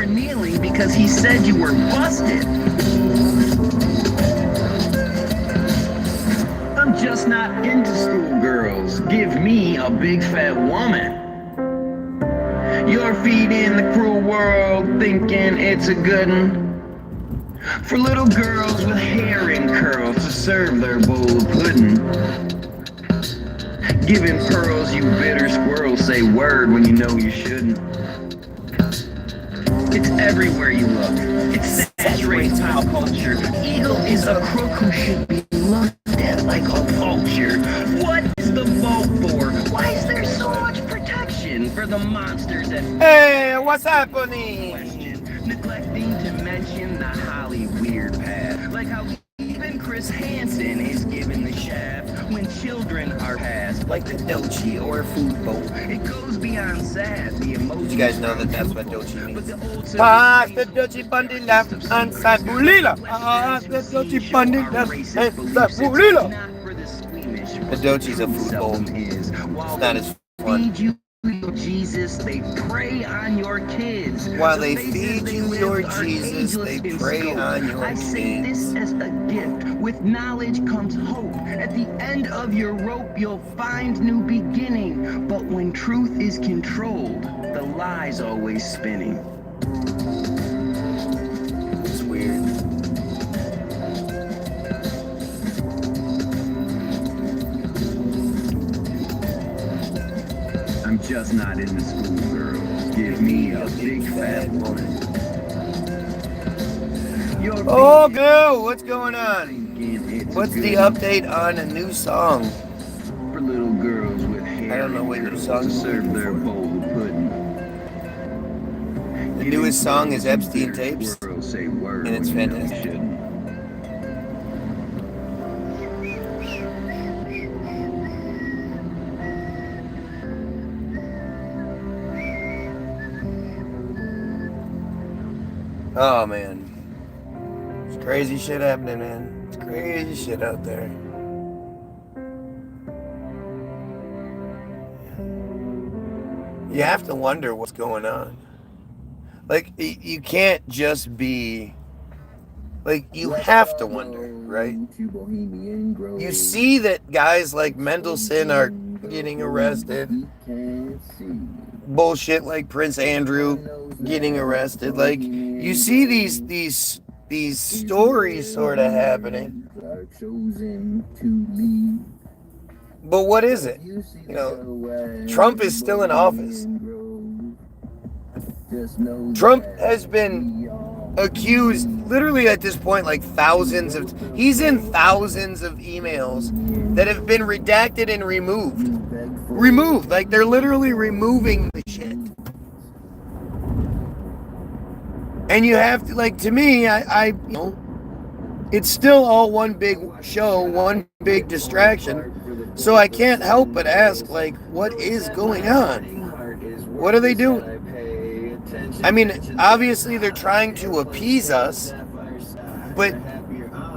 kneeling because he said you were busted. I'm just not into schoolgirls. Give me a big fat woman. You're feeding the cruel world, thinking it's a good one. For little girls with hair and curls to serve their bowl of pudding. Giving pearls, you bitter squirrels, say word when you know you shouldn't. It's everywhere you look. It saturates pop culture. Eagle is a crook who should be looked at like a vulture. What is the vote for? Why is there so much protection for the monsters that... Hey, what's happening? Neglecting to mention the Holly weird path. Like how even Chris Hansen is given the shaft when children are passed, like the Dochi or food bowl. It goes beyond sad, the emotions. You guys know that that's what Dochi means. Pass the Dochi bundle left and Sabulila. Pass the Dochi bundle left and Sabulila. The Dochi's a food bowl. It's not as fun. Jesus, they prey on your kids. While they feed you your Jesus, they prey on your I say kids. this as a gift. With knowledge comes hope. At the end of your rope, you'll find new beginning. But when truth is controlled, the lie's always spinning. It's weird. I'm just not into schoolgirls. Give me a big fat woman. Oh, girl, what's going on? What's the update on a new song? For little girls with hair, I don't know what new song to serve their bowl of pudding. The newest song is Epstein Tapes, and it's fantastic. Oh, man. It's crazy shit happening, man. It's crazy shit out there. You have to wonder what's going on. Like, you can't just be... Like, you have to wonder, right? You see that guys like Mendelsohn are getting arrested. Bullshit like Prince Andrew getting arrested. Like, you see these stories sort of happening. But what is it? You know, Trump is still in office. Trump has been accused, literally at this point, like he's in thousands of emails that have been redacted and removed. Like, they're literally removing the shit. And you have to, like, to me, I you know, it's still all one big show, one big distraction. So I can't help but ask, like, what is going on? What are they doing? I mean, obviously they're trying to appease us, but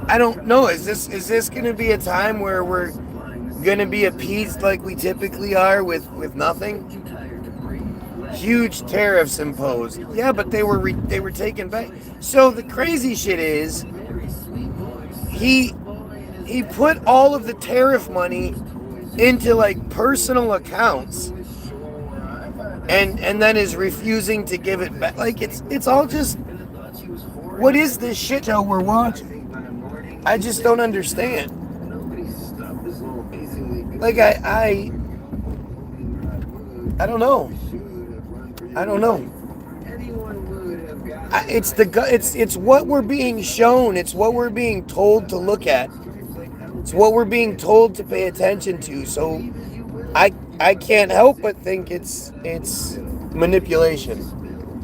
I don't know. Is this going to be a time where we're going to be appeased like we typically are with nothing? Huge tariffs imposed. Yeah, but they were taken back. So the crazy shit is, he put all of the tariff money into like personal accounts, and then is refusing to give it back. Like, it's all just, what is this shit show we're watching? I just don't understand. Like, I don't know. It's what we're being shown. It's what we're being told to look at. It's what we're being told to pay attention to. So I can't help but think it's manipulation.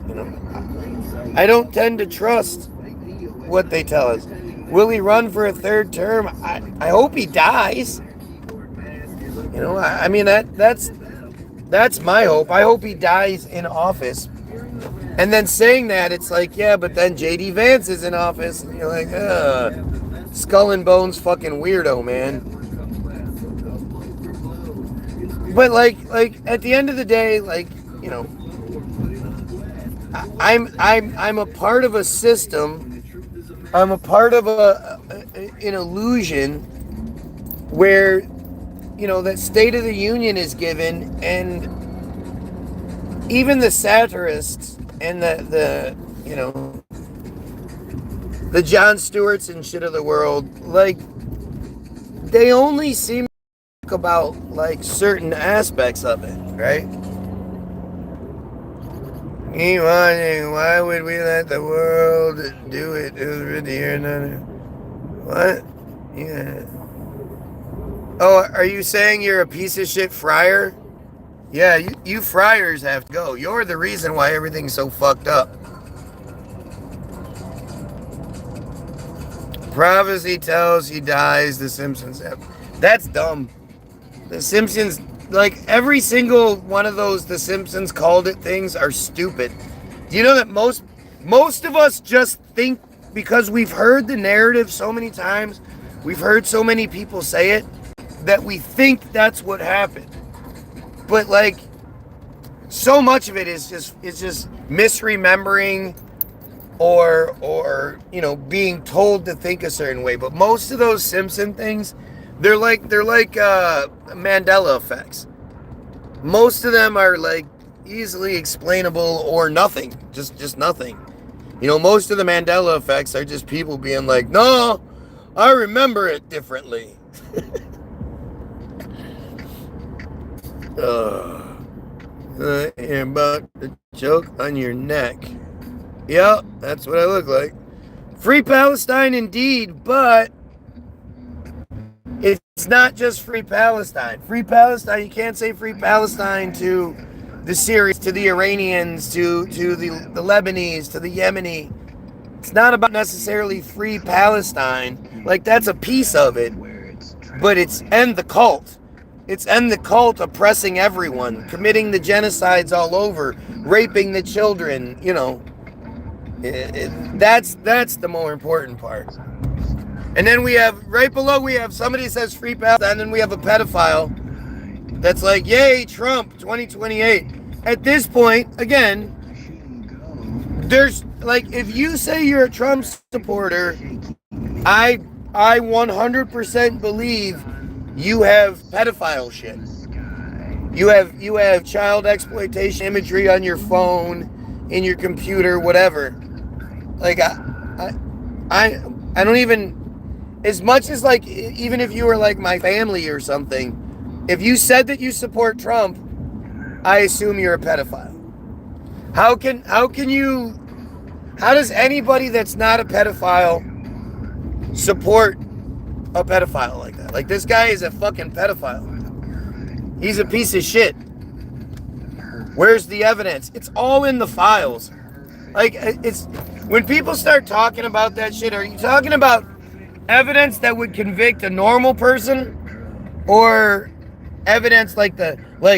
You know, I don't tend to trust what they tell us. Will he run for a third term? I hope he dies. You know, I mean, that's my hope. I hope he dies in office. And then saying that, it's like, yeah, but then J.D. Vance is in office. And you're like, skull and bones fucking weirdo, man. But like at the end of the day, like, you know, I'm a part of a system. I'm a part of an illusion where, that State of the Union is given, and even the satirists and the Jon Stewarts and shit of the world, like, they only seem to talk about, like, certain aspects of it, right? Why would we let the world do it over here? What? Yeah. Oh, are you saying you're a piece of shit friar? Yeah, you friars have to go. You're the reason why everything's so fucked up. Prophecy tells he dies, the Simpsons have. That's dumb. The Simpsons, like, every single one of those The Simpsons called it things are stupid. Do you know that most of us just think, because we've heard the narrative so many times, we've heard so many people say it, that we think that's what happened. But, like, so much of it is just misremembering or being told to think a certain way. But most of those Simpson things, they're like Mandela effects. Most of them are, like, easily explainable or nothing. Just nothing. Most of the Mandela effects are just people being like, no, I remember it differently. You're about to choke on your neck. Yep, that's what I look like. Free Palestine indeed, but it's not just Free Palestine. Free Palestine, you can't say Free Palestine to the Syrians, to the Iranians, to the Lebanese, to the Yemeni. It's not about necessarily Free Palestine. Like, that's a piece of it, but it's end the cult. It's end the cult oppressing everyone, committing the genocides all over, raping the children, That's the more important part. And then we have, right below, we have somebody says Free Palestine, and then we have a pedophile that's like, yay, Trump, 2028. At this point, again, there's, like, if you say you're a Trump supporter, I 100% believe you have pedophile shit. You have child exploitation imagery on your phone, in your computer, whatever. Like, I don't even, as much as, like, even if you were like my family or something, if you said that you support Trump, I assume you're a pedophile. How does anybody that's not a pedophile support a pedophile like that? Like, this guy is a fucking pedophile. He's a piece of shit. Where's the evidence? It's all in the files. Like, it's, when people start talking about that shit, are you talking about evidence that would convict a normal person, or evidence like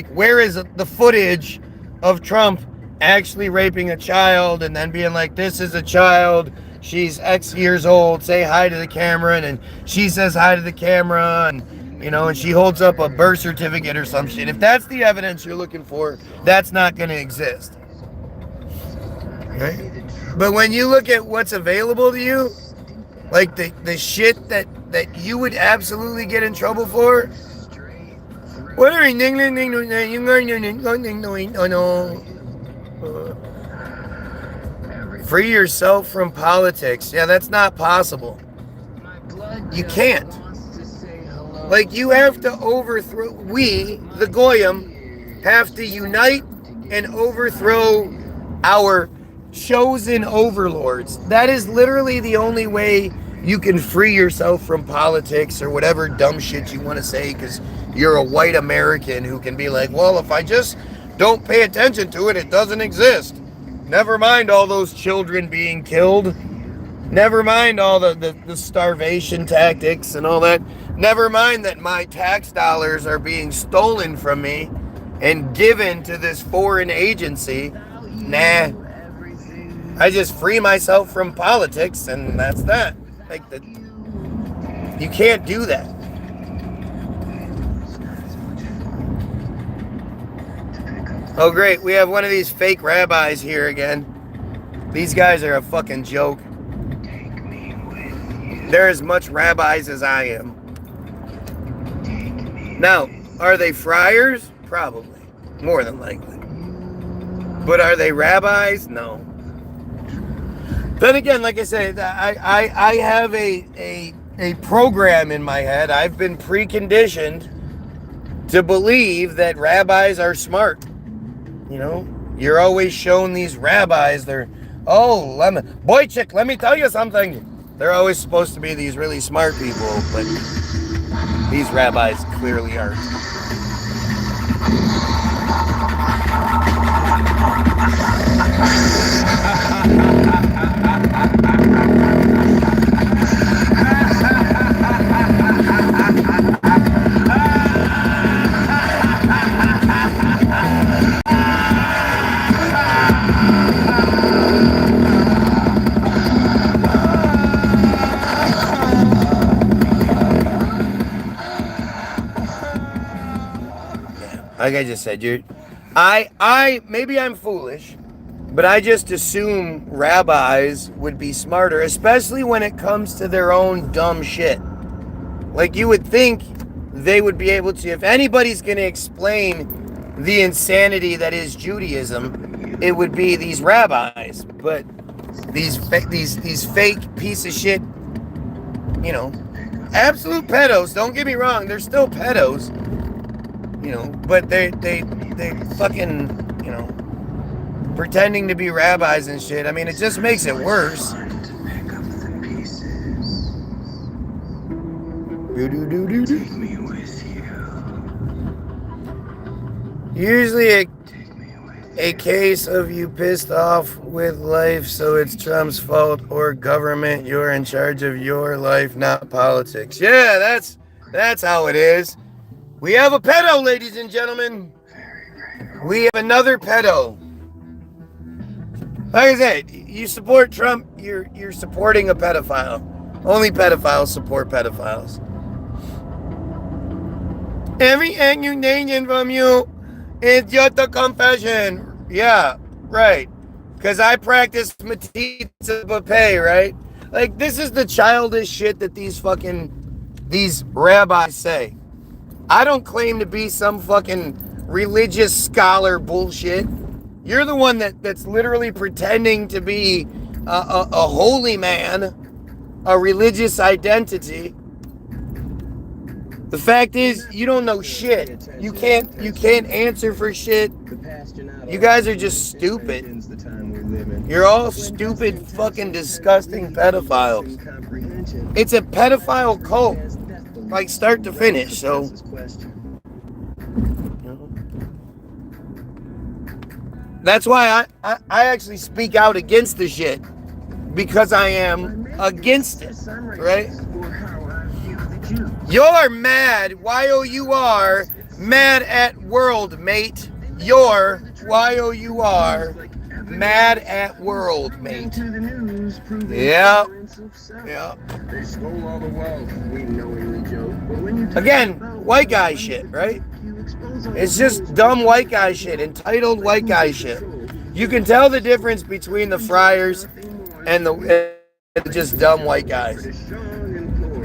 where is the footage of Trump actually raping a child and then being like, this is a child, she's X years old, say hi to the camera, and then she says hi to the camera, and and she holds up a birth certificate or some shit. If that's the evidence you're looking for, that's not going to exist. Right? But when you look at what's available to you, like the shit that you would absolutely get in trouble for, free yourself from politics. Yeah, that's not possible. You can't. Like, you have to overthrow, we, the Goyim, have to unite and overthrow our chosen overlords. That is literally the only way you can free yourself from politics or whatever dumb shit you want to say, because you're a white American who can be like, well, if I just don't pay attention to it, it doesn't exist. Never mind all those children being killed. Never mind all the starvation tactics and all that. Never mind that my tax dollars are being stolen from me and given to this foreign agency. Nah. I just free myself from politics, and that's that. Like, you can't do that. Oh, great. We have one of these fake rabbis here again. These guys are a fucking joke. They're as much rabbis as I am. Now, are they friars? Probably. More than likely. But are they rabbis? No. Then again, like I said, I have a program in my head. I've been preconditioned to believe that rabbis are smart. You know, you're always shown these rabbis. Boychik, let me tell you something. They're always supposed to be these really smart people, but these rabbis clearly aren't. Like I just said, maybe I'm foolish, but I just assume rabbis would be smarter, especially when it comes to their own dumb shit. Like, you would think they would be able to, if anybody's going to explain the insanity that is Judaism, it would be these rabbis. But these fake piece of shit, you know, absolute pedos, don't get me wrong, they're still pedos. You know, but they fucking, you know, pretending to be rabbis and shit. I mean, it just makes it worse. Usually a case of you pissed off with life, so it's Trump's fault or government. You're in charge of your life, not politics. Yeah, that's how it is. We have a pedo, ladies and gentlemen. We have another pedo. Like I said, you support Trump, you're supporting a pedophile. Only pedophiles support pedophiles. Every accusation from you is just a confession. Yeah, right. Because I practice metzitzia, right? Like, this is the childish shit that these rabbis say. I don't claim to be some fucking religious scholar bullshit. You're the one that's literally pretending to be a holy man, a religious identity. The fact is, you don't know shit. You can't answer for shit. You guys are just stupid. You're all stupid, fucking disgusting pedophiles. It's a pedophile cult. Like, start to finish, so. That's why I actually speak out against the shit. Because I am against it, right? You're mad, Y-O-U-R, mad at world, mate. You're, Y-O-U-R, mad at world, mate. Yeah. Yeah. Again, white guy shit, right? It's just dumb white guy shit, entitled white guy shit. You can tell the difference between the friars and the just dumb white guys.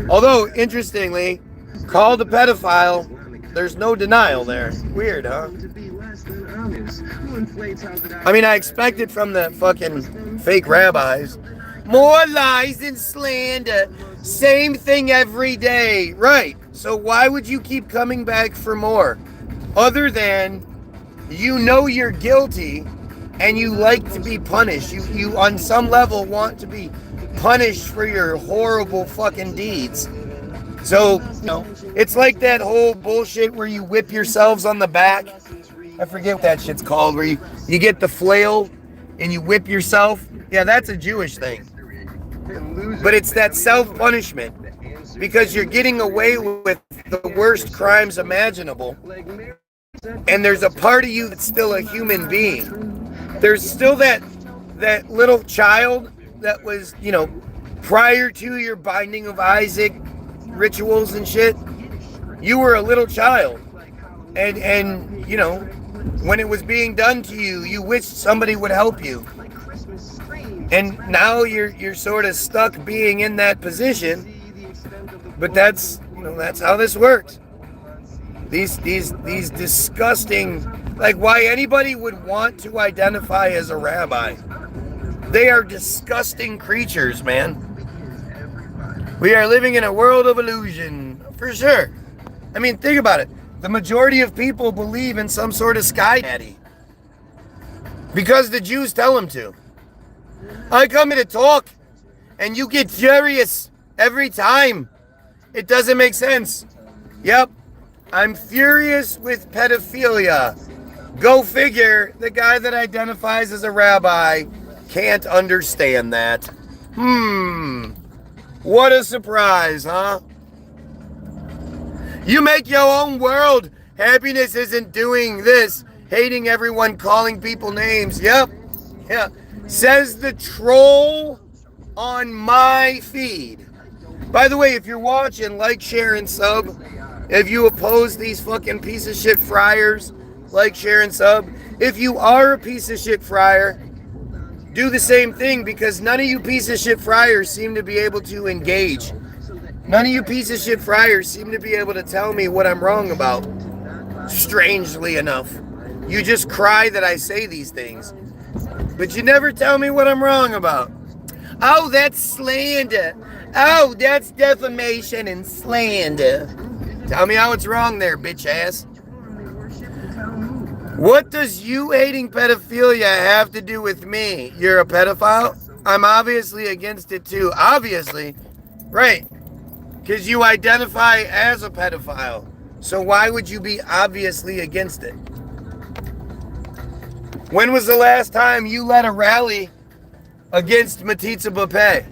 Although, interestingly, called a pedophile, there's no denial there. Weird, huh? I mean, I expect it from the fucking fake rabbis. More lies and slander. Same thing every day. Right. So why would you keep coming back for more? Other than you know you're guilty and you like to be punished. You on some level want to be punished for your horrible fucking deeds. So, you know, it's like that whole bullshit where you whip yourselves on the back. I forget what that shit's called, where you get the flail and you whip yourself. Yeah, that's a Jewish thing. But it's that self-punishment because you're getting away with the worst crimes imaginable. And there's a part of you that's still a human being. There's still that little child that was, you know, prior to your binding of Isaac rituals and shit. You were a little child. And you know, when it was being done to you, you wished somebody would help you. And now you're sort of stuck being in that position. But that's how this works. These disgusting, like, why anybody would want to identify as a rabbi. They are disgusting creatures, man. We are living in a world of illusion, for sure. I mean, think about it. The majority of people believe in some sort of sky daddy because the Jews tell them to. I come here to talk, and you get furious every time. It doesn't make sense. Yep, I'm furious with pedophilia. Go figure, the guy that identifies as a rabbi can't understand that. What a surprise, huh? You make your own world. Happiness isn't doing this. Hating everyone, calling people names. Yep. Yeah. Says the troll on my feed. By the way, if you're watching, like, share, and sub. If you oppose these fucking piece of shit friars, like, share, and sub. If you are a piece of shit friar, do the same thing, because none of you piece of shit friars seem to be able to engage. None of you piece of shit friars seem to be able to tell me what I'm wrong about. Strangely enough. You just cry that I say these things. But you never tell me what I'm wrong about. Oh, that's slander. Oh, that's defamation and slander. Tell me how it's wrong there, bitch ass. What does you hating pedophilia have to do with me? You're a pedophile? I'm obviously against it too. Obviously. Right. Because you identify as a pedophile. So why would you be obviously against it? When was the last time you led a rally against metzitzia?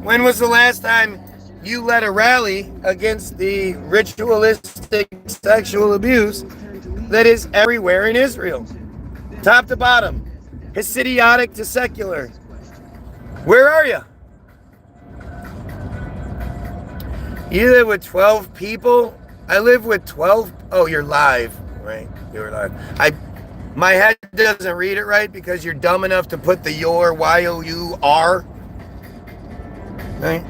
When was the last time you led a rally against the ritualistic sexual abuse that is everywhere in Israel? Top to bottom. Hasidiotic to secular. Where are you? You live with 12 people? I live with 12. Oh, you're live, right? You're live. My head doesn't read it right because you're dumb enough to put the your, Y-O-U-R. Right?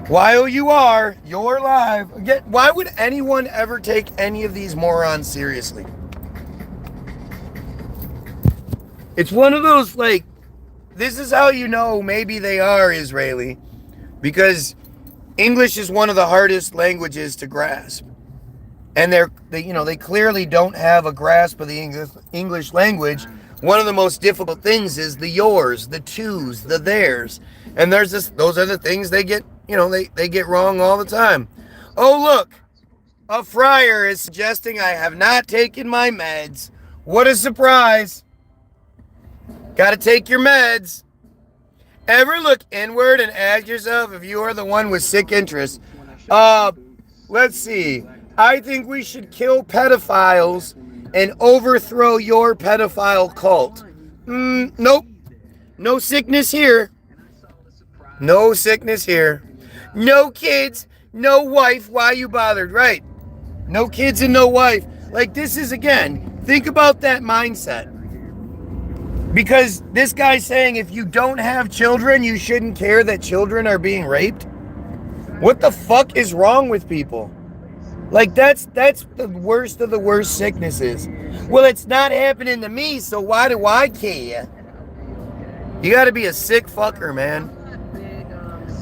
Y-O-U-R, you're live. Again, why would anyone ever take any of these morons seriously? It's one of those, like, this is how you know maybe they are Israeli. Because English is one of the hardest languages to grasp. And they clearly don't have a grasp of the English language. One of the most difficult things is the yours, the twos, the theirs. And those are the things they get, they get wrong all the time. Oh, look, a friar is suggesting I have not taken my meds. What a surprise. Got to take your meds. Ever look inward and ask yourself if you are the one with sick interests? Let's see. I think we should kill pedophiles and overthrow your pedophile cult. Nope. No sickness here. No sickness here. No kids, no wife. Why you bothered? Right. No kids and no wife. Like, this is, again, think about that mindset. Because this guy's saying if you don't have children, you shouldn't care that children are being raped. What the fuck is wrong with people? Like, that's the worst of the worst sicknesses. Well, it's not happening to me, so why do I care? You gotta be a sick fucker, man.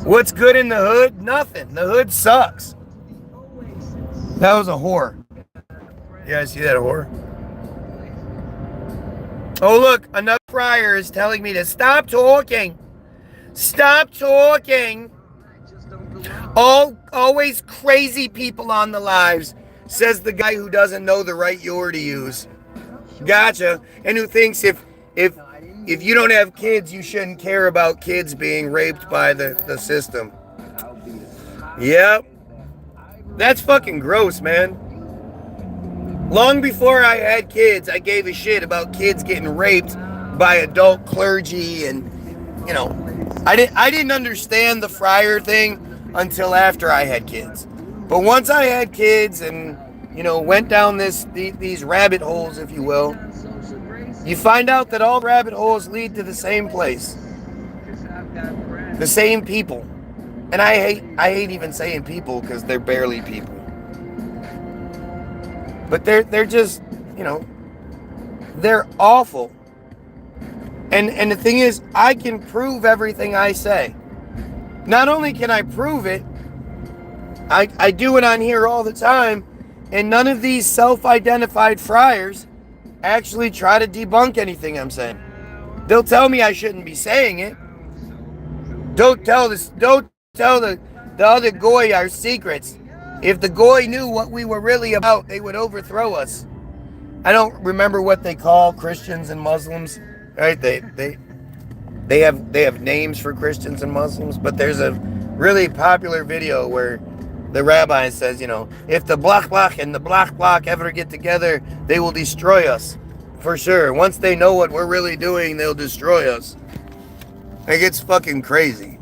What's good in the hood? Nothing. The hood sucks. That was a whore. You guys see that whore? Oh, look, another friar is telling me to stop talking. Stop talking. Always crazy people on the lives, says the guy who doesn't know the right your to use. Gotcha. And who thinks if you don't have kids, you shouldn't care about kids being raped by the system. Yep. That's fucking gross, man. Long before I had kids, I gave a shit about kids getting raped by adult clergy, and I didn't understand the friar thing until after I had kids. But once I had kids and went down these rabbit holes, if you will, You find out that all rabbit holes lead to the same place. The same people. And I hate even saying people because they're barely people. But they're just, you know, they're awful. And the thing is, I can prove everything I say. Not only can I prove it, I do it on here all the time, and none of these self-identified friars actually try to debunk anything I'm saying. They'll tell me I shouldn't be saying it. Don't tell the other Goy our secrets. If the Goy knew what we were really about, they would overthrow us. I don't remember what they call Christians and Muslims, right? They have names for Christians and Muslims, but there's a really popular video where the rabbi says, you know, if the black bloc and the black bloc ever get together, they will destroy us. For sure. Once they know what we're really doing, they'll destroy us. Like, it's fucking crazy.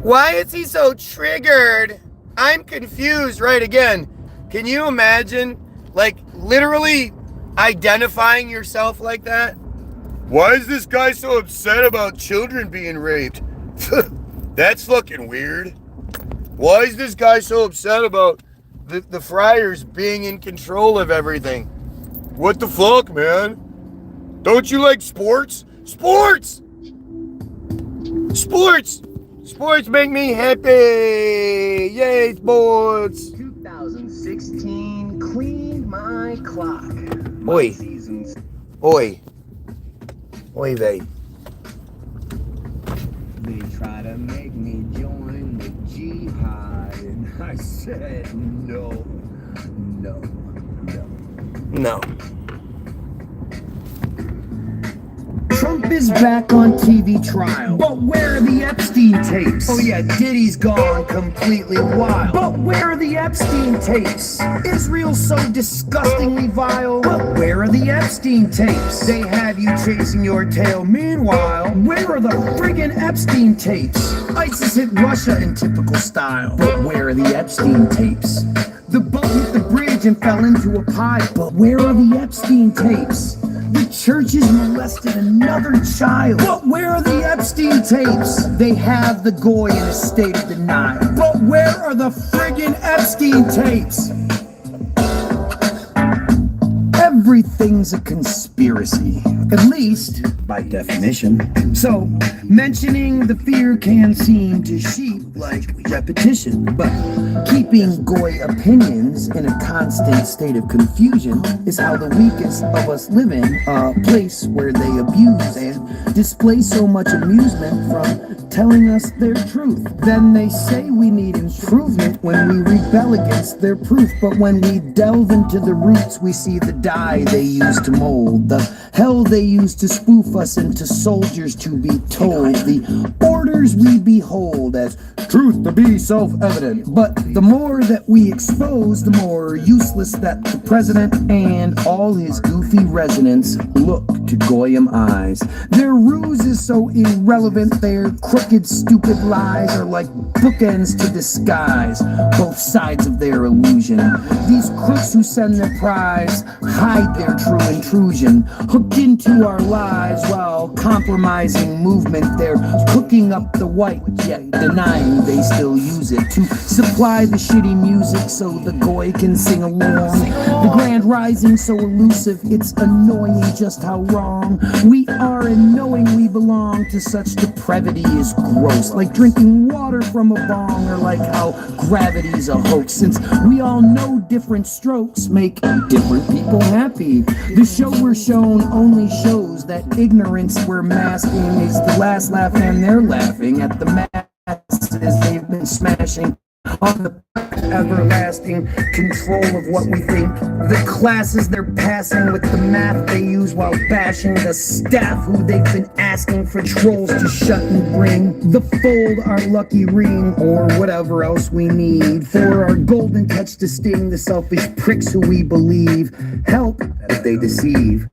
Why is he so triggered? I'm confused right again. Can you imagine, like, literally identifying yourself like that? Why is this guy so upset about children being raped? That's fucking weird. Why is this guy so upset about the friars being in control of everything? What the fuck, man? Don't you like sports? Sports! Sports! Sports make me happy! Yay, sports! 2016 cleaned my clock. Oi. Oi. Oy vey. They try to make me join the jihad, and I said no. No. Trump is back on TV trial, but where are the Epstein tapes? Oh yeah, Diddy's gone completely wild, but where are the Epstein tapes? Israel's so disgustingly vile, but where are the Epstein tapes? They have you chasing your tail. Meanwhile, where are the friggin' Epstein tapes? ISIS hit Russia in typical style, but where are the Epstein tapes? The boat hit the bridge and fell into a pile, but where are the Epstein tapes? The churches molested another child, but where are the Epstein tapes? They have the Goy in a state of denial, but where are the friggin' Epstein tapes? Everything's a conspiracy, at least by definition. So, mentioning the fear can seem to sheep like repetition, but keeping Goy opinions in a constant state of confusion is how the weakest of us live in a place where they abuse and display so much amusement from telling us their truth. Then they say we need improvement when we rebel against their proof, but when we delve into the roots, we see the dye they use to mold, the hell they use to spoof us into soldiers to be told, the orders we behold as truth to be self-evident. But the more that we expose, the more useless that the president and all his goofy residents look to Goyim eyes. Their ruse is so irrelevant, their crooked, stupid lies are like bookends to disguise both sides of their illusion. These crooks who send their prize hide their true intrusion, hooked into our lives while compromising movement. They're cooking up the white, yet denying they still use it to supply the shitty music so the Goy can sing along. The grand rising so elusive, it's annoying just how wrong we are in knowing we belong to such depravity is gross, like drinking water from a bong, or like how gravity's a hoax, since we all know different strokes make different people happy. The show we're shown only shows that ignorance we're masking is the last laugh, and they're laughing at the masses they've been smashing on the everlasting control of what we think. The classes they're passing with the math they use while bashing the staff who they've been asking for trolls to shut and bring. The fold our lucky ring or whatever else we need for our golden touch to sting the selfish pricks who we believe help that they deceive.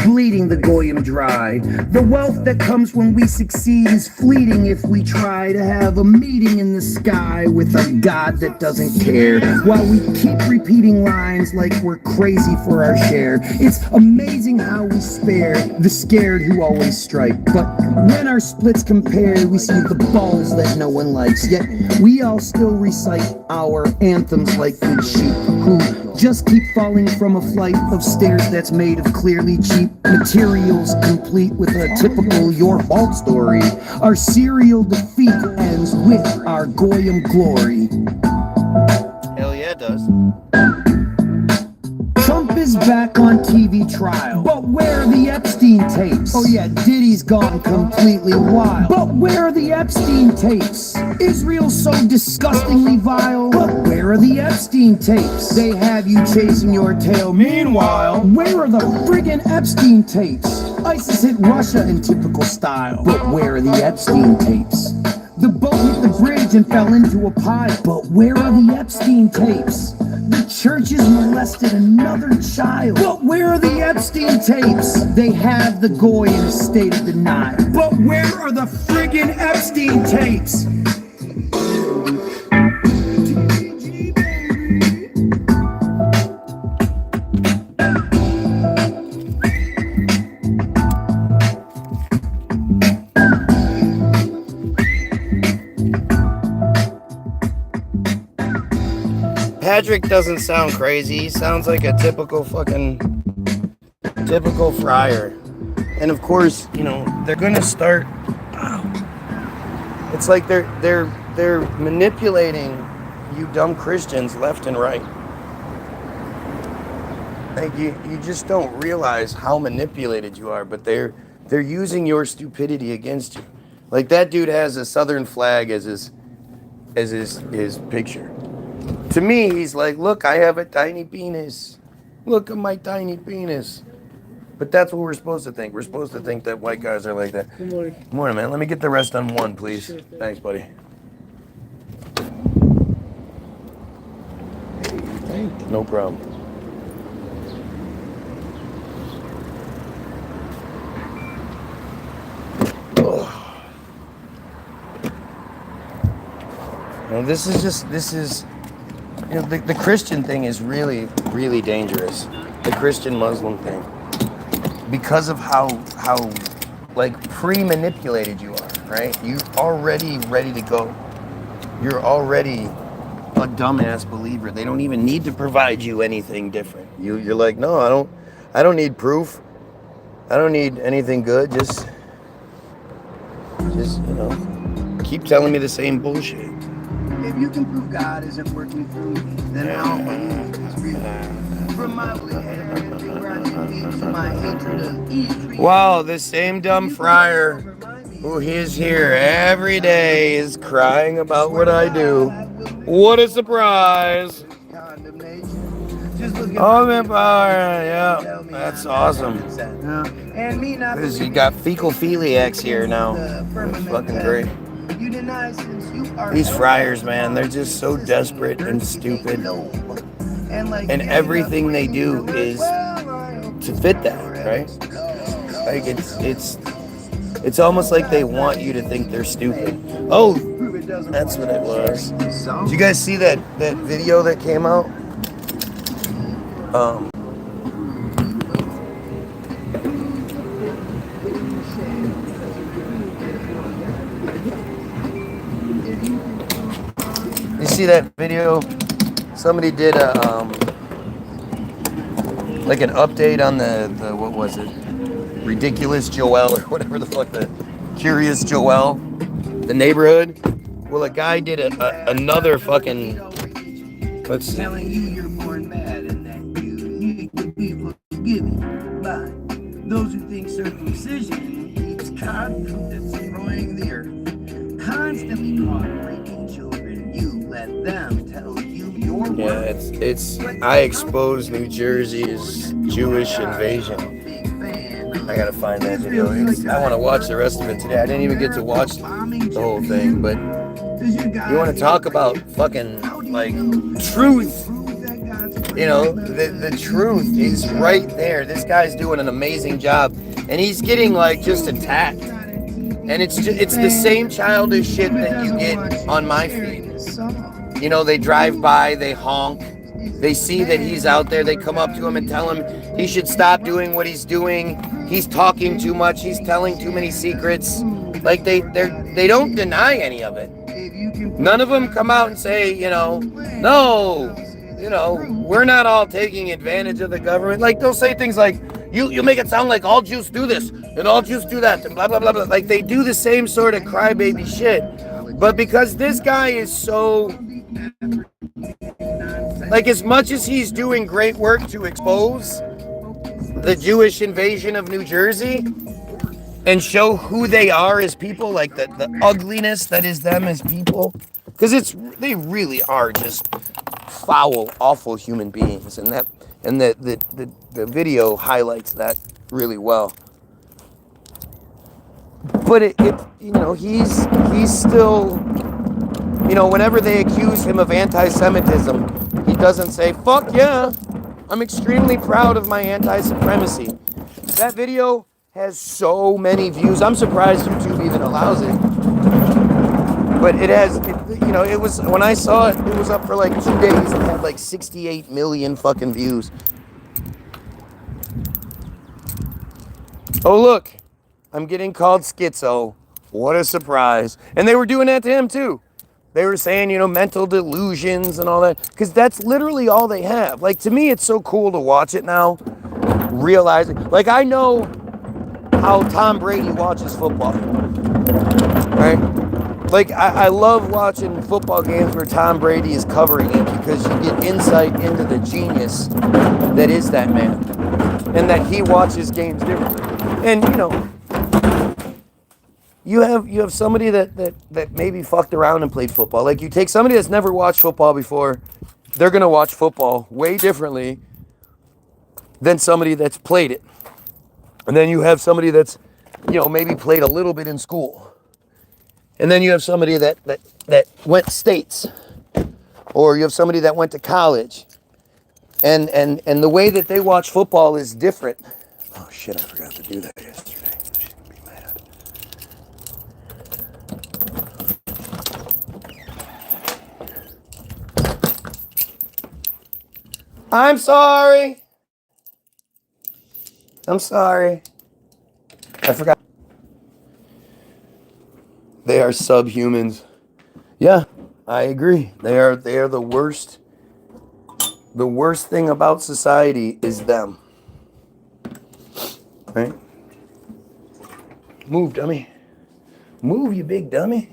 bleeding the Goyim dry. The wealth that comes when we succeed is fleeting if we try to have a meeting in the sky with a God that doesn't care, while we keep repeating lines like we're crazy for our share. It's amazing how we spare the scared who always strike, but when our splits compare, we see the balls that no one likes. Yet we all still recite our anthems like good sheep who just keep falling from a flight of stairs that's made of clearly cheap materials, complete with a typical your fault story. Our serial defeat ends with our Goyim glory. Hell yeah, it does. Trump is back on TV trial, but where are the Epstein tapes? Oh yeah, Diddy's gone completely wild, but where are the Epstein tapes? Israel's so disgustingly vile, but where are the Epstein tapes? They have you chasing your tail. Meanwhile, where are the friggin' Epstein tapes? ISIS hit Russia in typical style, but where are the Epstein tapes? The boat hit the bridge and fell into a pile, but where are the Epstein tapes? The churches molested another child, but where are the Epstein tapes? They have the Goyim state of denial, but where are the friggin' Epstein tapes? Patrick doesn't sound crazy. He sounds like a typical friar. And of course, you know, they're gonna start. It's like they're manipulating you dumb Christians left and right. Like you just don't realize how manipulated you are, but they're using your stupidity against you. Like that dude has a Southern flag as his picture. To me, he's like, look, I have a tiny penis. Look at my tiny penis. But that's what we're supposed to think. We're supposed to think that white guys are like that. Good morning. Good morning, man. Let me get the rest on one, please. Sure thing. Thanks, buddy. Thank you. No problem. Now, this is, you know, the Christian thing is really, really dangerous. The Christian Muslim thing. Because of how like pre-manipulated you are, right? You're already ready to go. You're already a dumbass believer. They don't even need to provide you anything different. You're like, no, I don't need proof. I don't need anything good. Just you know, keep telling me the same bullshit. If you can prove God isn't working through me, then I'll believe it's real. From my to my hatred of each. Wow, this same dumb friar who is here every day is crying about what I do. What a surprise! Oh, man, yeah, that's awesome. Because you got fecal philiacs here now. It's fucking great. These friars, man, they're just so desperate and stupid. And everything they do is to fit that, right? Like it's almost like they want you to think they're stupid. Oh, that's what it was. Did you guys see that video that came out? You see that video? Somebody did a like an update on the what was it? Ridiculous Joel or whatever the fuck, the Curious Joel, the neighborhood. Well, a guy did another fucking. Let's see. Telling you you're born mad and that you need to be forgiven by those who think circumcision keeps God from destroying the earth. Constantly caught raping children, you let them tell you your Yeah, words. it's I exposed New Jersey's Jewish invasion. I gotta find that video. I want to watch the rest of it today. I didn't even get to watch the whole thing, but you want to talk about fucking like truth? You know, the truth is right there. This guy's doing an amazing job, and he's getting like just attacked. And it's the same childish shit that you get on my feed. You know, they drive by, they honk, they see that he's out there, they come up to him and tell him he should stop doing what he's doing. He's talking too much, he's telling too many secrets. Like they don't deny any of it. None of them come out and say, you know, no, you know, we're not all taking advantage of the government. Like they'll say things like, you make it sound like all Jews do this and all Jews do that and blah, blah, blah, blah. Like they do the same sort of crybaby shit. But because this guy is so, like as much as he's doing great work to expose the Jewish invasion of New Jersey and show who they are as people, like the ugliness that is them as people, because they really are just foul, awful human beings, and the video highlights that really well. But it you know, he's still, you know, whenever they accuse him of anti-Semitism, he doesn't say, fuck yeah, I'm extremely proud of my anti-supremacy. That video has so many views. I'm surprised YouTube even allows it. But it has, you know, it was, when I saw it, it was up for like 2 days. It had like 68 million fucking views. Oh, look, I'm getting called schizo. What a surprise. And they were doing that to him too. They were saying, you know, mental delusions and all that. Because that's literally all they have. Like, to me, it's so cool to watch it now. Realizing, like, I know how Tom Brady watches football. Right? Like, I love watching football games where Tom Brady is covering it because you get insight into the genius that is that man. And that he watches games differently. And, you know, you have somebody that maybe fucked around and played football. Like, you take somebody that's never watched football before, they're going to watch football way differently than somebody that's played it. And then you have somebody that's, you know, maybe played a little bit in school. And then you have somebody that went states. Or you have somebody that went to college. And the way that they watch football is different. Oh shit, I forgot to do that yesterday. She's gonna be mad. I'm sorry. I forgot. They are subhumans. Yeah, I agree. They are the worst. The worst thing about society is them. Right? Move, dummy. Move, you big dummy.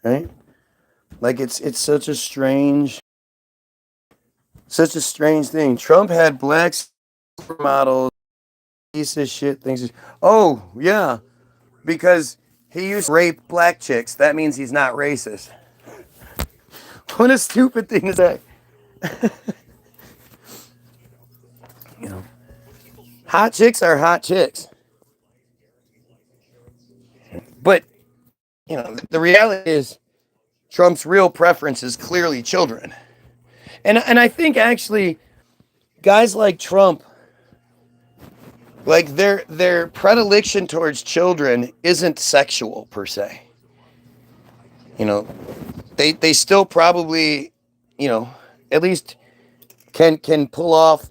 Right? Like it's such a strange thing. Trump had black supermodels, piece of shit things. Oh, yeah. Because he used to rape black chicks. That means he's not racist. What a stupid thing to say. You know. Hot chicks are hot chicks. But, you know, the reality is Trump's real preference is clearly children. And I think actually guys like Trump, like their predilection towards children isn't sexual per se. You know, they still probably, you know, at least can pull off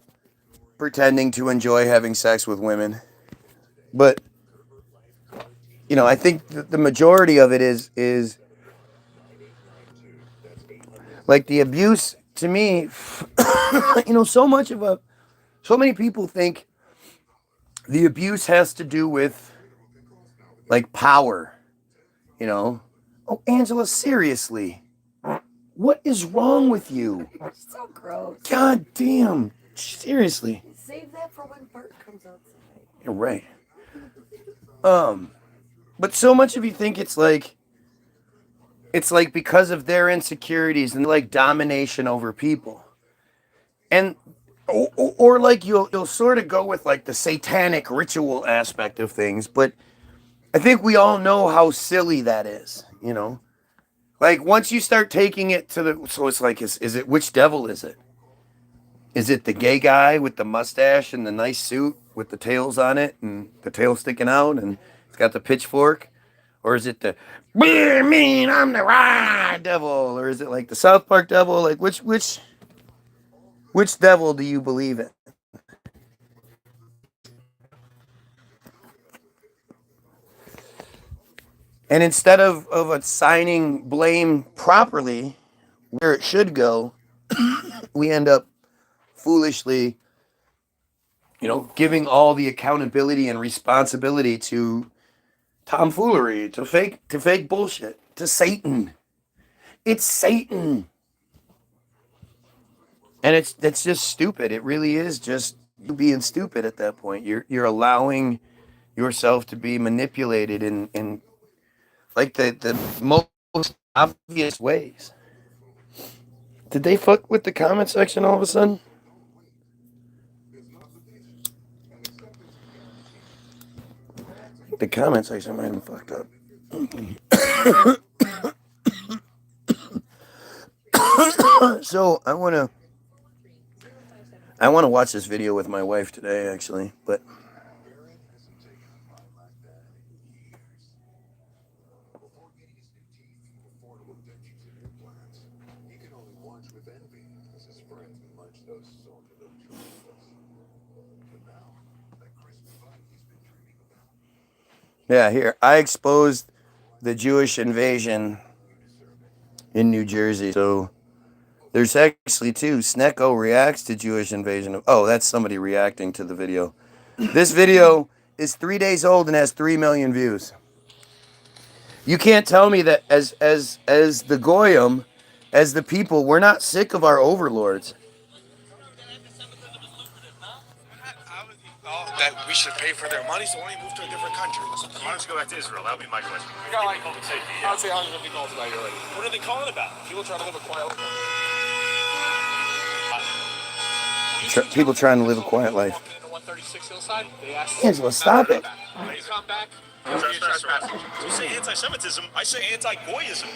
pretending to enjoy having sex with women. But, you know, I think the majority of it is like the abuse to me. You know, so many people think the abuse has to do with like power, you know, Oh, Angela, seriously. What is wrong with you? So gross. God damn. Seriously. Save that for when Bert comes outside. You're right. But so much of you think it's like because of their insecurities and like domination over people. And or like you'll sort of go with like the satanic ritual aspect of things, but I think we all know how silly that is, you know? Like once you start taking it to the, so it's like, is it, which devil is it? Is it the gay guy with the mustache and the nice suit with the tails on it and the tail sticking out and it's got the pitchfork? Or is it the, I'm the rah devil? Or is it like the South Park devil? Like which devil do you believe in? And instead of assigning blame properly where it should go, we end up foolishly, giving all the accountability and responsibility to tomfoolery, to fake bullshit, to Satan. It's Satan. And that's just stupid. It really is just you being stupid at that point. You're allowing yourself to be manipulated in like the most obvious ways. Did they fuck with the comment section all of a sudden? The comment section might have fucked up. So I wanna watch this video with my wife today, actually, but. Yeah, here. I exposed the Jewish invasion in New Jersey. So there's actually two. Snecko reacts to Jewish invasion. Oh, that's somebody reacting to the video. This video is 3 days old and has 3 million views. You can't tell me that as the Goyim, as the people, we're not sick of our overlords. That we should pay for their money, so why don't you move to a different country? Why don't you go back to Israel? That would be my question. You got like, Public safety, I would say 150 calls about you already. What are they calling about? People trying to live a quiet life. People trying to live a quiet life. Angela, stop it. Come back. You say anti-Semitism, I say anti-Goyism.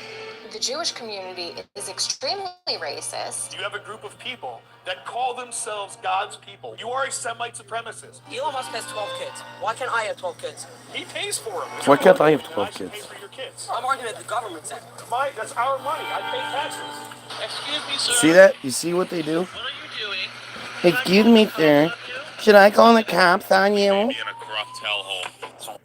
The Jewish community is extremely racist. You have a group of people that call themselves God's people. You are a Semite supremacist. Elon Musk has 12 kids. Why can't I have 12 kids? He pays for them. Why can't I have 12 I should kids? pay for your kids. I'm arguing that the government said. That's our money. I pay taxes. Excuse me, sir. See that? You see what they do? What are you doing? Excuse me, sir. Should I call the cops on you? Be in a corrupt hellhole.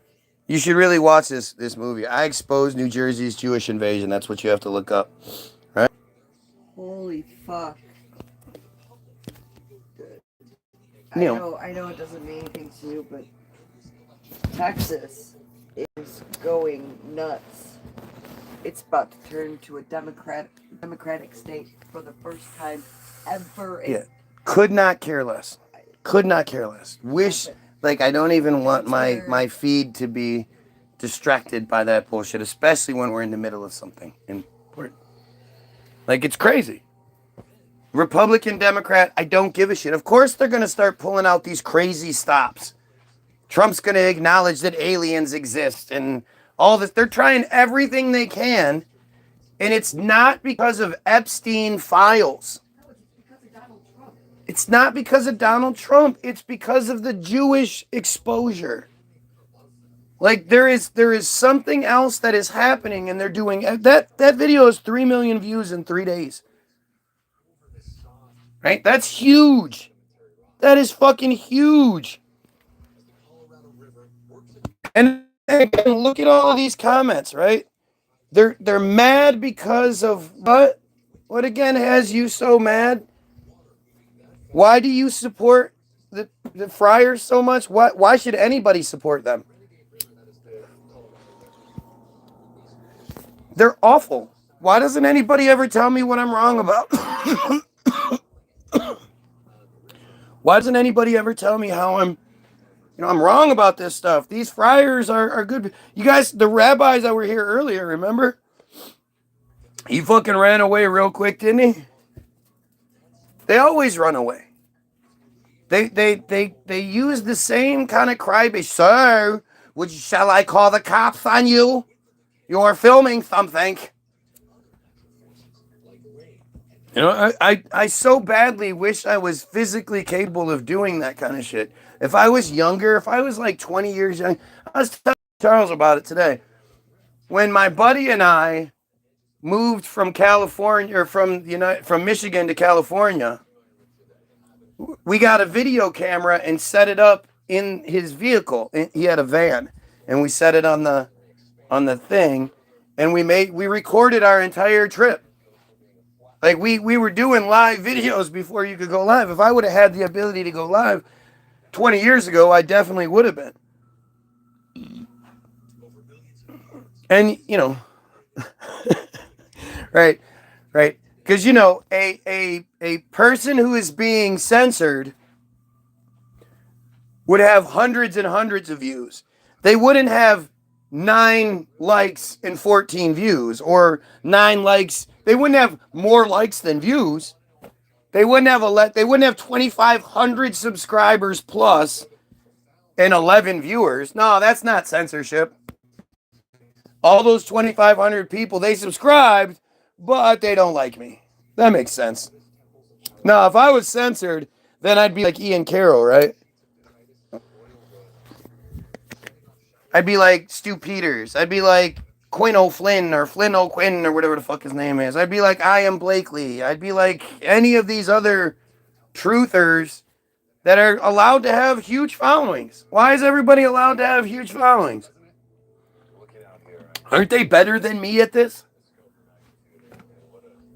You should really watch this movie. I exposed New Jersey's Jewish invasion. That's what you have to look up. Right? Holy fuck. You know. I know it doesn't mean anything to you, but Texas is going nuts. It's about to turn to a democratic state for the first time ever. Yeah. Could not care less. Could not care less. Wish, like, I don't even want my feed to be distracted by that bullshit, especially when we're in the middle of something important. Like, it's crazy. Republican, Democrat, I don't give a shit. Of course they're going to start pulling out these crazy stops. Trump's going to acknowledge that aliens exist and all this. They're trying everything they can, and it's not because of Epstein files. It's not because of Donald Trump. It's because of the Jewish exposure. Like, there is something else that is happening, and they're doing that video has 3 million views in 3 days. Right? That's huge. That is fucking huge. And again, look at all of these comments, right? They're mad because of what? What again has you so mad? Why do you support the friars so much? Why should anybody support them? They're awful. Why doesn't anybody ever tell me what I'm wrong about? Why doesn't anybody ever tell me how I'm wrong about this stuff? These friars are good. You guys, the rabbis that were here earlier, remember? He fucking ran away real quick, didn't he? They always run away. They use the same kind of crybaby. Sir, shall I call the cops on you? You're filming something. You know, I so badly wish I was physically capable of doing that kind of shit. If I was younger, if I was like 20 years young, I was telling Charles about it today. When my buddy and I moved from California, or from Michigan to California, we got a video camera and set it up in his vehicle. He had a van, and we set it on the thing, and we recorded our entire trip. Like we were doing live videos before you could go live. If I would have had the ability to go live 20 years ago, I definitely would have been. And right. Because a person who is being censored would have hundreds and hundreds of views. They wouldn't have 9 likes and 14 views, or 9 likes. They wouldn't have more likes than views. They wouldn't have 2,500 subscribers plus and 11 viewers. No, that's not censorship. All those 2,500 people, they subscribed, but they don't like me. That makes sense. Now, if I was censored, then I'd be like Ian Carroll, right? I'd be like Stu Peters. I'd be like Quinn O'Flynn, or Flynn O'Quinn, or whatever the fuck his name is. I'd be like Ian Blakely. I'd be like any of these other truthers that are allowed to have huge followings. Why is everybody allowed to have huge followings? Aren't they better than me at this?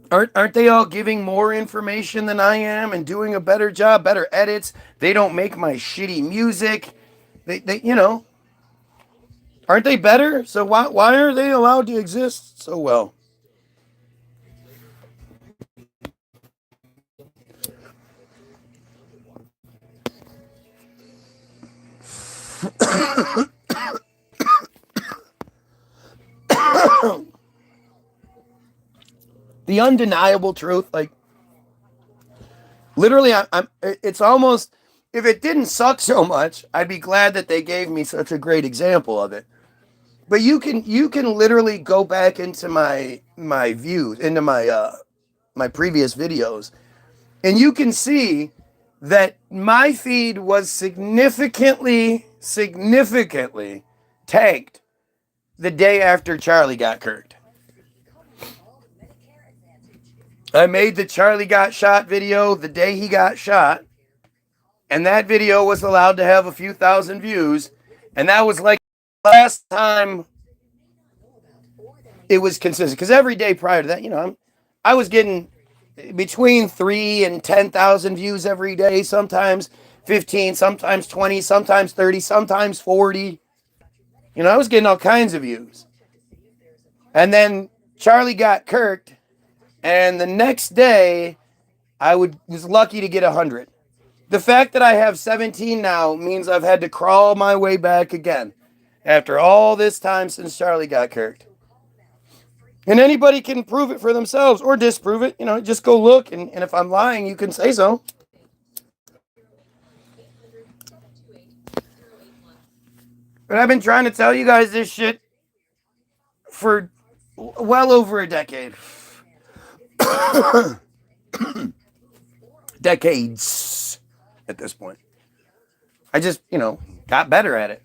Aren't they all giving more information than I am and doing a better job, better edits? They don't make my shitty music. They aren't they better? So why are they allowed to exist so well? The undeniable truth, like literally, it's almost, if it didn't suck so much, I'd be glad that they gave me such a great example of it. But you can literally go back into my views, into my previous videos, and you can see that my feed was significantly tanked the day after Charlie got kirked. I made the Charlie got shot video the day he got shot, and that video was allowed to have a few thousand views, and that was like the last time it was consistent. Because every day prior to that, I was getting between 3,000 and 10,000 views every day, sometimes 15, sometimes 20, sometimes 30, sometimes 40. I was getting all kinds of views. And then Charlie got kirked, and the next day, I was lucky to get 100. The fact that I have 17 now means I've had to crawl my way back again after all this time since Charlie got kirked. And anybody can prove it for themselves or disprove it. Just go look, and if I'm lying, you can say so. But I've been trying to tell you guys this shit for well over a decade. Decades at this point. I just, got better at it.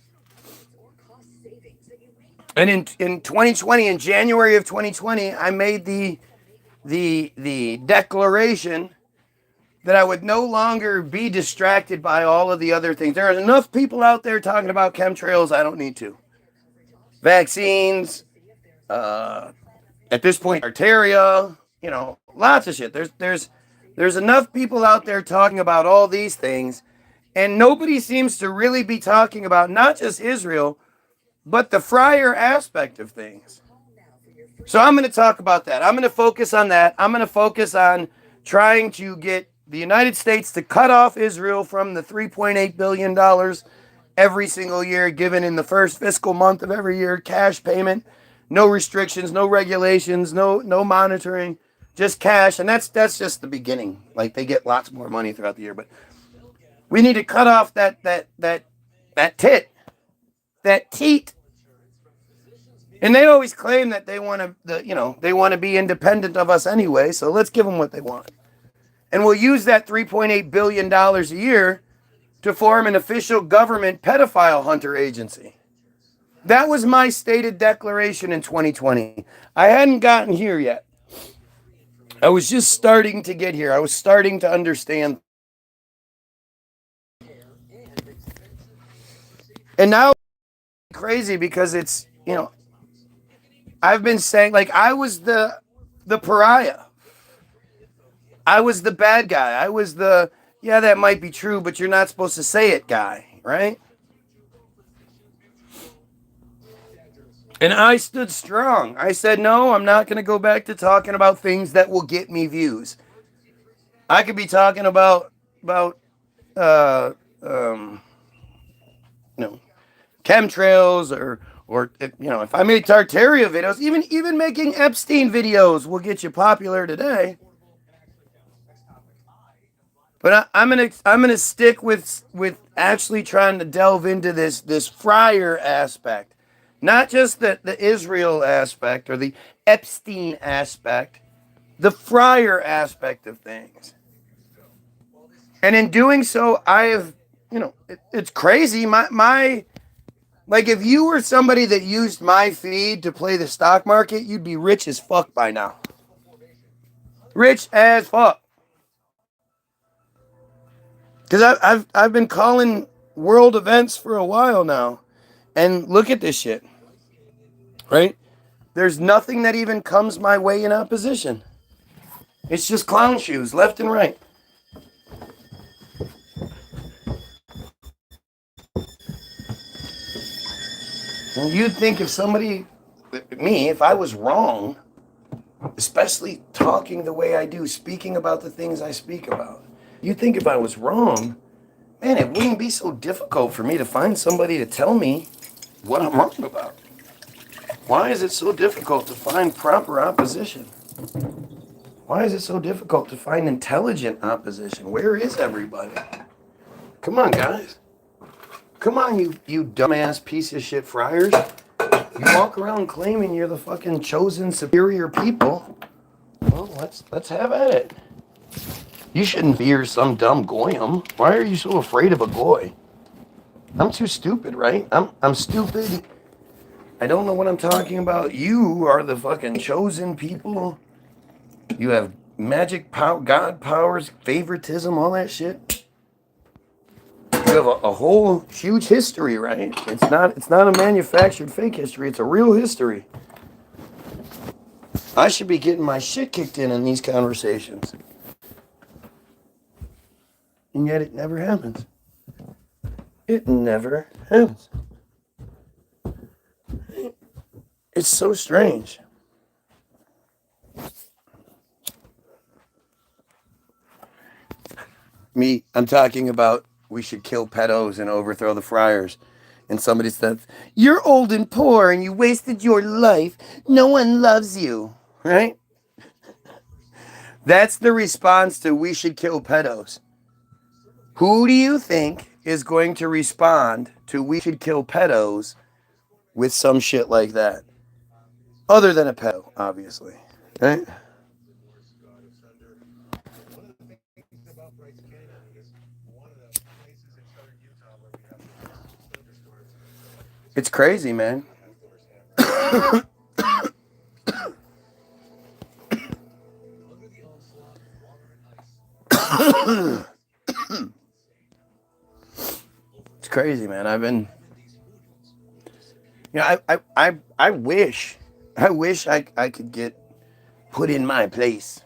And in 2020, in January of 2020, I made the declaration that I would no longer be distracted by all of the other things. There are enough people out there talking about chemtrails. I don't need to. Vaccines, at this point, Arteria, lots of shit. There's enough people out there talking about all these things, and nobody seems to really be talking about not just Israel, but the friar aspect of things. So I'm going to talk about that. I'm going to focus on that. I'm going to focus on trying to get the United States to cut off Israel from the $3.8 billion every single year given in the first fiscal month of every year, cash payment, no restrictions, no regulations, no monitoring, just cash. And that's just the beginning. Like, they get lots more money throughout the year, but we need to cut off that teat. And they always claim that they want to, they want to be independent of us anyway. So let's give them what they want. And we'll use that $3.8 billion a year to form an official government pedophile hunter agency. That was my stated declaration in 2020. I hadn't gotten here yet. I was just starting to get here. I was starting to understand. And now it's crazy because it's, I've been saying, like, I was the pariah. I was the bad guy. I was the, yeah, that might be true, but you're not supposed to say it guy, right? And I stood strong. I said, no, I'm not going to go back to talking about things that will get me views. I could be talking about chemtrails or if I made Tartaria videos, even making Epstein videos will get you popular today. But I'm gonna stick with actually trying to delve into this friar aspect, not just the Israel aspect or the Epstein aspect, the friar aspect of things. And in doing so, I have, it's crazy. My like, if you were somebody that used my feed to play the stock market, you'd be rich as fuck by now. Rich as fuck. Because I've been calling world events for a while now. And look at this shit. Right? There's nothing that even comes my way in opposition. It's just clown shoes, left and right. And you'd think if somebody, me, if I was wrong, especially talking the way I do, speaking about the things I speak about, you'd think if I was wrong, man, it wouldn't be so difficult for me to find somebody to tell me what I'm wrong about. Why is it so difficult to find proper opposition? Why is it so difficult to find intelligent opposition? Where is everybody? Come on, guys. Come on, you dumbass piece of shit friars. You walk around claiming you're the fucking chosen superior people. Well, let's have at it. You shouldn't fear some dumb goyim. Why are you so afraid of a goy? I'm too stupid, right? I'm stupid. I don't know what I'm talking about. You are the fucking chosen people. You have magic power, God powers, favoritism, all that shit. You have a whole huge history, right? It's not a manufactured fake history. It's a real history. I should be getting my shit kicked in these conversations. And yet it never happens. It never happens. It's so strange. I'm talking about we should kill pedos and overthrow the friars. And somebody says, you're old and poor and you wasted your life. No one loves you. Right? That's the response to we should kill pedos. Who do you think is going to respond to we should kill pedos with some shit like that? Other than a pedo, obviously. Right? It's crazy, man. It's crazy, man. I've been, I wish I could get put in my place.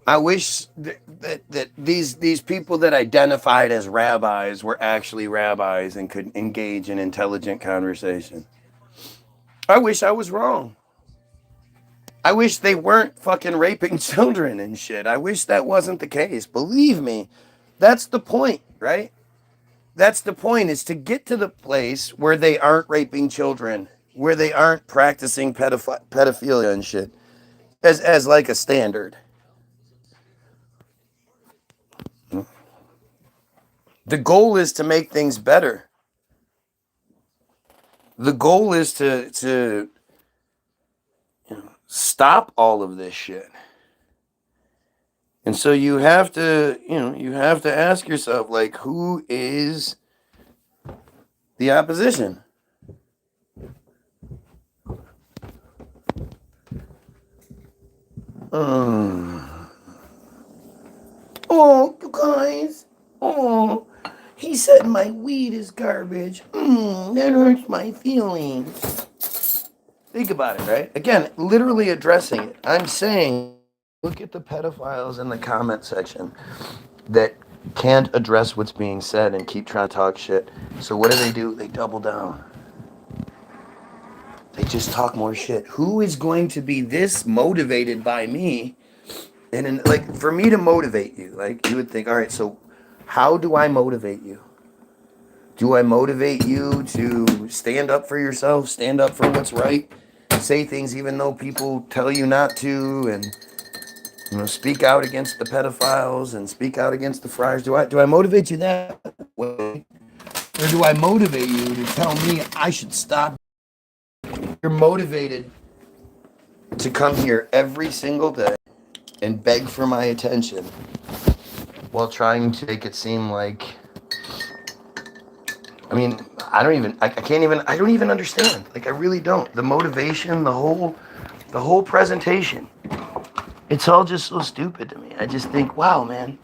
I wish that these people that identified as rabbis were actually rabbis and could engage in intelligent conversation. I wish I was wrong. I wish they weren't fucking raping children and shit. I wish that wasn't the case. Believe me, that's the point, right? That's the point, is to get to the place where they aren't raping children, where they aren't practicing pedophilia and shit as like a standard. The goal is to make things better. The goal is to stop all of this shit. And so you have to, you have to ask yourself, like, who is the opposition? Oh, you guys. Oh, he said my weed is garbage. That hurts my feelings. Think about it, right? Again, literally addressing it. I'm saying, look at the pedophiles in the comment section that can't address what's being said and keep trying to talk shit. So what do? They double down. They just talk more shit. Who is going to be this motivated by me? And like, for me to motivate you, like, you would think, all right, so how do I motivate you? Do I motivate you to stand up for yourself, stand up for what's right, say things even though people tell you not to, and speak out against the pedophiles and speak out against the friars? Do I motivate you that way? Or do I motivate you to tell me I should stop? You're motivated to come here every single day and beg for my attention while trying to make it seem like, I mean, I don't even understand. Like, I really don't. The motivation, the whole presentation, it's all just so stupid to me. I just think, wow, man,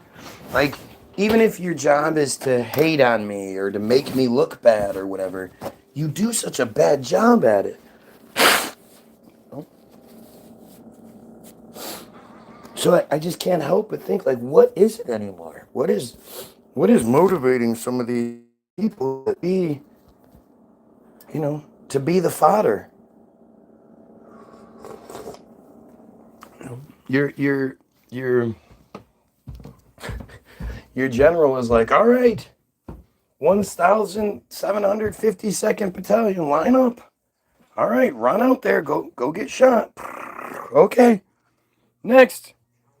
like, even if your job is to hate on me or to make me look bad or whatever, you do such a bad job at it. So I just can't help but think, like, what is it anymore? What is motivating some of these people to be, to be the fodder? Your general is like, all right, 1,752nd Battalion, line up. All right, run out there, go get shot. Okay, next.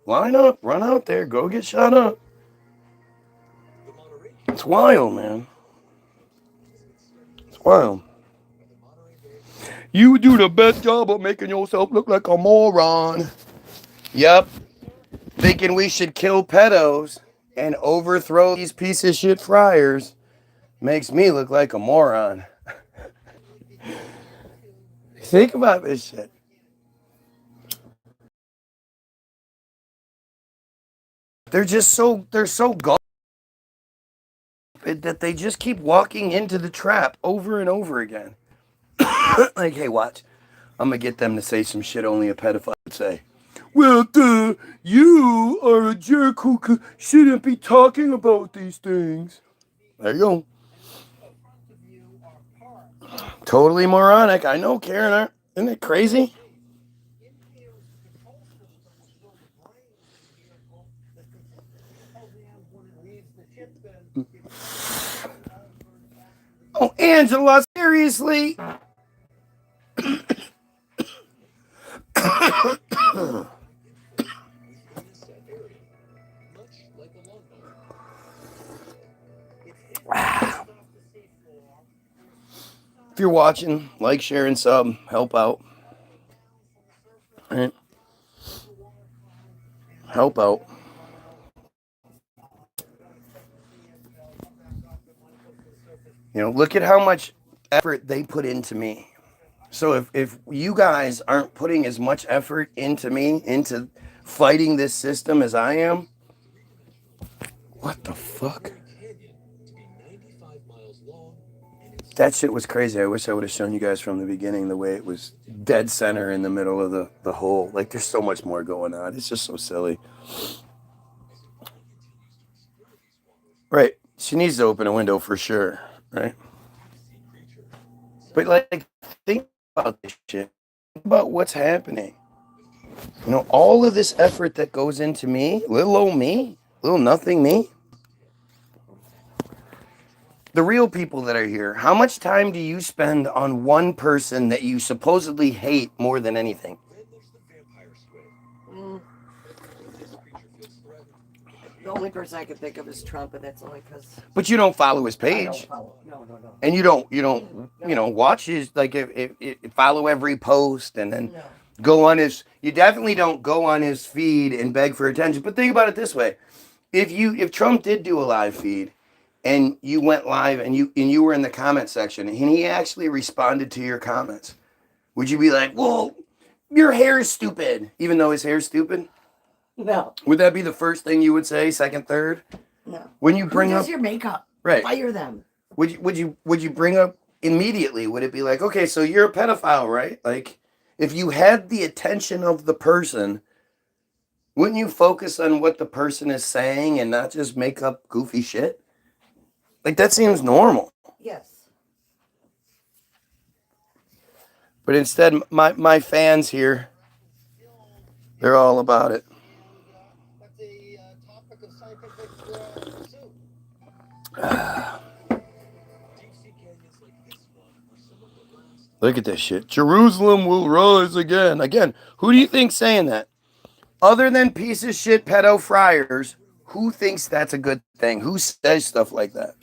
Line up, run out there, go get shot up. It's wild, man. It's wild. You do the best job of making yourself look like a moron. Yep. Thinking we should kill pedos and overthrow these piece of shit friars makes me look like a moron. Think about this shit. They're so gullible that they just keep walking into the trap over and over again. Like, hey, watch. I'm going to get them to say some shit only a pedophile would say. Well, you are a jerk who shouldn't be talking about these things. There you go. Totally moronic. I know, Karen. Isn't it crazy? Oh, Angela, seriously? If you're watching, like, share, and sub. Help out. All right. Help out. Look at how much effort they put into me. So if you guys aren't putting as much effort into me, into fighting this system as I am, what the fuck? That shit was crazy. I wish I would have shown you guys from the beginning the way it was dead center in the middle of the hole. Like, there's so much more going on. It's just so silly. Right. She needs to open a window for sure. Right. But, like, think about this shit. Think about what's happening. You know, all of this effort that goes into me, little old me, little nothing me. The real people that are here, how much time do you spend on one person that you supposedly hate more than anything? The only person I can think of is Trump, and that's only because But you don't follow his I don't page. follow. No. And you don't watch his, like, if follow every post and then No. go on his, you definitely don't go on his feed and beg for attention. But think about it this way. If Trump did do a live feed and you went live and you were in the comment section and he actually responded to your comments, would you be like, well, your hair is stupid, even though his hair is stupid? No. Would that be the first thing you would say, second, third? No. When you bring Who does up your makeup? right, Fire them. would you bring up immediately? Would it be like, okay, so you're a pedophile, right? Like, if you had the attention of the person, wouldn't you focus on what the person is saying and not just make up goofy shit? Like, that seems normal. Yes. But instead, my fans here, they're all about it. Look at this shit. Jerusalem will rise again. Again, who do you think's saying that? Other than piece of shit pedo friars, who thinks that's a good thing? Who says stuff like that?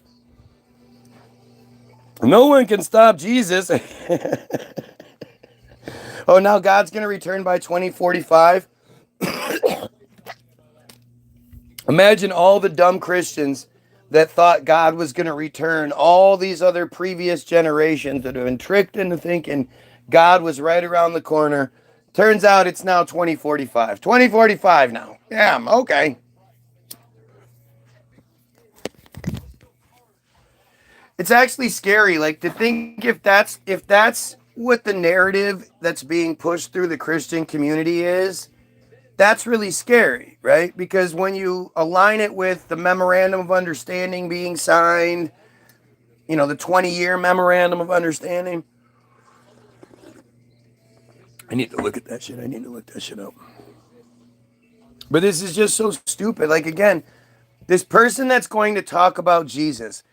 No one can stop Jesus. Oh, now God's going to return by 2045? Imagine all the dumb Christians that thought God was going to return, all these other previous generations that have been tricked into thinking God was right around the corner. Turns out it's now 2045. 2045 now. Yeah, okay. It's actually scary, like, to think if that's what the narrative that's being pushed through the Christian community is. That's really scary, right? Because when you align it with the memorandum of understanding being signed, you know, the 20-year memorandum of understanding. I need to look at that shit. I need to look that shit up. But this is just so stupid. Like, again, this person that's going to talk about Jesus,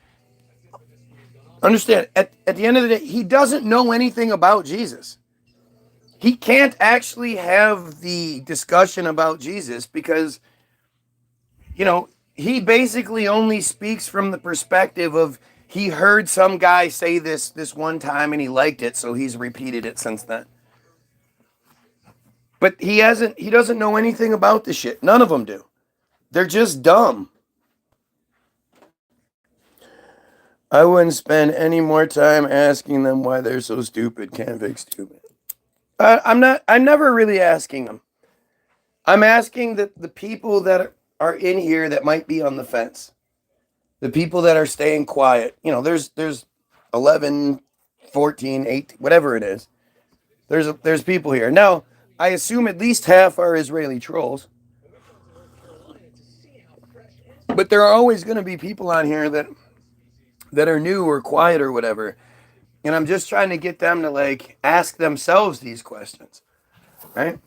understand, at the end of the day, he doesn't know anything about Jesus. He can't actually have the discussion about Jesus because, you know, he basically only speaks from the perspective of he heard some guy say this one time and he liked it, so he's repeated it since then. But he doesn't know anything about this shit. None of them do. They're just dumb. I wouldn't spend any more time asking them why they're so stupid. Can't fix stupid. I'm never really asking them. I'm asking the people that are in here that might be on the fence. The people that are staying quiet. You know, there's 11, 14, 18, whatever it is. There's people here. Now, I assume at least half are Israeli trolls. But there are always going to be people on here that are new or quiet or whatever. And I'm just trying to get them to, like, ask themselves these questions, right?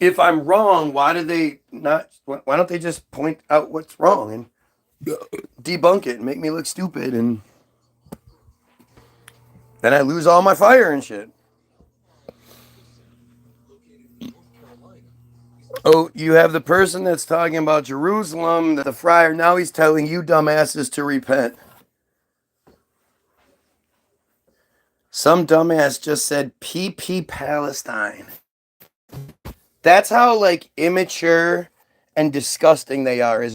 If I'm wrong, why don't they just point out what's wrong and debunk it and make me look stupid, and then I lose all my fire and shit. Oh, you have the person that's talking about Jerusalem, the friar, now he's telling you dumbasses to repent. Some dumbass just said PP Palestine. That's how, like, immature and disgusting they are. Is,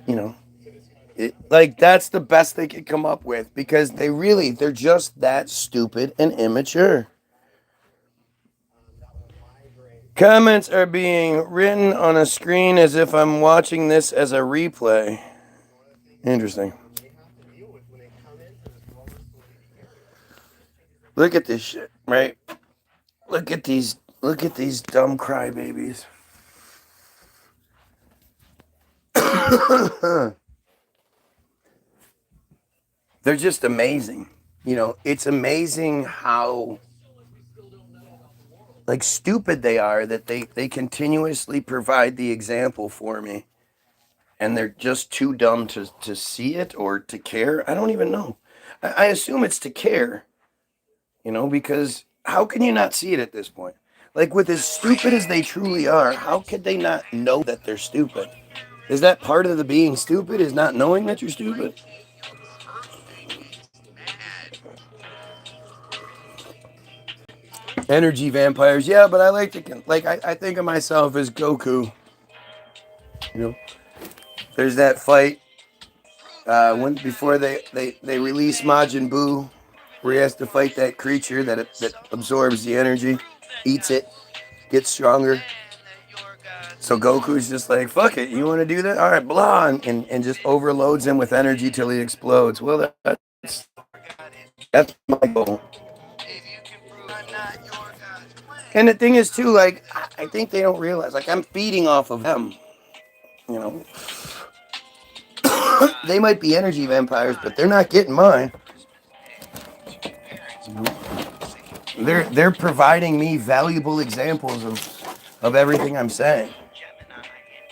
you know, like, that's the best they could come up with because they're just that stupid and immature. Comments are being written on a screen as if I'm watching this as a replay. Interesting. Look at this shit, right? Look at these dumb crybabies. They're just amazing. it's amazing how like stupid they are that they continuously provide the example for me, and they're just too dumb to see it or to care. I don't even know. I assume it's to care, because how can you not see it at this point? Like, with as stupid as they truly are, how could they not know that they're stupid? Is that part of the being stupid, is not knowing that you're stupid? Energy vampires, yeah, but I like to, like, I think of myself as Goku. There's that fight before they release Majin Buu, where he has to fight that creature that absorbs the energy, eats it, gets stronger. So Goku's just like, fuck it, you want to do that? All right, blah, and just overloads him with energy till he explodes. Well, that's my goal. And the thing is, too, like, I think they don't realize, like, I'm feeding off of them, They might be energy vampires, but they're not getting mine. They're providing me valuable examples of everything I'm saying.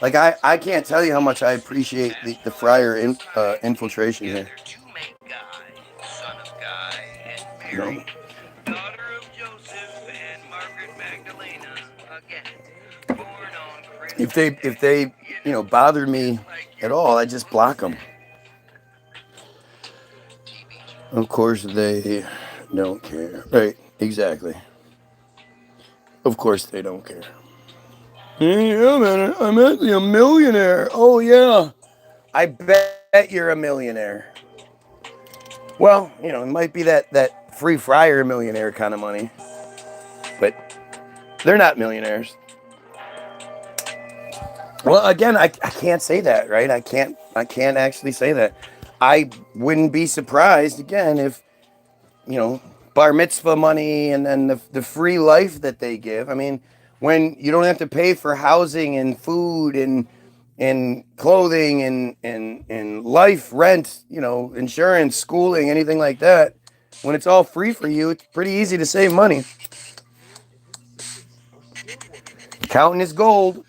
Like, I can't tell you how much I appreciate the Friar infiltration here. If they bother me at all, I just block them. Of course they don't care. Right, exactly. Of course they don't care. Yeah, man, I'm actually a millionaire. Oh, yeah. I bet you're a millionaire. Well, it might be that free Friar millionaire kind of money. But they're not millionaires. Well, again, I can't say that, right? I can't actually say that. I wouldn't be surprised, again, if, bar mitzvah money and then the free life that they give. I mean, when you don't have to pay for housing and food and clothing and life, rent, insurance, schooling, anything like that, when it's all free for you, it's pretty easy to save money. Counting his gold,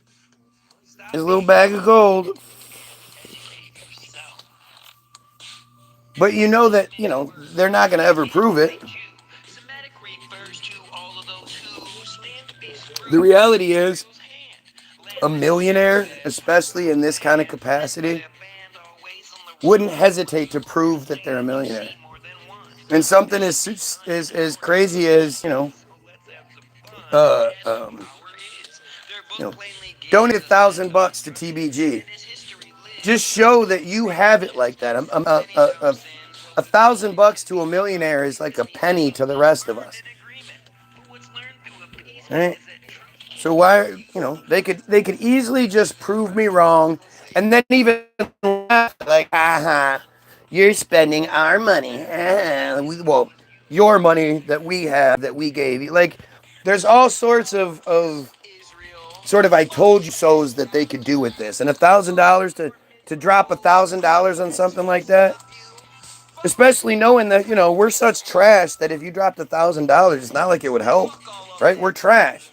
his little bag of gold. But they're not going to ever prove it. The reality is, a millionaire, especially in this kind of capacity, wouldn't hesitate to prove that they're a millionaire. And something as crazy as, donate $1,000 to TBG. Just show that you have it like that. $1,000 to a millionaire is like a penny to the rest of us. Right? So why, they could easily just prove me wrong, and then even laugh like, you're spending our money. Well, your money that we have, that we gave you. Like, there's all sorts of sort of I told you so's that they could do with this. And $1,000 to drop $1,000 on something like that, especially knowing that, we're such trash that if you dropped $1,000, it's not like it would help, right? We're trash.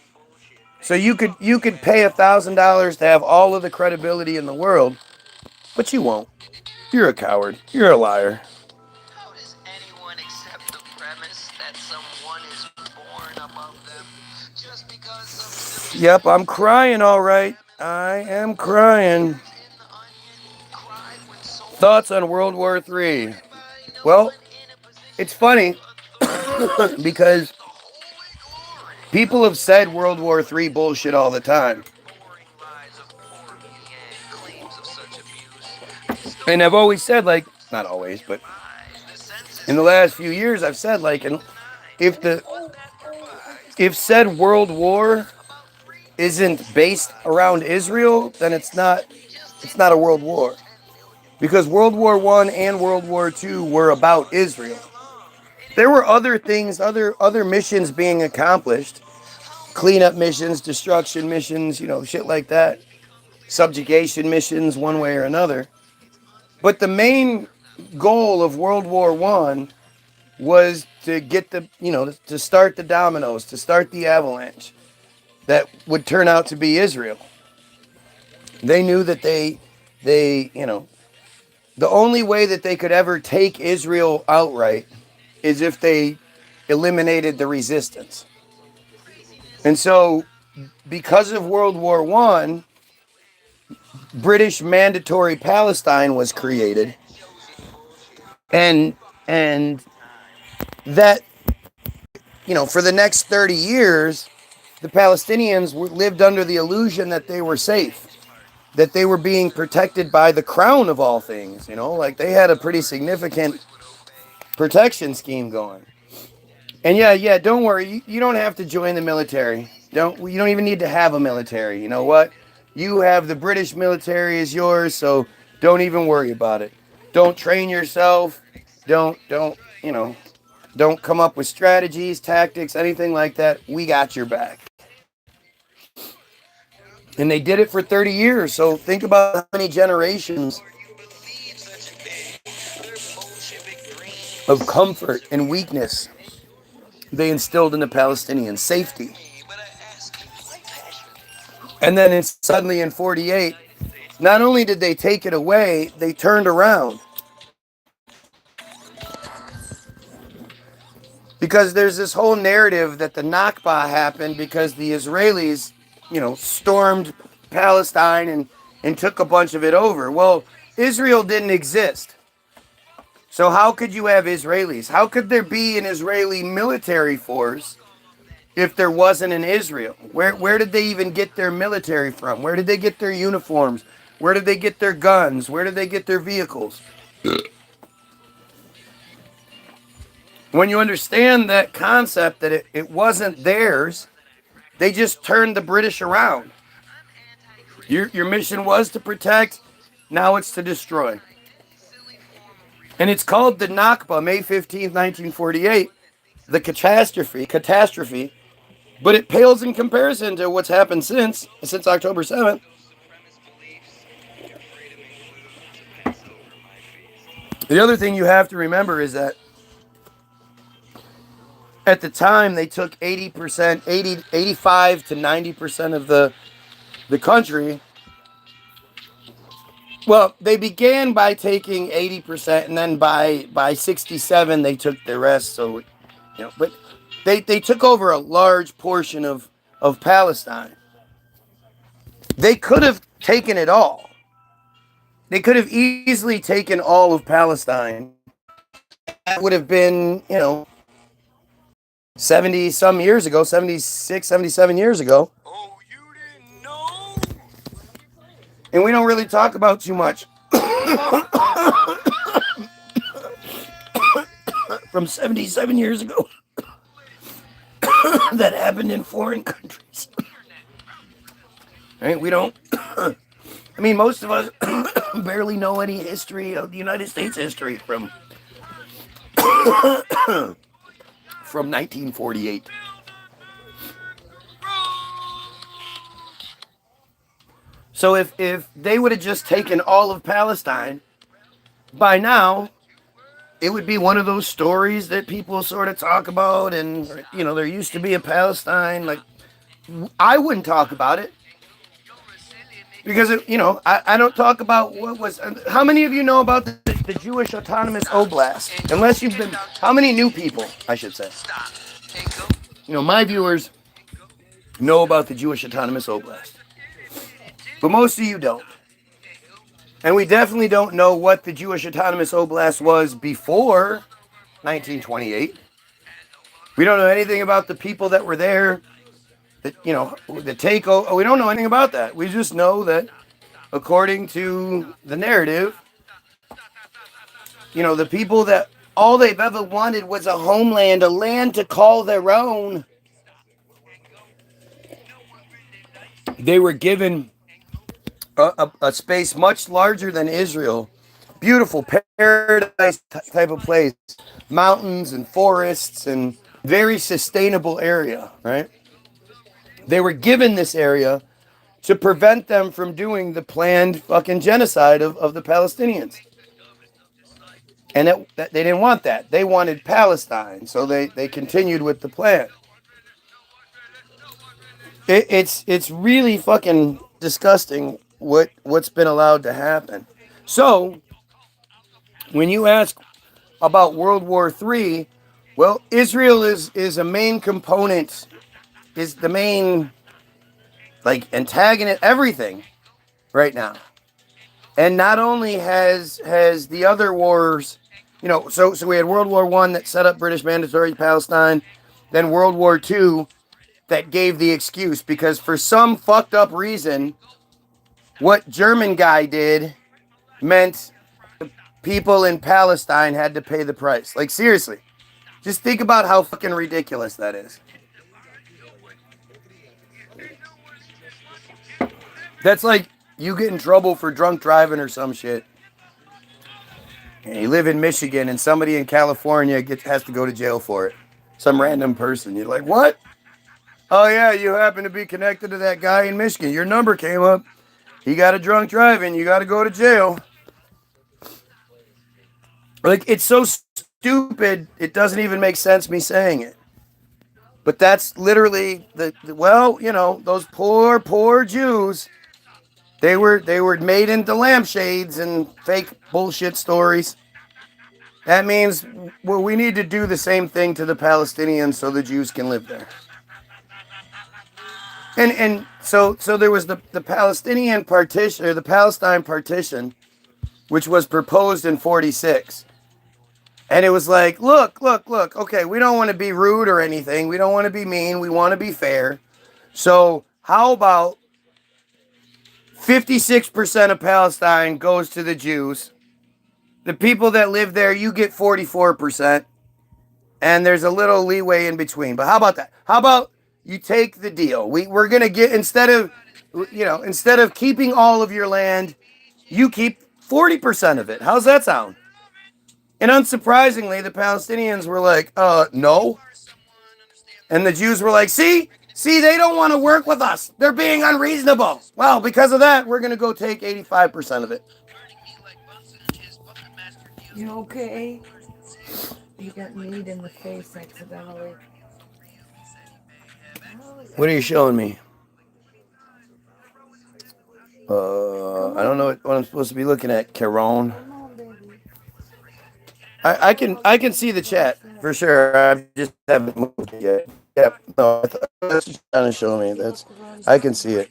So you could pay $1,000 to have all of the credibility in the world, but you won't. You're a coward. You're a liar. How does anyone accept the premise that someone is born above them just because of... Yep, I'm crying, all right. I am crying. Thoughts on World War III? Well, it's funny because people have said World War III bullshit all the time. And I've always said, like, not always, but in the last few years, I've said, like, and if said World War isn't based around Israel, then it's not a world war. Because World War I and World War II were about Israel. There were other things, other missions being accomplished. Cleanup missions, destruction missions, shit like that. Subjugation missions, one way or another. But the main goal of World War I was to get the, to start the dominoes, to start the avalanche that would turn out to be Israel. They knew that the only way that they could ever take Israel outright is if they eliminated the resistance. And so, because of World War I, British mandatory Palestine was created. And that, for the next 30 years, the Palestinians lived under the illusion that they were safe, that they were being protected by the crown of all things. Like they had a pretty significant protection scheme going. And yeah, don't worry. You don't have to join the military. You don't even need to have a military. You know what? You have the British military is yours, so don't even worry about it. Don't train yourself. Don't come up with strategies, tactics, anything like that. We got your back. And they did it for 30 years. So think about how many generations of comfort and weakness they instilled in the Palestinians. Safety. And then suddenly in 48, not only did they take it away, they turned around. Because there's this whole narrative that the Nakba happened because the Israelis, stormed Palestine and took a bunch of it over. Well, Israel didn't exist. So how could you have Israelis? How could there be an Israeli military force if there wasn't an Israel? Where did they even get their military from? Where did they get their uniforms? Where did they get their guns? Where did they get their vehicles? When you understand that concept, that it wasn't theirs, they just turned the British around. Your mission was to protect, now it's to destroy. And it's called the Nakba, May 15th, 1948, the catastrophe, but it pales in comparison to what's happened since October 7th. The other thing you have to remember is that at the time they took 85 to 90% of the country. Well, they began by taking 80%, and then by 67 they took the rest. So, but they took over a large portion of Palestine. They could have taken it all. They could have easily taken all of Palestine. That would have been, 70 some years ago, 76, 77 years ago. Oh, you didn't know? And we don't really talk about too much from 77 years ago that happened in foreign countries. Right? We don't, most of us barely know any history of the United States history from 1948. So if they would have just taken all of Palestine, by now, it would be one of those stories that people sort of talk about, and, there used to be a Palestine. Like, I wouldn't talk about it. Because, I don't talk about what was... How many of you know about the Jewish Autonomous Oblast? Unless you've been... How many new people, I should say? My viewers know about the Jewish Autonomous Oblast. But most of you don't. And we definitely don't know what the Jewish Autonomous Oblast was before 1928. We don't know anything about the people that were there, the takeover. We don't know anything about that. We just know that, according to the narrative, the people that all they've ever wanted was a homeland, a land to call their own. They were given a space much larger than Israel. Beautiful paradise type of place. Mountains and forests and very sustainable area, right? They were given this area to prevent them from doing the planned fucking genocide of the Palestinians. And they didn't want that. They wanted Palestine. So they continued with the plan. It's really fucking disgusting what's been allowed to happen. So when you ask about World War III, well, Israel is a main component, is the main like antagonist, everything right now. And not only has the other wars, so we had World War I that set up British mandatory Palestine, then World War II that gave the excuse because for some fucked up reason, what German guy did meant people in Palestine had to pay the price. Like seriously, just think about how fucking ridiculous that is. That's like you get in trouble for drunk driving or some shit. And you live in Michigan and somebody in California has to go to jail for it. Some random person. You're like, what? Oh yeah, you happen to be connected to that guy in Michigan. Your number came up. He got a drunk driving. You got to go to jail. Like, it's so stupid, it doesn't even make sense me saying it. But that's literally those poor Jews. They were made into lampshades and fake bullshit stories. That means we need to do the same thing to the Palestinians so the Jews can live there. And so there was the Palestinian partition, or the Palestine partition, which was proposed in 1946. And it was like, look, okay, we don't want to be rude or anything. We don't want to be mean. We want to be fair. So how about 56% of Palestine goes to the Jews. The people that live there, you get 44%. And there's a little leeway in between. But how about that? How about you take the deal? We're going to get, instead of keeping all of your land, you keep 40% of it. How's that sound? And unsurprisingly, the Palestinians were like, no. And the Jews were like, see, they don't want to work with us. They're being unreasonable. Well, because of that, we're going to go take 85% of it. You okay? You got kneed in the face accidentally. What are you showing me? I don't know what I'm supposed to be looking at, Caron. I can see the chat for sure. I just haven't moved it yet. Yep. No, that's just trying to show me. I can see it.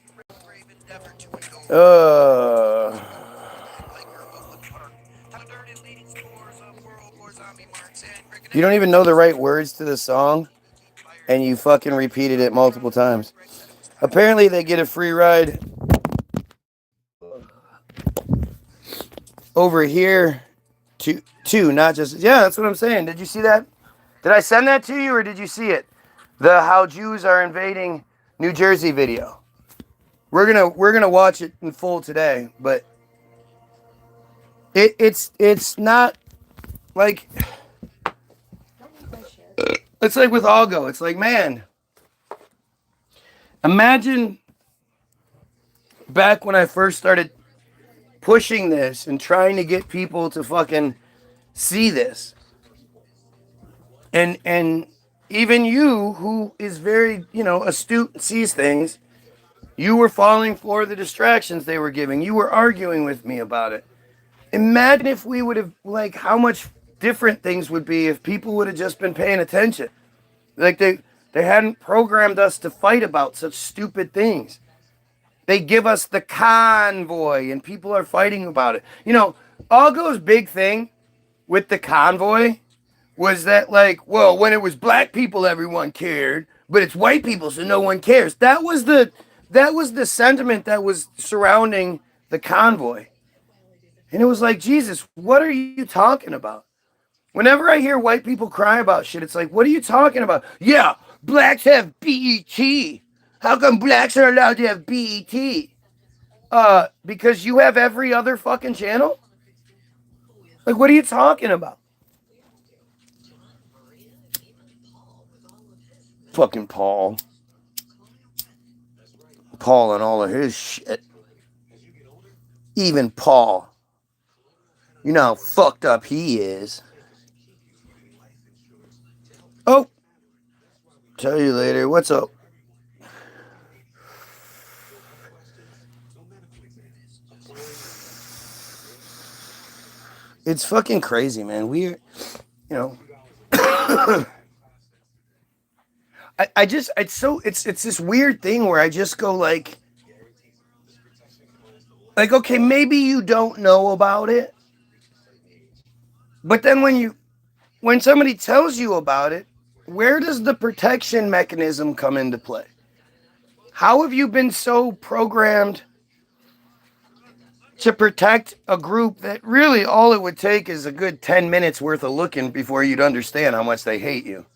You don't even know the right words to the song, and you fucking repeated it multiple times. Apparently, they get a free ride over here to not just, yeah, that's what I'm saying. Did you see that? Did I send that to you, or did you see it? The how Jews are invading New Jersey video. We're gonna watch it in full today, but it's not like, it's like with Algo. It's like, man, imagine back when I first started pushing this and trying to get people to fucking see this. And even you, who is very, astute and sees things, you were falling for the distractions they were giving. You were arguing with me about it. Imagine if we would have, how much different things would be if people would have just been paying attention. Like, they hadn't programmed us to fight about such stupid things. They give us the convoy, and people are fighting about it. Algo's big thing with the convoy was that, when it was black people, everyone cared, but it's white people, so no one cares. That was the sentiment that was surrounding the convoy. And it was like, Jesus, what are you talking about? Whenever I hear white people cry about shit, it's like, what are you talking about? Yeah, blacks have BET. How come blacks are allowed to have BET? Because you have every other fucking channel? Like, what are you talking about? Fucking Paul. Paul and all of his shit. Even Paul. You know how fucked up he is. Oh, tell you later. What's up? It's fucking crazy, man. We're, you know, it's this weird thing where I just go like, okay, maybe you don't know about it, but then when somebody tells you about it, where does the protection mechanism come into play? How have you been so programmed to protect a group that really all it would take is a good 10 minutes worth of looking before you'd understand how much they hate you?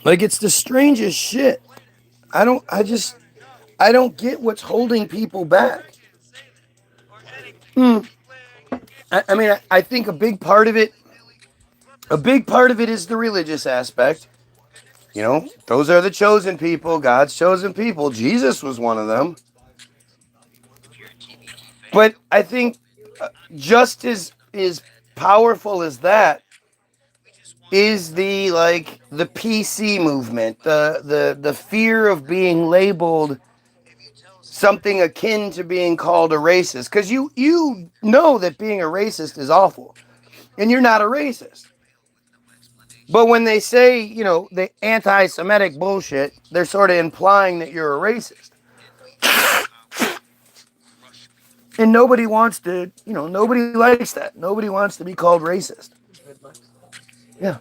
Like, it's the strangest shit. I don't get what's holding people back. I mean, I think a big part of it is the religious aspect. You know, those are the chosen people, God's chosen people. Jesus was one of them. But I think just as powerful as that is the PC movement, the fear of being labeled something akin to being called a racist, because you know that being a racist is awful, and you're not a racist. But when they say, you know, the anti-Semitic bullshit, they're sort of implying that you're a racist. And nobody wants to, you know, nobody likes that. Nobody wants to be called racist. Yeah.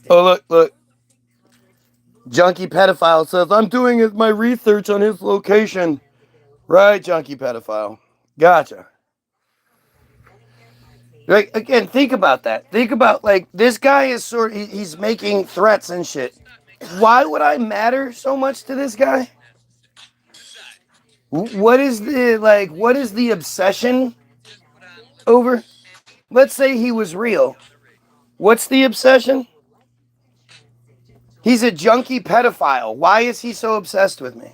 Oh, look. Junkie pedophile says, I'm doing my research on his location. Right, junkie pedophile. Gotcha. Like, again, think about that. Think about, like, this guy is he's making threats and shit. Why would I matter so much to this guy? What is the obsession over? Let's say he was real. What's the obsession? He's a junkie pedophile. Why is he so obsessed with me?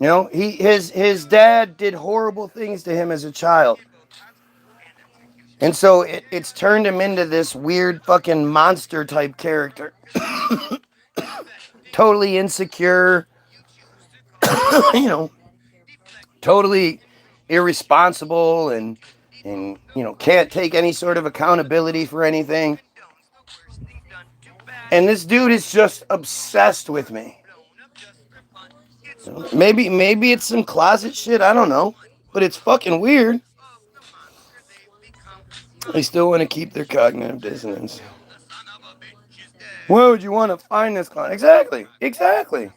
You know, his dad did horrible things to him as a child. And so it's turned him into this weird fucking monster type character. Totally insecure, you know, totally irresponsible and you know, can't take any sort of accountability for anything. And this dude is just obsessed with me. Maybe it's some closet shit, I don't know. But it's fucking weird. They still want to keep their cognitive dissonance. Why would you want to find this client? Exactly.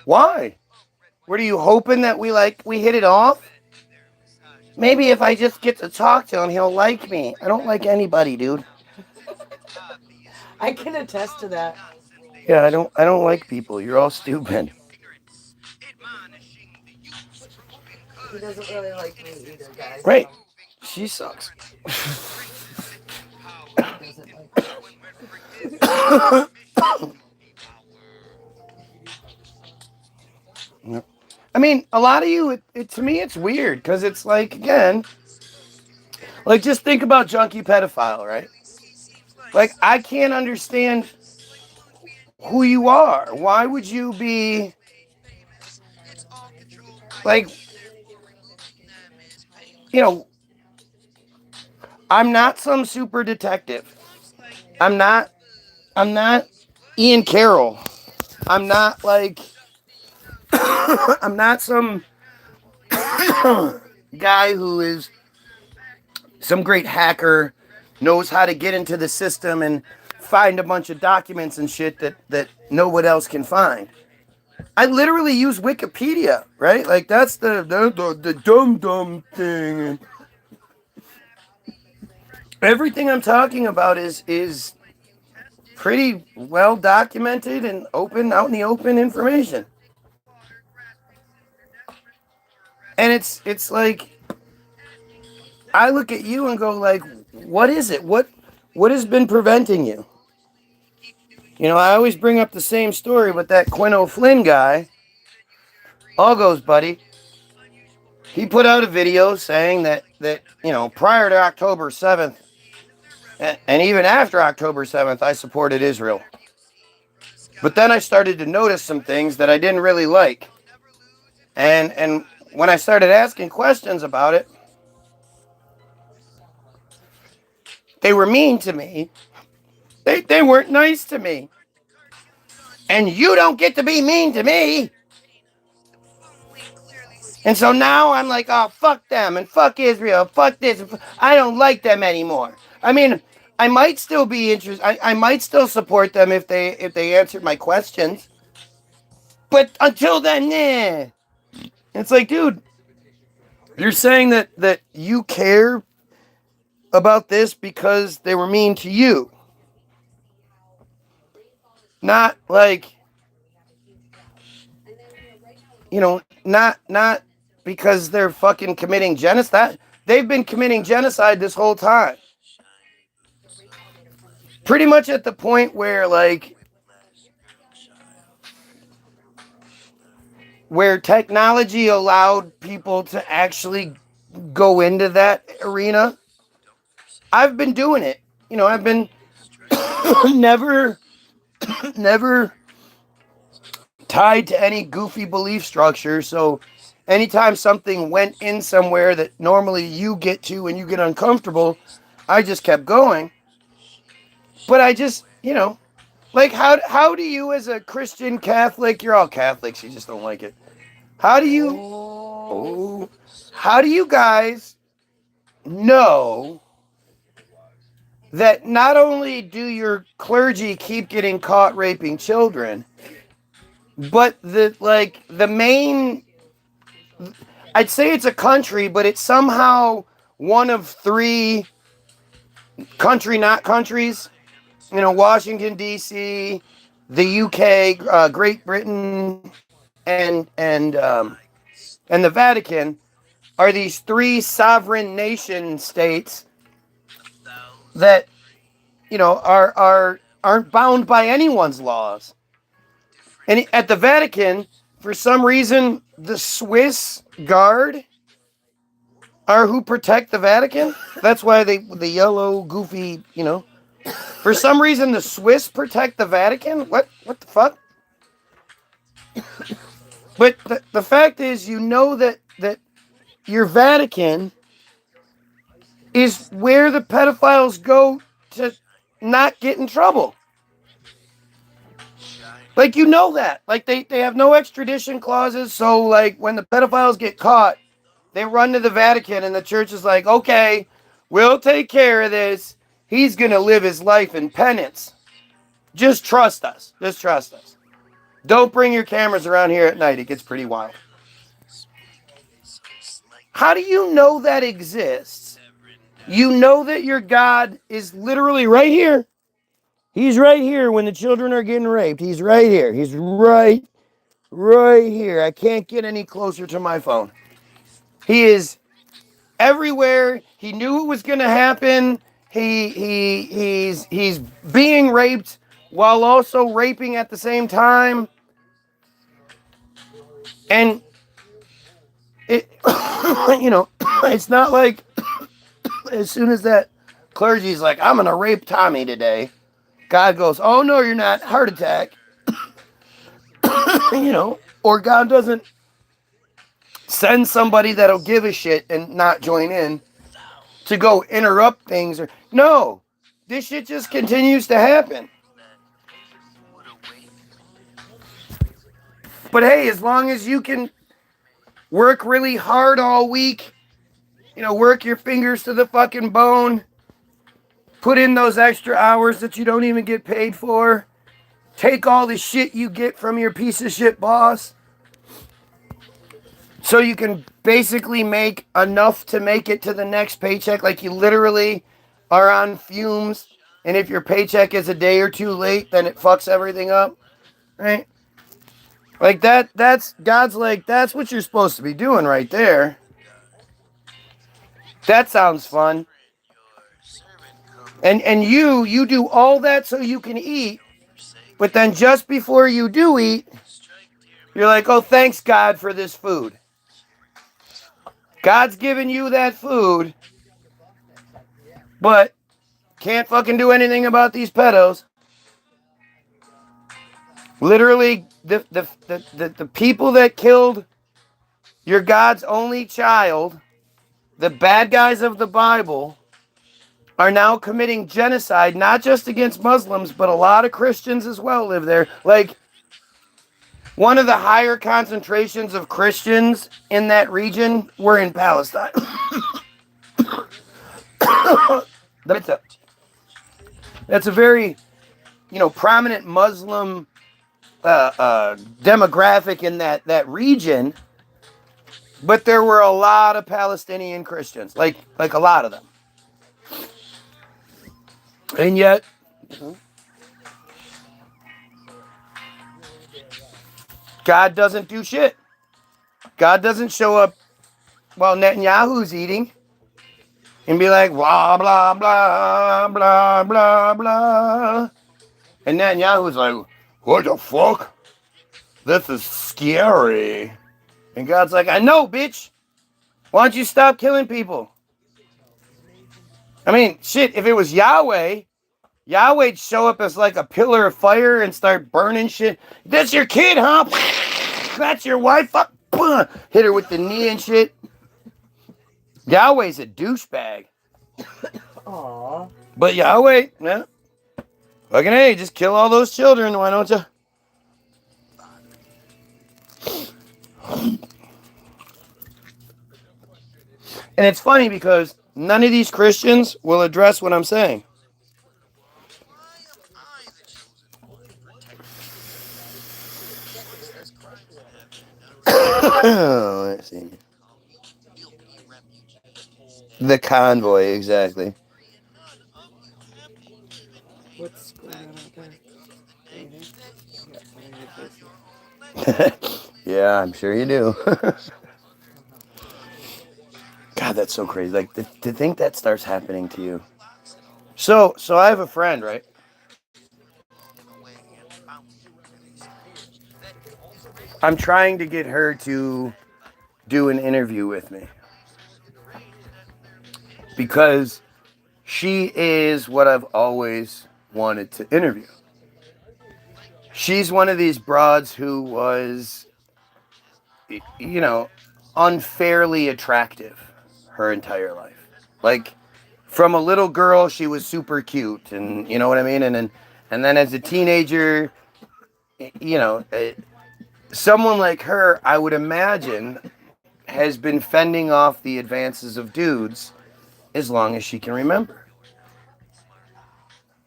Why? What are you hoping that we hit it off? Maybe if I just get to talk to him, he'll like me. I don't like anybody, dude. I can attest to that. Yeah, I don't like people. You're all stupid. He doesn't really like me either, guys. Right. She sucks. I mean, a lot of you, to me, it's weird because it's like, again, like just think about junkie pedophile, right? Like, I can't understand who you are. Why would you be like, you know, I'm not some super detective. I'm not Ian Carroll. I'm not like, I'm not some guy who is some great hacker, knows how to get into the system and find a bunch of documents and shit that no one else can find. I literally use Wikipedia, right? Like, that's the dumb thing. Everything I'm talking about is pretty well documented and out in the open information. And it's like, I look at you and go like, what is it? What has been preventing you? I always bring up the same story with that Quinn O'Flynn guy. All goes, buddy. He put out a video saying that prior to October 7th, and even after October 7th, I supported Israel. But then I started to notice some things that I didn't really like. And when I started asking questions about it, they were mean to me. They weren't nice to me. And you don't get to be mean to me. And so now I'm like, oh, fuck them and fuck Israel, fuck this. I don't like them anymore. I mean, I might still be interested. I might still support them if they answered my questions. But until then, nah. It's like, dude, you're saying that you care about this because they were mean to you. Not like, not because they're fucking committing genocide. They've been committing genocide this whole time. Pretty much at the point where, where technology allowed people to actually go into that arena. I've been doing it. I've been never tied to any goofy belief structure. So anytime something went in somewhere that normally you get to and you get uncomfortable, I just kept going. But I just, how do you as a Christian Catholic, you're all Catholics, you just don't like it. How do you guys know that not only do your clergy keep getting caught raping children, but the main, I'd say it's a country, but it's somehow one of three not countries, Washington, D.C., the U.K., Great Britain, and the Vatican are these three sovereign nation states that, aren't bound by anyone's laws. And at the Vatican, for some reason, the Swiss Guard are who protect the Vatican. That's why the yellow, goofy, For some reason, the Swiss protect the Vatican? What the fuck? But the fact is, that your Vatican is where the pedophiles go to not get in trouble. That. They have no extradition clauses, so, when the pedophiles get caught, they run to the Vatican, and the church is like, okay, we'll take care of this. He's going to live his life in penance. Just trust us. Just trust us. Don't bring your cameras around here at night. It gets pretty wild. How do you know that exists? You know that your God is literally right here. He's right here when the children are getting raped. He's right here. He's right here. I can't get any closer to my phone. He is everywhere. He knew it was going to happen. He's being raped while also raping at the same time. And it, it's not like as soon as that clergy's like, I'm going to rape Tommy today, God goes, oh no, you're not, heart attack. Or God doesn't send somebody that'll give a shit and not join in to go interrupt things. No, this shit just continues to happen. But hey, as long as you can work really hard all week, work your fingers to the fucking bone, put in those extra hours that you don't even get paid for, take all the shit you get from your piece of shit boss, so you can basically make enough to make it to the next paycheck. Like, you literally are on fumes, and if your paycheck is a day or two late, then it fucks everything up, right? Like that's God's like, that's what you're supposed to be doing right there. That sounds fun. And you do all that so you can eat, But then just before you do eat, you're like, oh, thanks God for this food. God's giving you that food, but can't fucking do anything about these pedos. Literally, the people that killed your God's only child, the bad guys of the Bible, are now committing genocide, not just against Muslims, but a lot of Christians as well live there. Like, one of the higher concentrations of Christians in that region were in Palestine. That's a very, prominent Muslim demographic in that region, but there were a lot of Palestinian Christians, like a lot of them, and yet God doesn't do shit. God doesn't show up while Netanyahu's eating and be like, blah blah blah blah blah blah, and Netanyahu's like, what the fuck? This is scary. And God's like, I know, bitch. Why don't you stop killing people? I mean, shit, if it was Yahweh'd show up as like a pillar of fire and start burning shit. That's your kid, huh? That's your wife? Fuck. Hit her with the knee and shit. Yahweh's a douchebag. Aww. But Yahweh, yeah. Fucking hey, just kill all those children, why don't you? And it's funny because none of these Christians will address what I'm saying. Let's see. The convoy, exactly. What's going on out there? Yeah, I'm sure you do. God, that's so crazy. Like, to think that starts happening to you. So I have a friend, right? I'm trying to get her to do an interview with me. Because she is what I've always wanted to interview. She's one of these broads who was, unfairly attractive her entire life. Like, from a little girl, she was super cute, and you know what I mean? And then as a teenager, someone like her, I would imagine, has been fending off the advances of dudes as long as she can remember.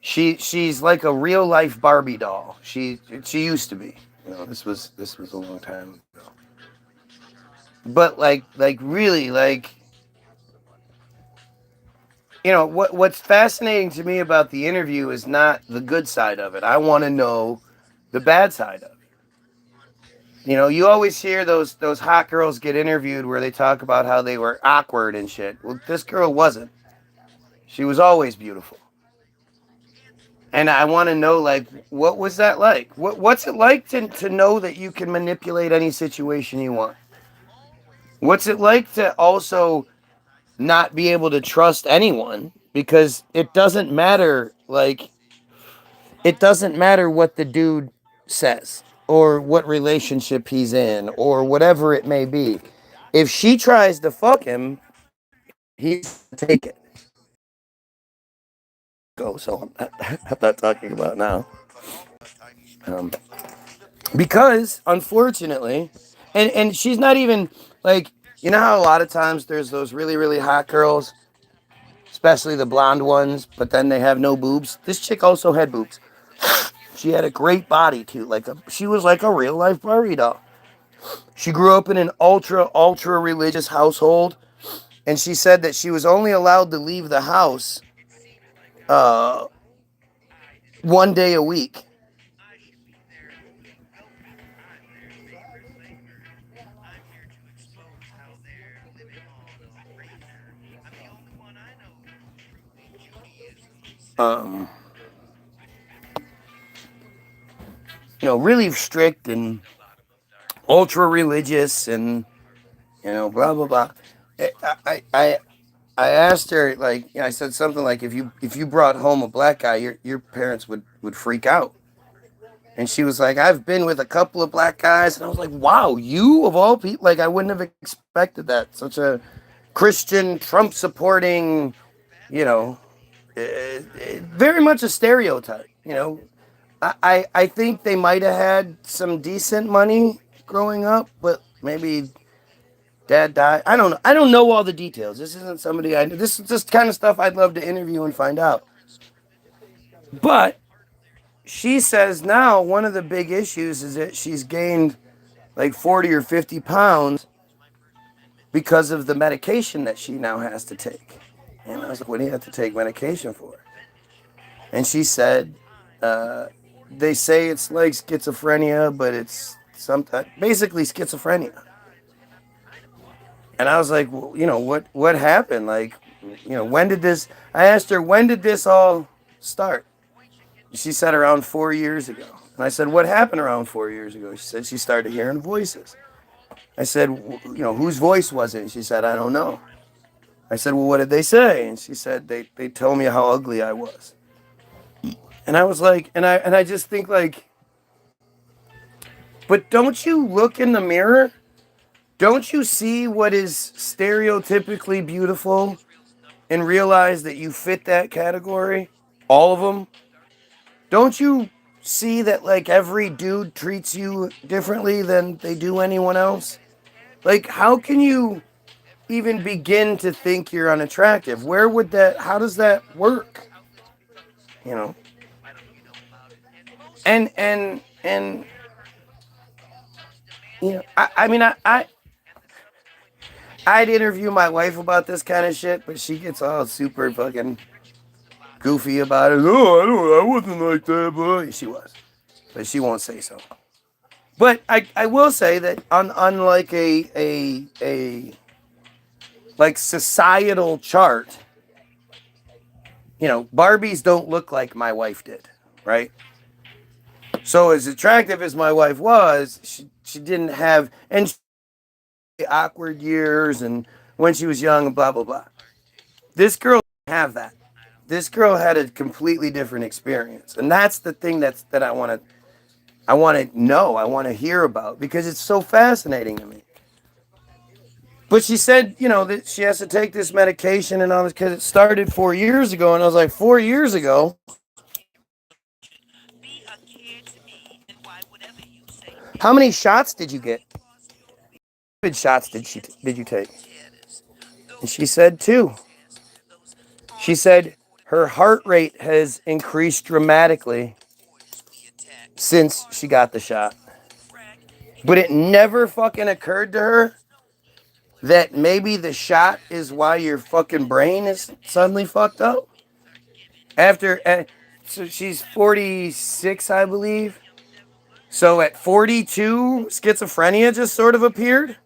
She's like a real life Barbie doll. She used to be. This was a long time ago. But like really, like, what's fascinating to me about the interview is not the good side of it. I want to know the bad side of it. You always hear those hot girls get interviewed where they talk about how they were awkward and shit. Well, this girl wasn't. She was always beautiful. And I want to know, like, what was that like? What's it like to know that you can manipulate any situation you want? What's it like to also not be able to trust anyone? Because it doesn't matter, like, it doesn't matter what the dude says or what relationship he's in or whatever it may be. If she tries to fuck him, he's gonna take it. So I'm not talking about now. Because, unfortunately, and she's not even, like, how a lot of times there's those really, really hot girls, especially the blonde ones, but then they have no boobs. This chick also had boobs. She had a great body, too. She was like a real life Barbie doll. She grew up in an ultra, ultra religious household, and she said that she was only allowed to leave the house one day a week. really strict and ultra religious and, blah, blah, blah. I asked her, like, I said something like, if you brought home a black guy, your parents would freak out. And she was like, I've been with a couple of black guys. And I was like, wow, you of all people, like, I wouldn't have expected that. Such a Christian, Trump supporting, very much a stereotype. I think they might have had some decent money growing up, but maybe dad died. I don't know. I don't know all the details. This isn't somebody I know. This is just kind of stuff I'd love to interview and find out. But she says now one of the big issues is that she's gained like 40 or 50 pounds because of the medication that she now has to take. And I was like, what do you have to take medication for? And she said, they say it's like schizophrenia, but it's basically schizophrenia. And I was like, well, what happened? Like, when did this, I asked her, when did this all start? She said around 4 years ago. And I said, what happened around 4 years ago? She said she started hearing voices. I said, whose voice was it? And she said, I don't know. I said, well, what did they say? And she said, they told me how ugly I was. And I was like, and I just think like, but don't you look in the mirror? Don't you see what is stereotypically beautiful and realize that you fit that category? All of them? Don't you see that like every dude treats you differently than they do anyone else? Like, how can you even begin to think you're unattractive? How does that work? And I mean, I'd interview my wife about this kind of shit, but she gets all super fucking goofy about it. Oh, I wasn't like that, but she was. But she won't say so. But I will say that unlike a like societal chart, Barbies don't look like my wife did, right? So as attractive as my wife was, she didn't have, and awkward years and when she was young and blah, blah, blah. This girl didn't have that. This girl had a completely different experience. And that's the thing that I want to know, I want to hear about, because it's so fascinating to me. But she said, that she has to take this medication and all this because it started 4 years ago. And I was like, 4 years ago? How many shots did you get? How many shots did you take? And she said 2. She said her heart rate has increased dramatically since she got the shot. But it never fucking occurred to her that maybe the shot is why your fucking brain is suddenly fucked up. So she's 46, I believe. So at 42, schizophrenia just sort of appeared.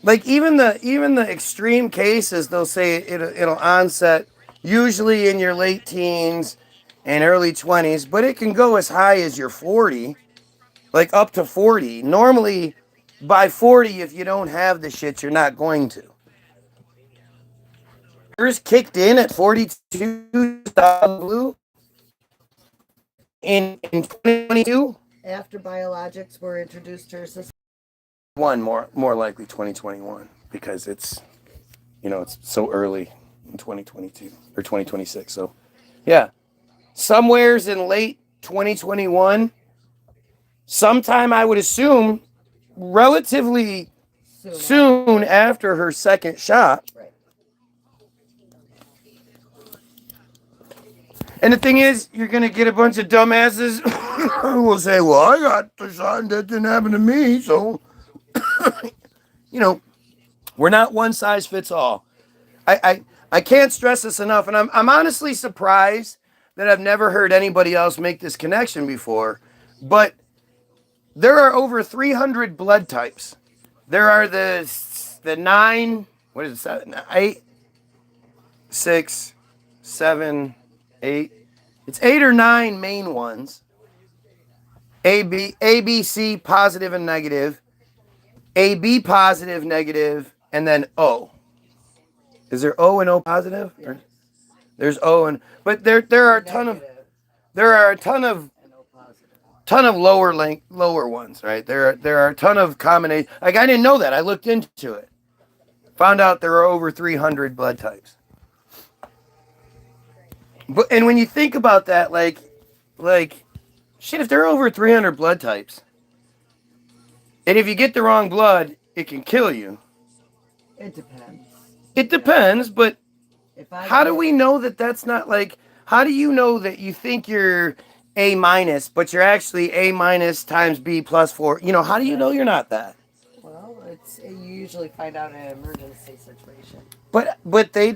Like even the extreme cases, they'll say it'll onset usually in your late teens and early 20s, but it can go as high as your 40, like up to 40. Normally, by 40, if you don't have the shit, you're not going to. Hers kicked in at 42 blue in 2022. After biologics were introduced to her system. More likely 2021 because it's so early in 2022 or 2026. So yeah, somewheres in late 2021, sometime I would assume relatively soon after her second shot. Right. And the thing is, you're going to get a bunch of dumbasses who will say, well, I got the shot and that didn't happen to me, so we're not one size fits all. I can't stress this enough, and I'm honestly surprised that I've never heard anybody else make this connection before. But there are over 300 blood types. There are the 9, what is it, 8, 6, 7, 8. It's 8 or 9 main ones. ABC positive and negative, AB positive, negative, and then O. Is there O and O positive? Yes. There's O and but there are a ton of Negative there are a ton of and O positive. lower ones, right? There are a ton of combinations. Like I didn't know that. I looked into it. Found out there are over 300 blood types. But and when you think about that, like shit, if there are over 300 blood types, and if you get the wrong blood, it can kill you. It depends. It depends, but If I how do get- we know that that's not like? How do you know that you think you're A minus, but you're actually A minus times B plus 4? You know, how do you know you're not that? Well, you usually find out in an emergency situation. But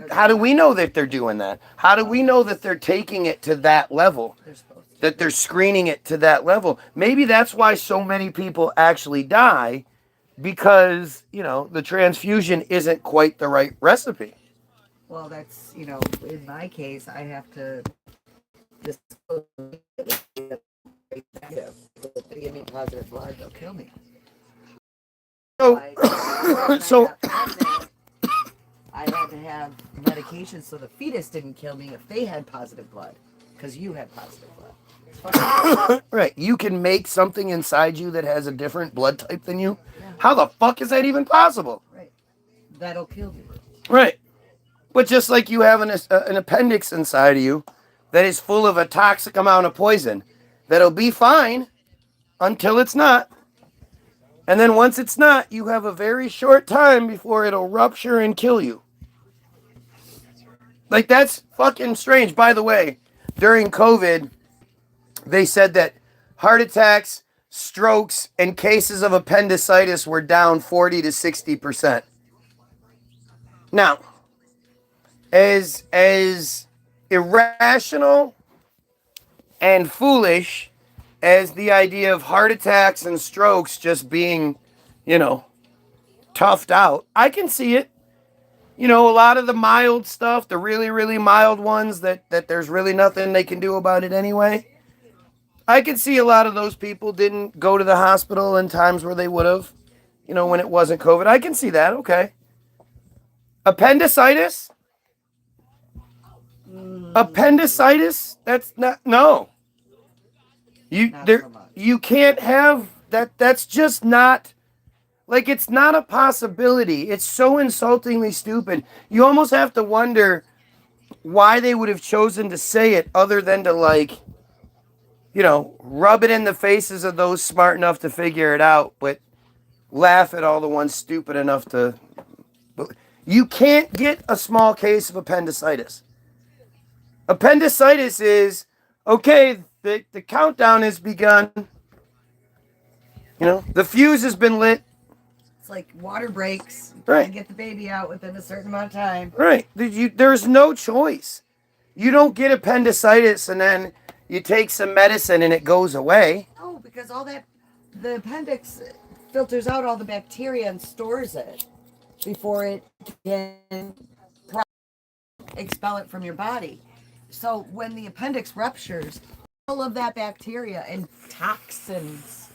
how do we know that they're doing that? How do we know that they're taking it to that level? They're supposed to. That they're screening it to that level? Maybe that's why so many people actually die, because, you know, the transfusion isn't quite the right recipe. Well, that's, in my case, I have to disclose negative. If they give me positive blood, they'll kill me. So, So I had to have medication so the fetus didn't kill me if they had positive blood, because you had positive blood. right, you can make something inside you that has a different blood type than you. How the fuck is that even possible? Right. That'll kill you. Right. But just like you have an appendix inside of you that is full of a toxic amount of poison, that'll be fine until it's not. And then once it's not, you have a very short time before it'll rupture and kill you. Like, that's fucking strange. By the way, during COVID, they said that heart attacks, strokes, and cases of appendicitis were down 40 to 60%. Now, as irrational and foolish as the idea of heart attacks and strokes just being, toughed out, I can see it. A lot of the mild stuff, the really, really mild ones that there's really nothing they can do about it anyway. I can see a lot of those people didn't go to the hospital in times where they would have, when it wasn't COVID. I can see that, okay. Appendicitis? Appendicitis? That's not, no. You can't have that. That's just not, like, it's not a possibility. It's so insultingly stupid. You almost have to wonder why they would have chosen to say it, other than to, like, rub it in the faces of those smart enough to figure it out, but laugh at all the ones stupid enough to. You can't get a small case of appendicitis. Appendicitis is, okay, the countdown has begun. The fuse has been lit. It's like water breaks. Right. And get the baby out within a certain amount of time. Right. There's no choice. You don't get appendicitis and then you take some medicine and it goes away. No, because the appendix filters out all the bacteria and stores it before it can expel it from your body. So when the appendix ruptures, all of that bacteria and toxins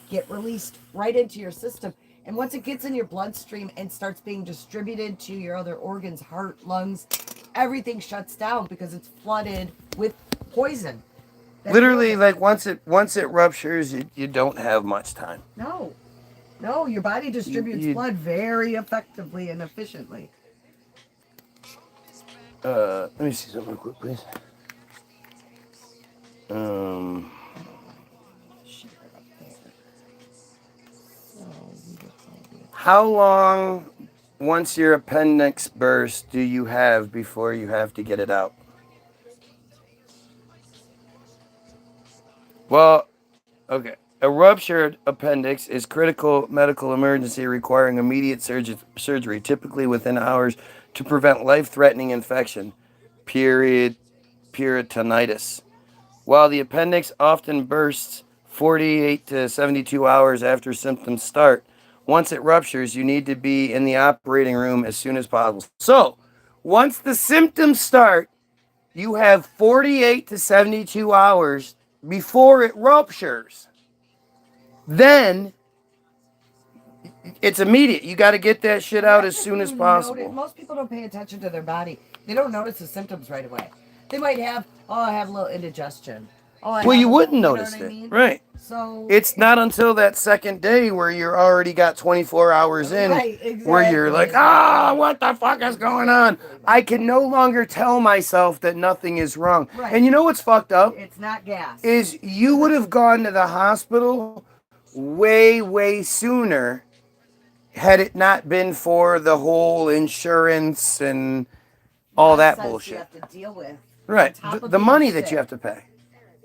get released right into your system. And once it gets in your bloodstream and starts being distributed to your other organs, heart, lungs, everything shuts down because it's flooded with poison. Literally, like, once it ruptures, you don't have much time. No, your body distributes blood very effectively and efficiently. Let me see something real quick, please. How long, once your appendix bursts, do you have before you have to get it out? Well, okay. A ruptured appendix is critical medical emergency requiring immediate surgery, typically within hours, to prevent life-threatening infection, peritonitis. While the appendix often bursts 48 to 72 hours after symptoms start, once it ruptures, you need to be in the operating room as soon as possible. So, once the symptoms start, you have 48 to 72 hours before it ruptures. then it's immediate. You got to get that shit out as soon as possible. Most people don't pay attention to their body. They don't notice the symptoms right away. They might have, I have a little indigestion. Well, you wouldn't notice it. Right. So it's not until that second day where you're already got 24 hours in, where you're like, what the fuck is going on? I can no longer tell myself that nothing is wrong. Right. And you know what's fucked up? It's not gas. Is you would have gone to the hospital way, way sooner had it not been for the whole insurance and all that bullshit. You have to deal with. Right. The money that you have to pay.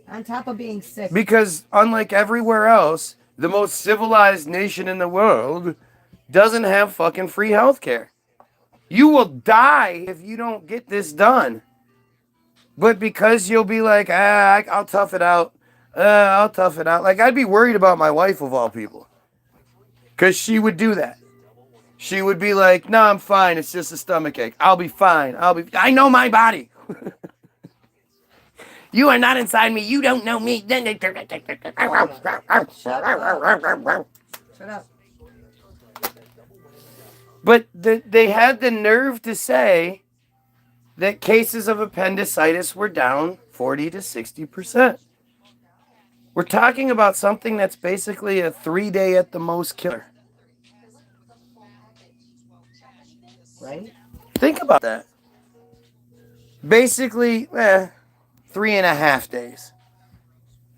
On top of being sick. Because unlike everywhere else, the most civilized nation in the world doesn't have fucking free healthcare. You will die if you don't get this done. But because you'll be like, I'll tough it out. I'll tough it out. Like, I'd be worried about my wife of all people. Because she would do that. She would be like, no, I'm fine. It's just a stomach ache. I'll be fine. I know my body. You are not inside me. You don't know me. Shut up. But they had the nerve to say that cases of appendicitis were down 40 to 60%. We're talking about something that's basically a 3-day at the most killer. Right? Think about that. Basically, 3.5 days.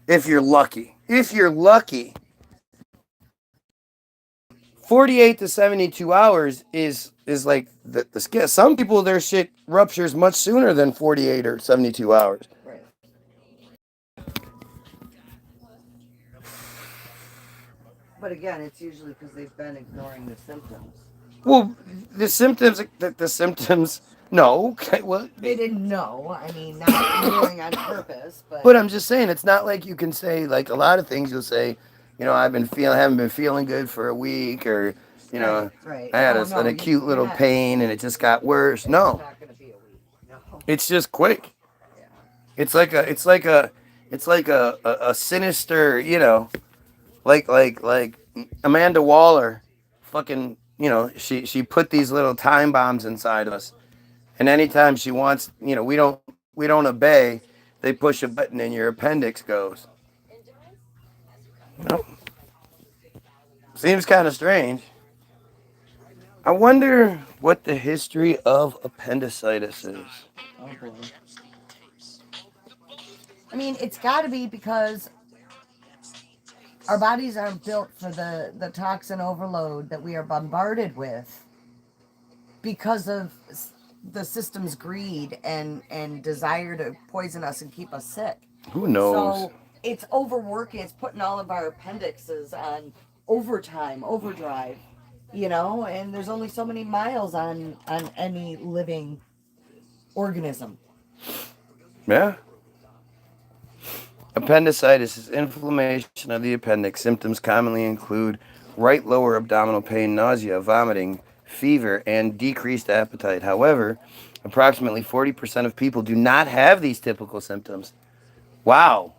If you're lucky. 48 to 72 hours is like the scale. Some people, their shit ruptures much sooner than 48 or 72 hours. Right. But again, it's usually because they've been ignoring the symptoms. Well, the symptoms, no. Okay, well, they didn't know. I mean, not ignoring on purpose, but. But I'm just saying, it's not like you can say, like a lot of things you'll say, haven't been feeling good for a week, or, right. I had an acute little pain and it just got worse. No. It's not going to be a week. No. It's just quick. Yeah. It's like a sinister, like Amanda Waller, fucking, she put these little time bombs inside of us, and anytime she wants, we don't obey, they push a button and your appendix goes. Seems kind of strange. I wonder what the history of appendicitis is. Oh boy. I mean, it's got to be because our bodies are built for the toxin overload that we are bombarded with because of the system's greed and desire to poison us and keep us sick. Who knows? So it's overworking. It's putting all of our appendixes on overdrive, and there's only so many miles on any living organism. Yeah. Appendicitis is inflammation of the appendix. Symptoms commonly include right lower abdominal pain, nausea, vomiting, fever, and decreased appetite. However, approximately 40% of people do not have these typical symptoms. Wow.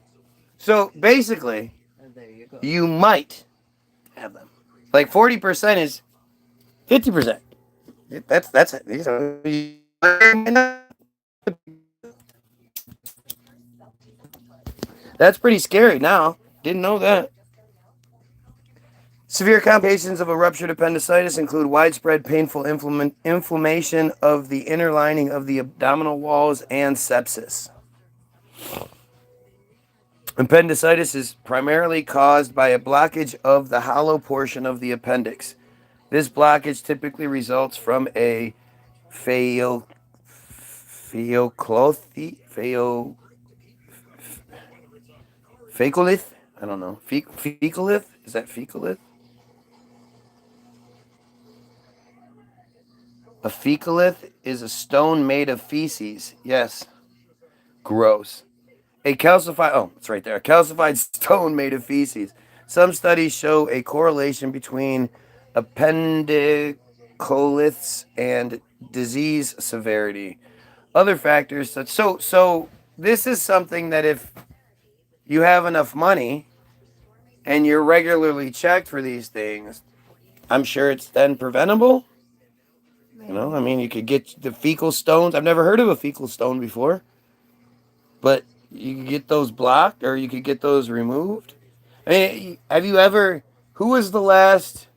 So basically, you might have them. Like 40% is 50%. That's it. That's pretty scary now. Didn't know that. Severe complications of a ruptured appendicitis include widespread painful inflammation of the inner lining of the abdominal walls and sepsis. Appendicitis is primarily caused by a blockage of the hollow portion of the appendix. This blockage typically results from a fecalith. I don't know. Fecalith? Is that fecalith? A fecalith is a stone made of feces. Yes. Gross. A calcified, it's right there. A calcified stone made of feces. Some studies show a correlation between appendicoliths and disease severity. Other factors such, so this is something that if you have enough money and you're regularly checked for these things, I'm sure it's then preventable. You know, I mean, you could get the fecal stones. I've never heard of a fecal stone before, but you could get those blocked or you could get those removed. I mean, have you ever, who was the last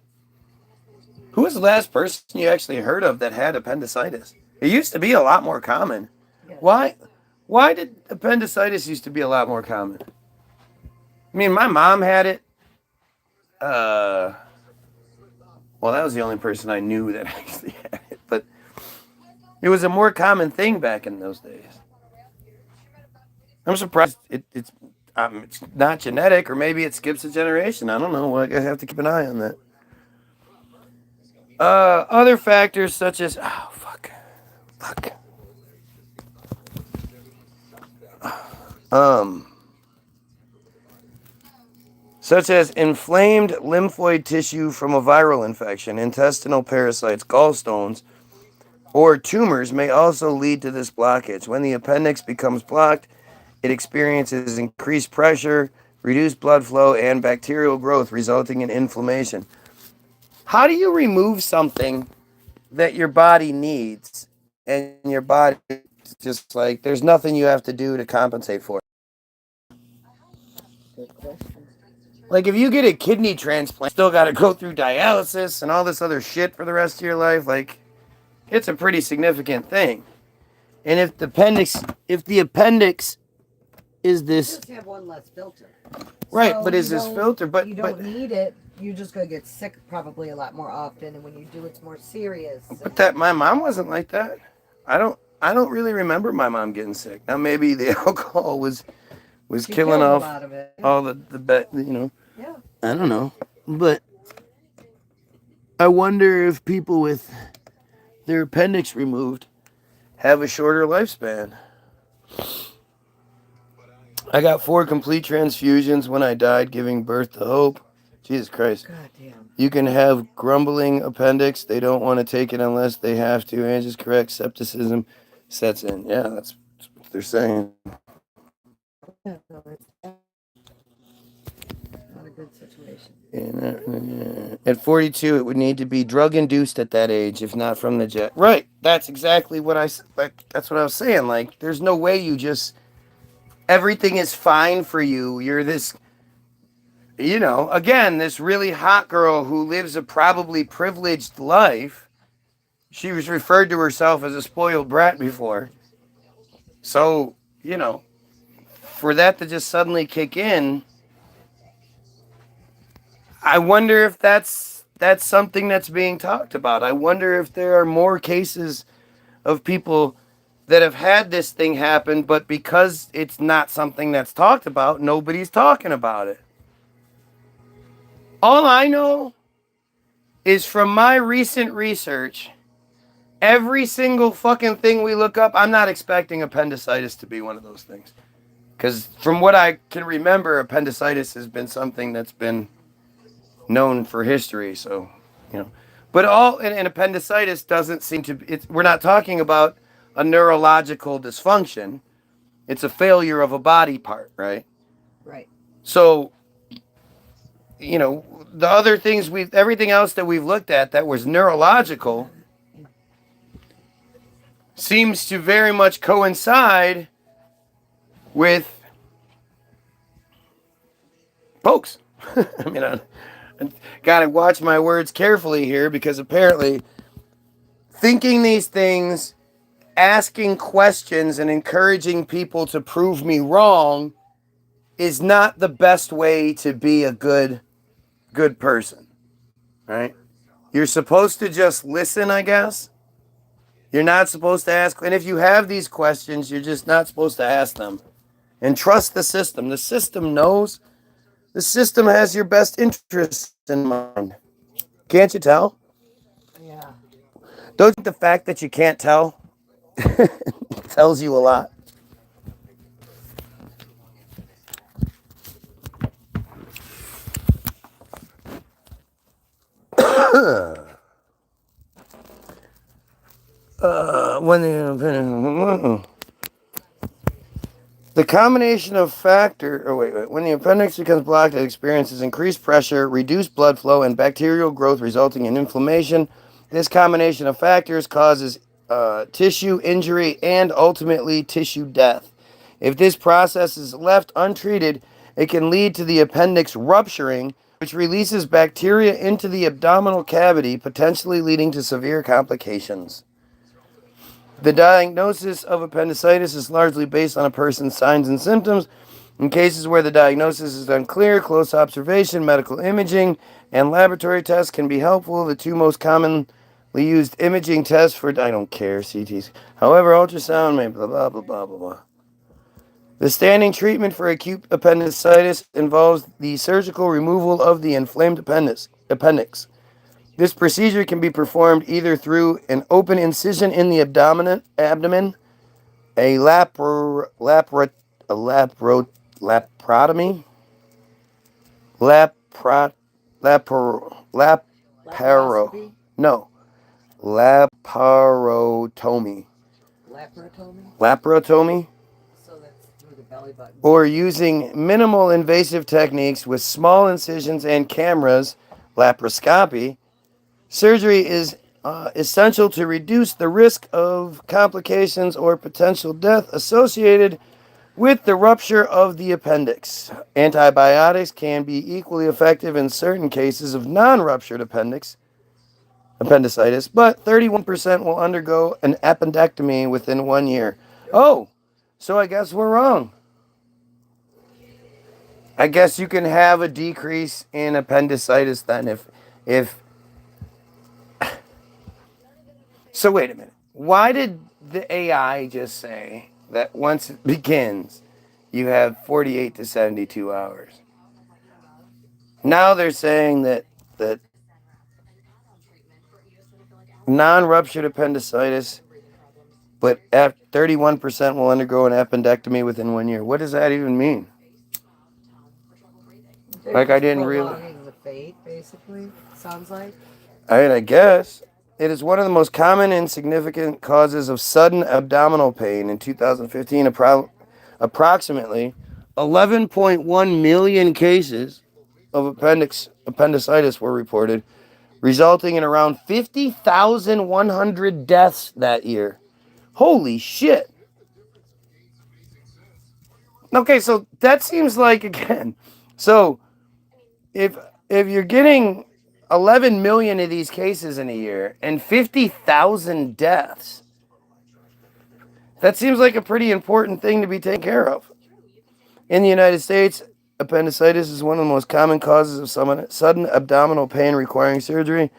person you actually heard of that had appendicitis? It used to be a lot more common. Yes. Why did appendicitis used to be a lot more common? I mean, my mom had it. Well, that was the only person I knew that actually had it, but it was a more common thing back in those days. I'm surprised it's not genetic, or maybe it skips a generation. I don't know. I have to keep an eye on that. Other factors such as such as inflamed lymphoid tissue from a viral infection, intestinal parasites, gallstones, or tumors may also lead to this blockage. When the appendix becomes blocked, it experiences increased pressure, reduced blood flow, and bacterial growth, resulting in inflammation. How do you remove something that your body needs, and your body just like, there's nothing you have to do to compensate for it? Good question. Like, if you get a kidney transplant, you still got to go through dialysis and all this other shit for the rest of your life. Like, it's a pretty significant thing. And if the appendix is this, Just have one less filter. right? So but is this filter? But you don't need it. You're just gonna get sick probably a lot more often, and when you do, it's more serious. But that my mom wasn't like that. I don't really remember my mom getting sick. Now maybe the alcohol was killing off a lot of it. all the you know. Yeah. I don't know, but I wonder if people with their appendix removed have a shorter lifespan. I got 4 complete transfusions when I died, giving birth to hope. Jesus Christ. God damn. You can have grumbling appendix. They don't want to take it unless they have to. And is correct. Septicism sets in. Yeah, that's what they're saying. Yeah, no, it's not a good situation. At 42, it would need to be drug-induced at that age, if not from the jet. Right. That's exactly what that's what I was saying. Like, there's no way you just, everything is fine for you. You're this, you know, again, this really hot girl who lives a probably privileged life. She was referred to herself as a spoiled brat before. So, you know, for that to just suddenly kick in, I wonder if that's something that's being talked about. I wonder if there are more cases of people that have had this thing happen, but because it's not something that's talked about, nobody's talking about it. All I know is from my recent research, every single fucking thing we look up, I'm not expecting appendicitis to be one of those things. Because from what I can remember, appendicitis has been something that's been known for history. So, you know. But and appendicitis doesn't seem to, we're not talking about a neurological dysfunction. It's a failure of a body part, right? Right. So, you know, the other things everything else that we've looked at that was neurological seems to very much coincide with folks. I mean, I gotta watch my words carefully here, because apparently thinking these things, asking questions, and encouraging people to prove me wrong is not the best way to be a good person, right? You're supposed to just listen, I guess. You're not supposed to ask, and if you have these questions, you're just not supposed to ask them. And trust the system. The system knows. The system has your best interests in mind. Can't you tell? Yeah. Don't you think the fact that you can't tell tells you a lot? The combination of when the appendix becomes blocked, it experiences increased pressure, reduced blood flow, and bacterial growth resulting in inflammation. This combination of factors causes tissue injury and ultimately tissue death. If this process is left untreated, it can lead to the appendix rupturing, which releases bacteria into the abdominal cavity, potentially leading to severe complications. The diagnosis of appendicitis is largely based on a person's signs and symptoms. In cases where the diagnosis is unclear, close observation, medical imaging, and laboratory tests can be helpful. The two most commonly used imaging tests for, I don't care, CTs. However, ultrasound may blah, blah, blah, blah, blah, blah. The standing treatment for acute appendicitis involves the surgical removal of the inflamed appendix. This procedure can be performed either through an open incision in the abdomen, a laparotomy, So that's through the belly button. Or using minimal invasive techniques with small incisions and cameras, laparoscopy. Surgery is essential to reduce the risk of complications or potential death associated with the rupture of the appendix. Antibiotics can be equally effective in certain cases of non-ruptured appendicitis, but 31% will undergo an appendectomy within 1 year. Oh, so I guess we're wrong. I guess you can have a decrease in appendicitis then if So wait a minute. Why did the AI just say that once it begins, you have 48 to 72 hours? Now they're saying that non-ruptured appendicitis, but 31% will undergo an appendectomy within 1 year. What does that even mean? Like I didn't realize. Prolonging the fate, basically, sounds like. I guess. It is one of the most common and significant causes of sudden abdominal pain. In 2015, approximately 11.1 million cases of appendicitis were reported, resulting in around 50,100 deaths that year. Holy shit. Okay, so that seems like, again, so if you're getting 11 million of these cases in a year and 50,000 deaths, that seems like a pretty important thing to be taken care of. In the United States, appendicitis is one of the most common causes of sudden abdominal pain requiring surgery.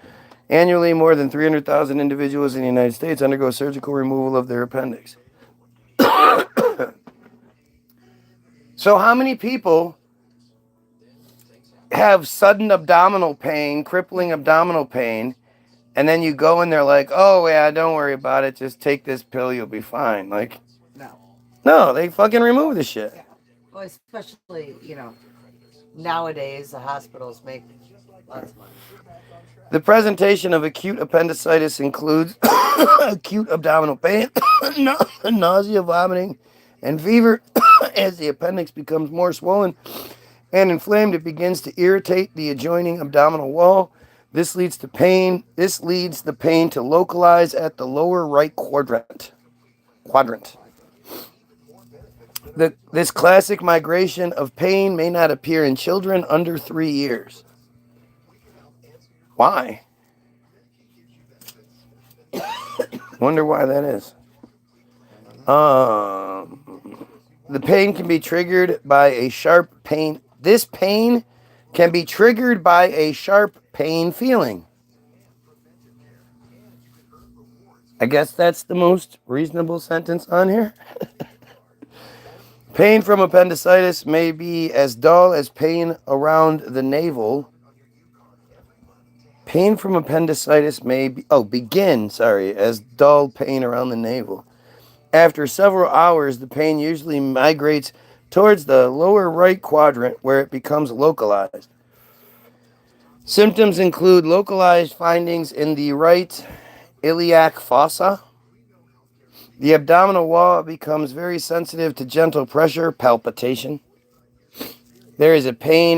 Annually, more than 300,000 individuals in the United States undergo surgical removal of their appendix. So how many people have sudden abdominal pain, crippling abdominal pain, and then you go and they're like, oh yeah, don't worry about it, just take this pill, you'll be fine? Like, no, they fucking remove the shit. Yeah. Well, especially, nowadays the hospitals make lots of money. The presentation of acute appendicitis includes acute abdominal pain, nausea, vomiting, and fever. As the appendix becomes more swollen and inflamed, it begins to irritate the adjoining abdominal wall. This leads the pain to localize at the lower right quadrant. This classic migration of pain may not appear in children under 3 years. Why? Wonder why that is. The pain can be triggered by a sharp pain. This pain can be triggered by a sharp pain feeling. I guess that's the most reasonable sentence on here. Pain from appendicitis may be as dull as pain around the navel. Pain from appendicitis may begin as dull pain around the navel. After several hours, the pain usually migrates towards the lower right quadrant where it becomes localized. Symptoms include localized findings in the right iliac fossa, The abdominal wall becomes very sensitive to gentle pressure, palpitation. There is a pain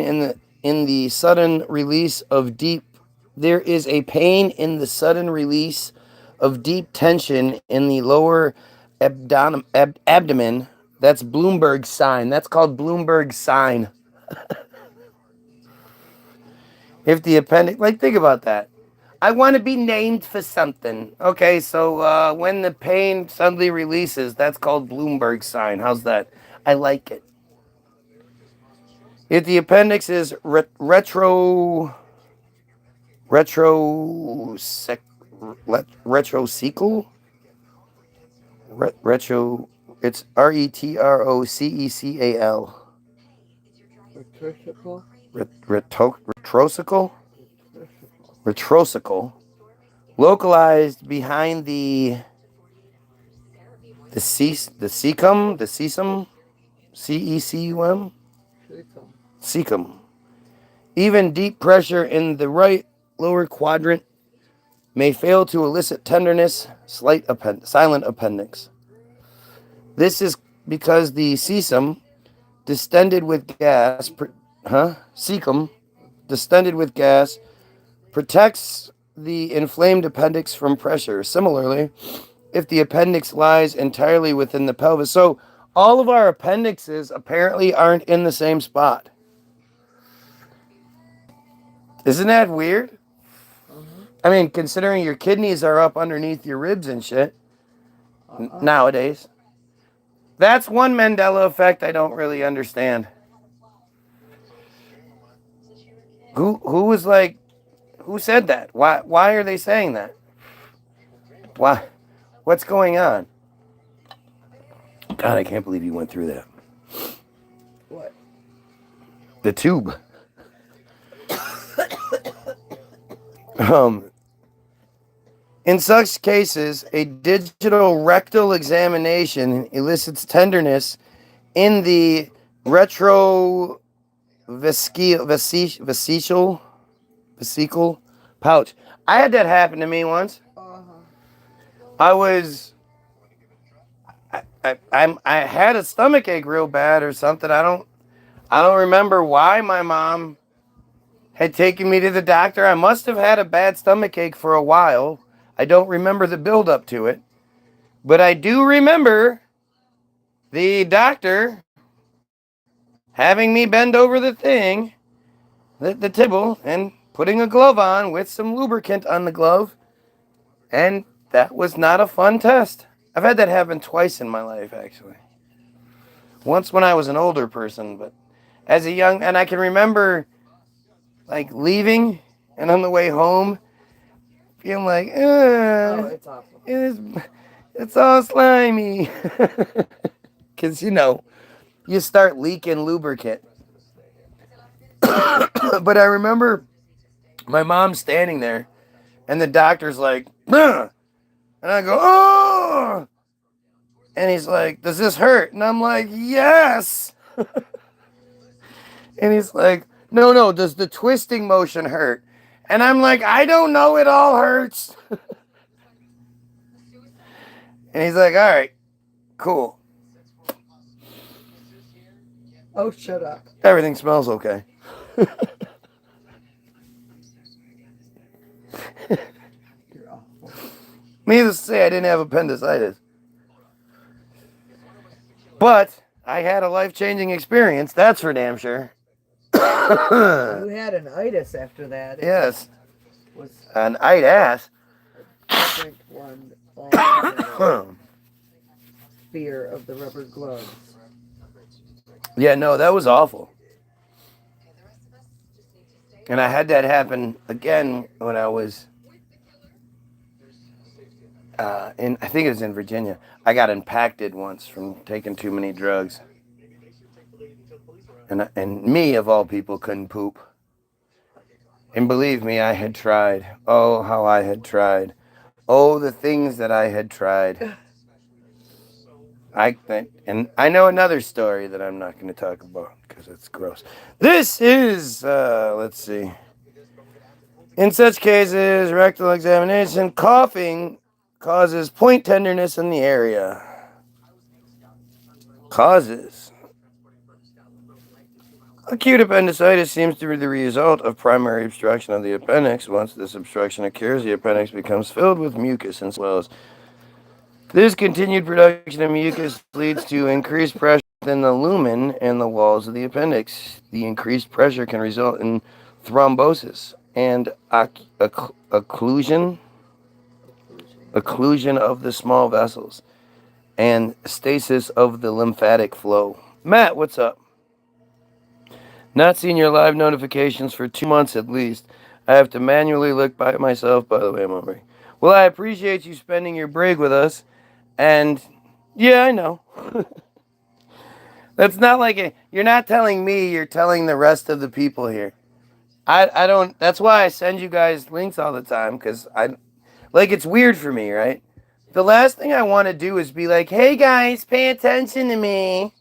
in the sudden release of deep. There is a pain in the sudden release of deep tension in the lower abdomen. That's Bloomberg's sign. That's called Bloomberg's sign. If the appendix, like, think about that. I want to be named for something. Okay, so when the pain suddenly releases, that's called Bloomberg's sign. How's that? I like it. If the appendix is retrocecal, it's retrocecal. Retrocical, localized behind the cecum, cecum, cecum. Even deep pressure in the right lower quadrant may fail to elicit tenderness, silent appendix. This is because the cecum, distended with gas, cecum, distended with gas, protects the inflamed appendix from pressure. Similarly, if the appendix lies entirely within the pelvis. So all of our appendixes apparently aren't in the same spot. Isn't that weird? I mean, considering your kidneys are up underneath your ribs and shit nowadays. That's one Mandela effect I don't really understand. Who was like, who said that? Why are they saying that? Why? What's going on? God, I can't believe you went through that. What? The tube. In such cases, a digital rectal examination elicits tenderness in the vesical pouch. I had that happen to me once. I had a stomach ache real bad or something. I don't remember why my mom had taken me to the doctor. I must have had a bad stomach ache for a while. I don't remember the build up to it, but I do remember the doctor having me bend over the thing, the table, and putting a glove on with some lubricant on the glove. And that was not a fun test. I've had that happen twice in my life, actually. Once when I was an older person, but as a young, and I can remember like leaving and on the way home feeling like, it's awful. It's all slimy. Because, you start leaking lubricant. But I remember my mom standing there and the doctor's like, ugh! And I go, oh! And he's like, does this hurt? And I'm like, yes! And he's like, no, does the twisting motion hurt? And I'm like, I don't know, it all hurts. And he's like, all right, cool. Oh, shut up. Everything smells okay. You're awful. Needless to say, I didn't have appendicitis. But I had a life-changing experience, that's for damn sure. You had an itis after that. Yes. Was an itis. different one altogether. Fear of the rubber gloves. Yeah, no, that was awful. And I had that happen again when I was I think it was in Virginia. I got impacted once from taking too many drugs. And me, of all people, couldn't poop. And believe me, I had tried. Oh, how I had tried. Oh, the things that I had tried. And I know another story that I'm not going to talk about because it's gross. This is, let's see. In such cases, rectal examination, coughing causes point tenderness in the area. Causes. Acute appendicitis seems to be the result of primary obstruction of the appendix. Once this obstruction occurs, the appendix becomes filled with mucus and swells. This continued production of mucus leads to increased pressure within the lumen and the walls of the appendix. The increased pressure can result in thrombosis and occlusion of the small vessels and stasis of the lymphatic flow. Matt, what's up? Not seen your live notifications for 2 months at least. I have to manually look by it myself. By the way, I'm on break. Well, I appreciate you spending your break with us. And, yeah, I know. That's not like you're not telling me, you're telling the rest of the people here. I don't, that's why I send you guys links all the time, because it's weird for me, right? The last thing I want to do is be like, hey guys, pay attention to me.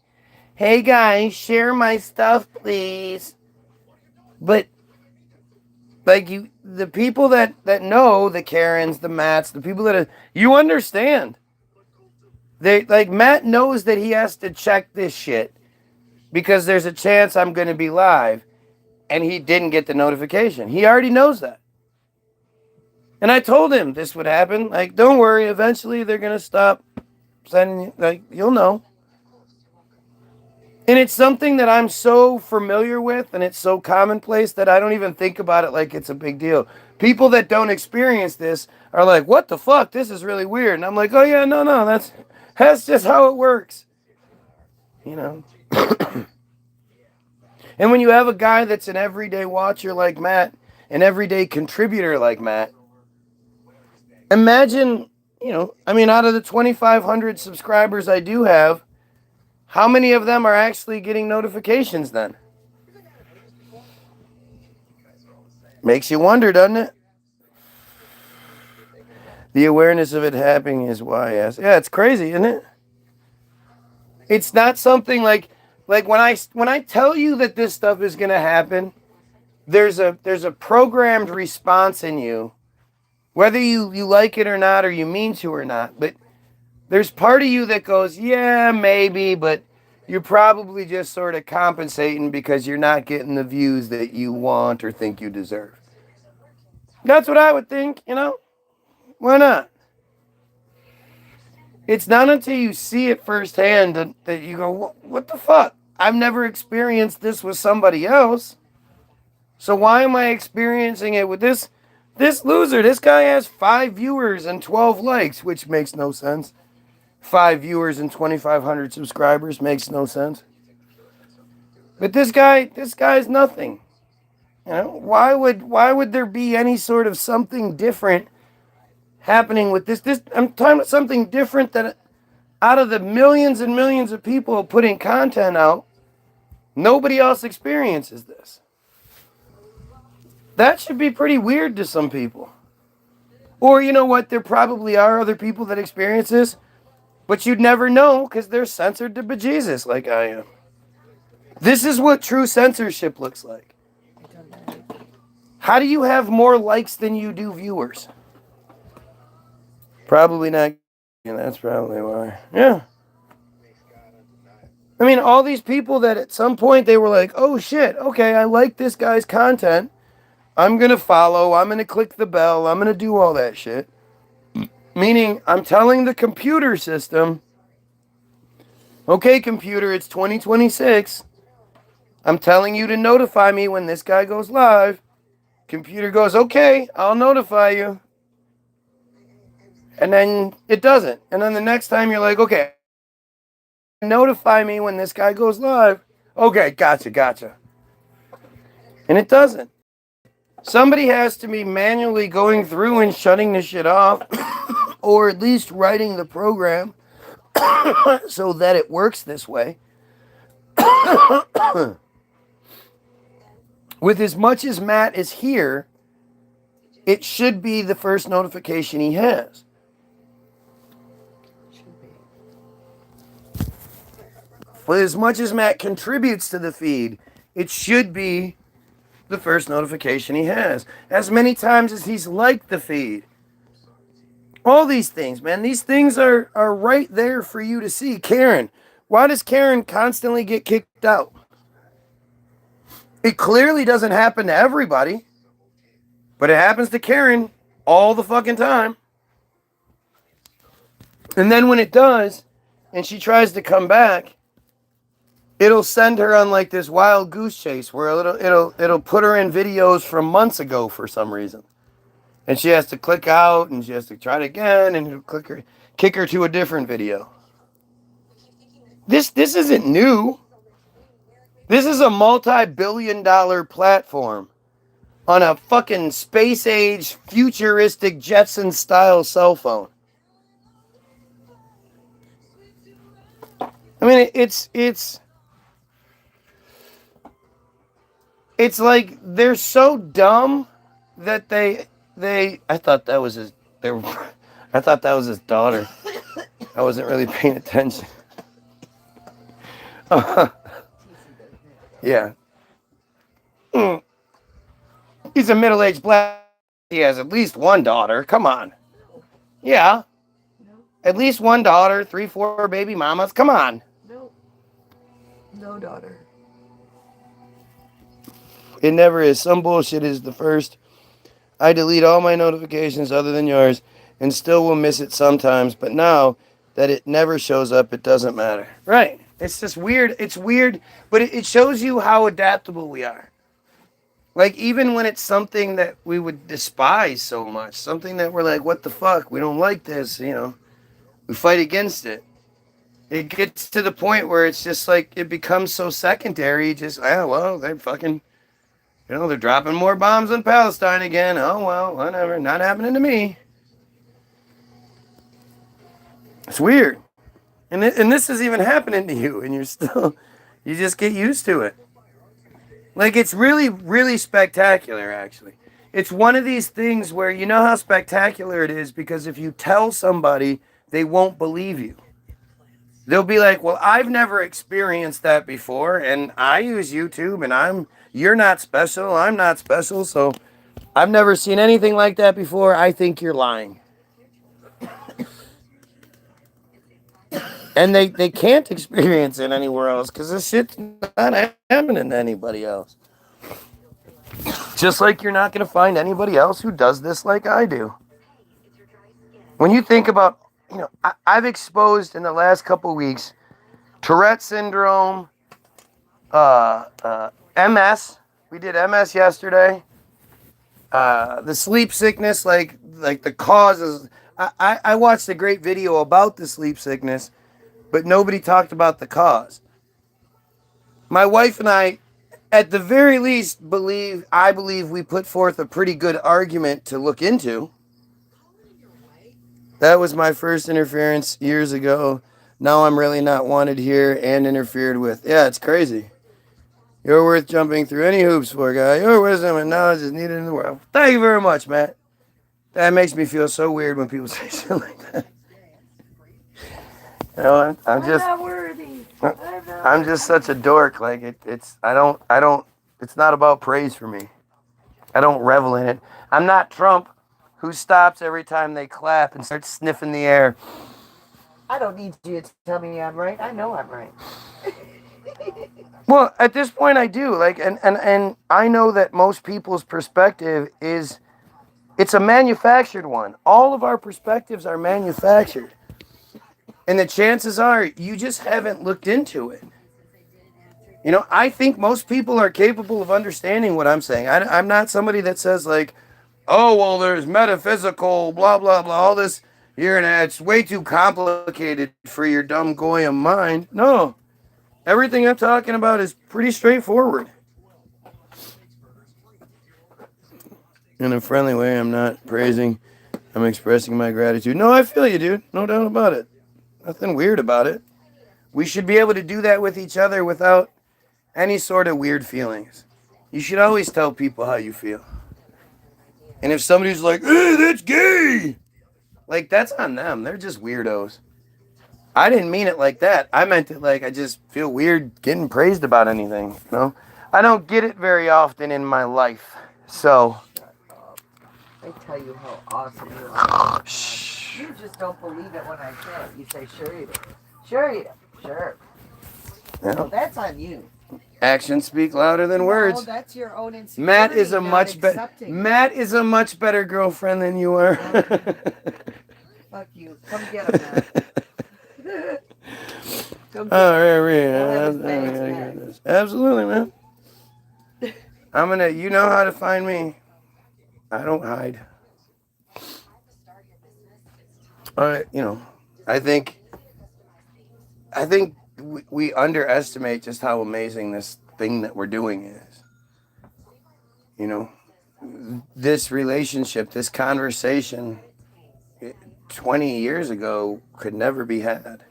Hey guys, share my stuff, please. But, the people that know, the Karens, the Matts, the people that you understand. Matt knows that he has to check this shit because there's a chance I'm going to be live, and he didn't get the notification. He already knows that. And I told him this would happen. Don't worry, eventually they're going to stop sending you, you'll know. And it's something that I'm so familiar with, and it's so commonplace that I don't even think about it like it's a big deal. People that don't experience this are like, what the fuck? This is really weird. And I'm like, oh yeah, no, that's just how it works. You know? And when you have a guy that's an everyday watcher like Matt, an everyday contributor like Matt, imagine, out of the 2,500 subscribers I do have, how many of them are actually getting notifications then? Makes you wonder, doesn't it? The awareness of it happening is why I asked. Yeah, it's crazy, isn't it? It's not something like when I tell you that this stuff is going to happen, there's a programmed response in you, whether you like it or not, or you mean to or not, but there's part of you that goes, yeah, maybe, but you're probably just sort of compensating because you're not getting the views that you want or think you deserve. That's what I would think, Why not? It's not until you see it firsthand that you go, what the fuck? I've never experienced this with somebody else. So why am I experiencing it with this loser? This guy has 5 viewers and 12 likes, which makes no sense. 5 viewers and 2,500 subscribers makes no sense. But this guy's nothing. Why would there be any sort of something different happening with this? I'm talking about something different that out of the millions and millions of people putting content out, nobody else experiences this. That should be pretty weird to some people. Or you know what? There probably are other people that experience this, but you'd never know because they're censored to bejesus like I am. This is what true censorship looks like. How do you have more likes than you do viewers? Probably not. And that's probably why. Yeah. I mean, all these people that at some point they were like, oh shit, okay, I like this guy's content. I'm going to follow. I'm going to click the bell. I'm going to do all that shit. Meaning, I'm telling the computer system, okay, computer, it's 2026. I'm telling you to notify me when this guy goes live. Computer goes, okay, I'll notify you. And then it doesn't. And then the next time you're like, okay, notify me when this guy goes live. Okay, gotcha. And it doesn't. Somebody has to be manually going through and shutting this shit off, or at least writing the program so that it works this way. With as much as Matt is here, it should be the first notification he has. With as much as Matt contributes to the feed, it should be the first notification he has. As many times as he's liked the feed, All these things, man. These things are right there for you to see. Karen. Why does Karen constantly get kicked out? It clearly doesn't happen to everybody, but it happens to Karen all the fucking time. And then when it does, and she tries to come back, it'll send her on like this wild goose chase where it'll put her in videos from months ago for some reason. And she has to click out and she has to try it again and it'll kick her to a different video. This isn't new. This is a multi-billion-dollar platform on a fucking space-age, futuristic Jetson-style cell phone. I mean, it's like they're so dumb that they I thought that was his I thought that was his daughter. I wasn't really paying attention. Yeah. He's a middle-aged black. He has at least one daughter. Come on. Yeah. At least one daughter, 3-4 baby mamas. Come on. No daughter. It never is. Some bullshit is the first. I delete all my notifications other than yours and still will miss it sometimes. But now that it never shows up, it doesn't matter. Right. It's just weird. It's weird, but it shows you how adaptable we are. Like, even when it's something that we would despise so much, something that we're like, what the fuck? We don't like this, you know. We fight against it. It gets to the point where it's just like, it becomes so secondary. Just, well, they're fucking, you know, they're dropping more bombs in Palestine again. Oh, well, whatever. Not happening to me. It's weird. And this is even happening to you, and you just get used to it. Like, it's really, really spectacular, actually. It's one of these things where you know how spectacular it is because if you tell somebody, they won't believe you. They'll be like, well, I've never experienced that before, and I use YouTube, and you're not special, I'm not special, so I've never seen anything like that before. I think you're lying. And they can't experience it anywhere else because this shit's not happening to anybody else. Just like you're not going to find anybody else who does this like I do. When you think about, you know, I've exposed in the last couple of weeks Tourette syndrome, MS. We did MS yesterday. The sleep sickness, like the causes. I watched a great video about the sleep sickness, but nobody talked about the cause. My wife and I, at the very least, I believe we put forth a pretty good argument to look into. That was my first interference years ago. Now I'm really not wanted here and interfered with. Yeah, it's crazy. You're worth jumping through any hoops for, guy. Your wisdom and knowledge is needed in the world. Thank you very much, Matt. That makes me feel so weird when people say shit like that. You know, I'm not worthy. I'm just such a dork. Like it's not about praise for me. I don't revel in it. I'm not Trump, who stops every time they clap and starts sniffing the air. I don't need you to tell me I'm right. I know I'm right. Well, at this point I do. Like and I know that most people's perspective is it's a manufactured one. All of our perspectives are manufactured. And the chances are you just haven't looked into it. You know, I think most people are capable of understanding what I'm saying. I'm not somebody that says like, oh, well, there's metaphysical, blah, blah, blah, all this here and that. It's way too complicated for your dumb Goyim mind. No. Everything I'm talking about is pretty straightforward. In a friendly way, I'm not praising. I'm expressing my gratitude. No, I feel you, dude. No doubt about it. Nothing weird about it. We should be able to do that with each other without any sort of weird feelings. You should always tell people how you feel. And if somebody's like, hey, that's gay, like, that's on them. They're just weirdos. I didn't mean it like that. I meant it like I just feel weird getting praised about anything, you know? I don't get it very often in my life. So. I tell you how awesome you are. Shh. just don't believe it when I say it. You say, sure you do. Sure you do. Sure. Yeah. Well, that's on you. Actions speak louder than words. No, that's your own insecurity. Matt is a much better. Matt is a much better girlfriend than you are. Fuck you. Come get him, Matt. Come get him. Absolutely, man. You know how to find me. I don't hide. I think we underestimate just how amazing this thing that we're doing is. You know, this relationship, this conversation 20 years ago could never be had.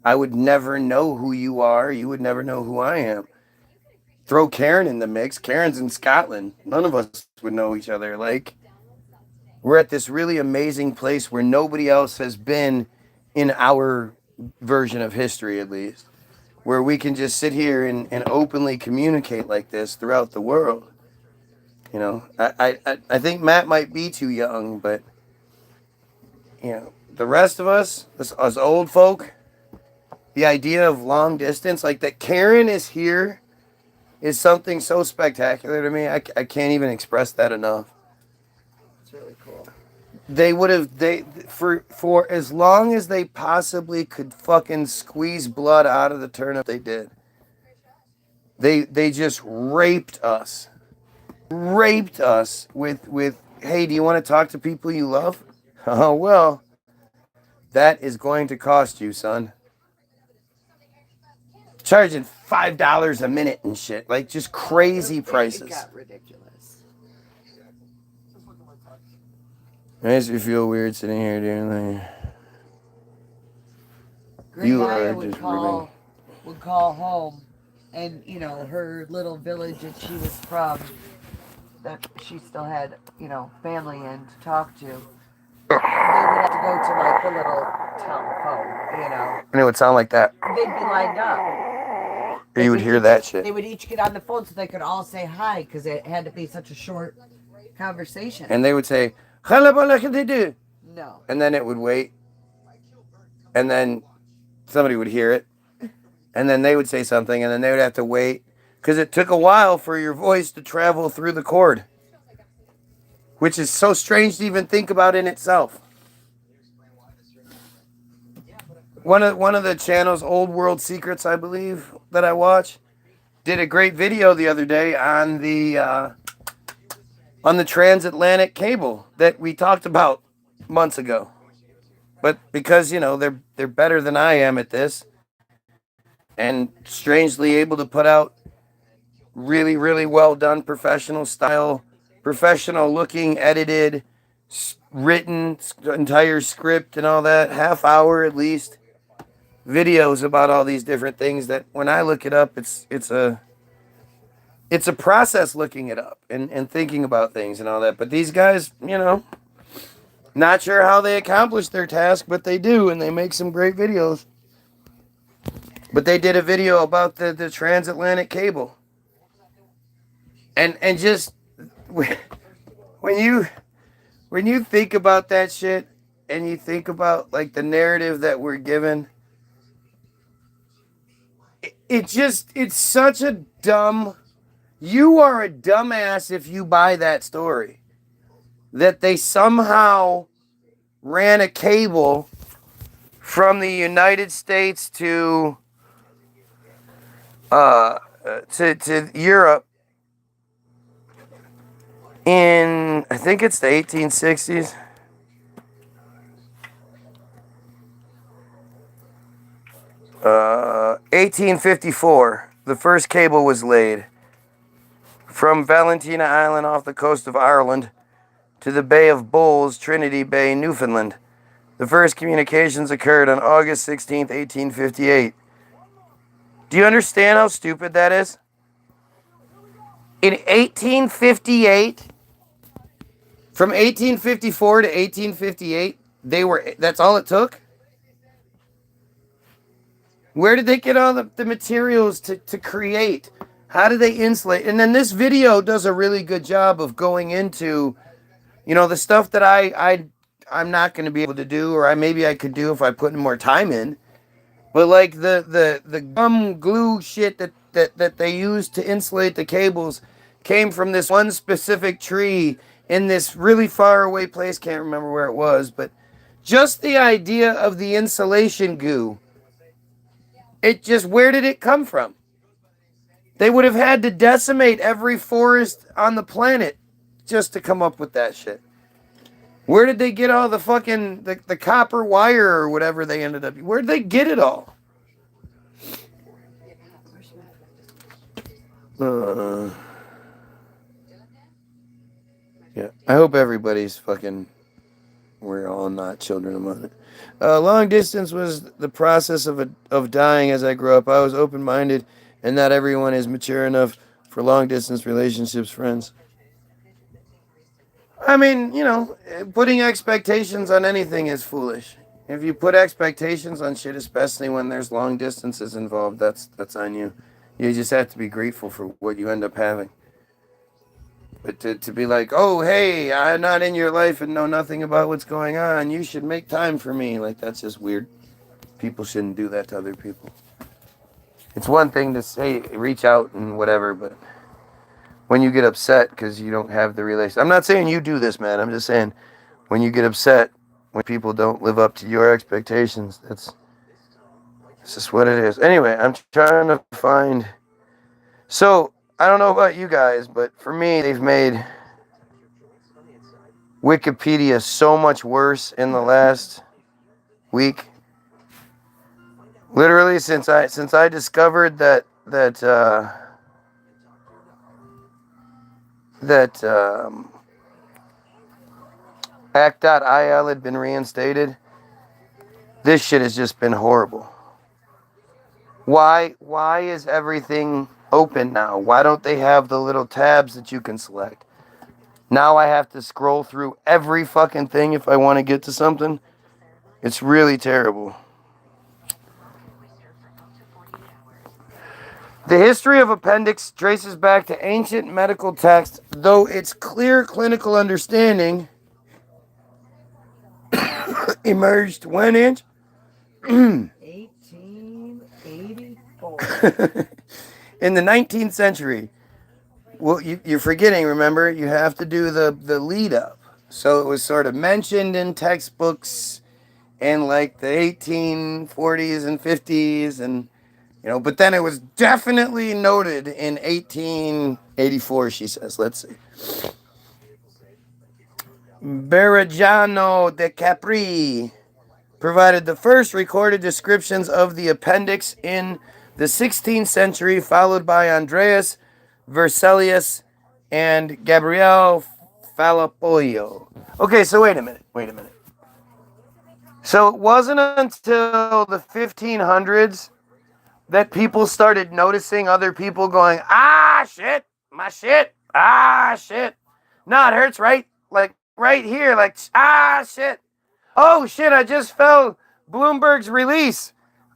I would never know who you are. You would never know who I am. Throw Karen in the mix. Karen's in Scotland. None of us would know each other. Like, we're at this really amazing place where nobody else has been in our version of history, at least, where we can just sit here and openly communicate like this throughout the world. You know, I think Matt might be too young, but, you know, the rest of us old folk, the idea of long distance, like that Karen is here, is something so spectacular to me. I can't even express that enough. It's really cool. For as long as they possibly could fucking squeeze blood out of the turnip, they did. They just raped us with hey, do you want to talk to people you love? Oh, well, that is going to cost you, son. Charging $5 a minute and shit, like just crazy prices. It got ridiculous. It makes me feel weird sitting here doing that. Grandma would call home, and you know her little village that she was from, that she still had family in to talk to. They would have to go to like the little telephone, And it would sound like that. They'd be lined up. You would hear that shit. They would each get on the phone so they could all say hi because it had to be such a short conversation. And they would say, no. And then it would wait. And then somebody would hear it. And then they would say something. And then they would have to wait. Because it took a while for your voice to travel through the cord. Which is so strange to even think about in itself. One of the channels, Old World Secrets, I believe, that I watch, did a great video the other day on the transatlantic cable that we talked about months ago. But because, they're better than I am at this, and strangely able to put out really, really well done professional style, professional looking, edited, written, entire script and all that, half hour at least, videos about all these different things that when I look it up, it's a process looking it up and thinking about things and all that. But these guys, not sure how they accomplish their task, but they do, and they make some great videos. But they did a video about the transatlantic cable. And just when you think about that shit and you think about like the narrative that we're given, it's such a dumb, you are a dumbass if you buy that story. That they somehow ran a cable from the United States to Europe in, I think it's the 1860s. Uh, 1854, the first cable was laid from Valentina Island off the coast of Ireland to the Bay of Bulls, Trinity Bay, Newfoundland. The first communications occurred on August 16th, 1858. Do you understand how stupid that is? In 1858, from 1854 to 1858, that's all it took? Where did they get all the materials to create? How did they insulate? And then this video does a really good job of going into, the stuff that I I'm not going to be able to do, or maybe I could do if I put more time in. But like the gum glue shit that they used to insulate the cables came from this one specific tree in this really far away place. Can't remember where it was, but just the idea of the insulation goo. Where did it come from? They would have had to decimate every forest on the planet just to come up with that shit. Where did they get all the fucking, the copper wire or whatever they ended up, where did they get it all? Yeah, I hope everybody's fucking, we're all not children of mine. Long distance was the process of dying as I grew up. I was open-minded, and not everyone is mature enough for long-distance relationships, friends. I mean, you know, putting expectations on anything is foolish. If you put expectations on shit, especially when there's long distances involved, that's on you. You just have to be grateful for what you end up having. But to be like, oh, hey, I'm not in your life and know nothing about what's going on, you should make time for me. Like, that's just weird. People shouldn't do that to other people. It's one thing to say, reach out and whatever, but when you get upset because you don't have the relationship. I'm not saying you do this, man. I'm just saying when you get upset when people don't live up to your expectations, that's just what it is. Anyway, I'm trying to find... So, I don't know about you guys, but for me, they've made Wikipedia so much worse in the last week. Literally, since I discovered that Act.il had been reinstated, this shit has just been horrible. Why is everything open now? Why don't they have the little tabs that you can select? Now I have to scroll through every fucking thing if I want to get to something. It's really terrible. The history of appendix traces back to ancient medical texts, though its clear clinical understanding emerged when in 1884. in the 19th century. Well, you're forgetting, remember, you have to do the lead up. So it was sort of mentioned in textbooks in like the 1840s and 50s, and you know, but then it was definitely noted in 1884, she says. Let's see. Berejano de Capri provided the first recorded descriptions of the appendix in the 16th century, followed by Andreas Verselius and Gabriel Falapoio. Okay, so wait a minute. So it wasn't until the 1500s that people started noticing other people going, ah, shit, my shit, ah, shit. No, it hurts right here, like, ah, shit. Oh, shit, I just fell Bloomberg's release.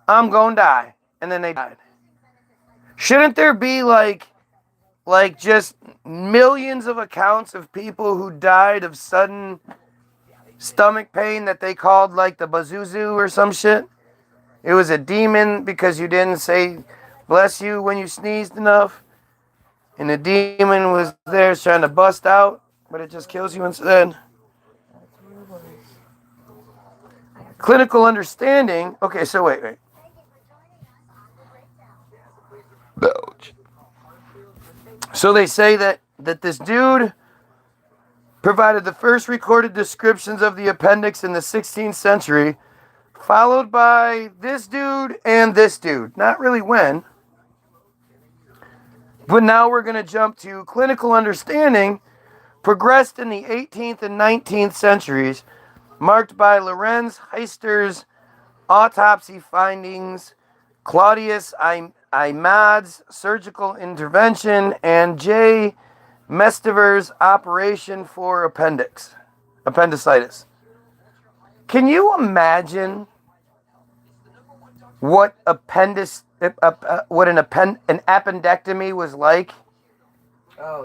I'm gonna die. And then they died. Shouldn't there be, like just millions of accounts of people who died of sudden stomach pain that they called, like, the bazuzu or some shit? It was a demon because you didn't say bless you when you sneezed enough. And the demon was there trying to bust out, but it just kills you instead. Clinical understanding. Okay, so wait. So they say that this dude provided the first recorded descriptions of the appendix in the 16th century, followed by this dude and this dude. Not really when. But now we're going to jump to clinical understanding, progressed in the 18th and 19th centuries, marked by Lorenz Heister's autopsy findings, Claudius Aimad's surgical intervention, and J. Mestiver's operation for appendicitis. Can you imagine what an appendectomy was like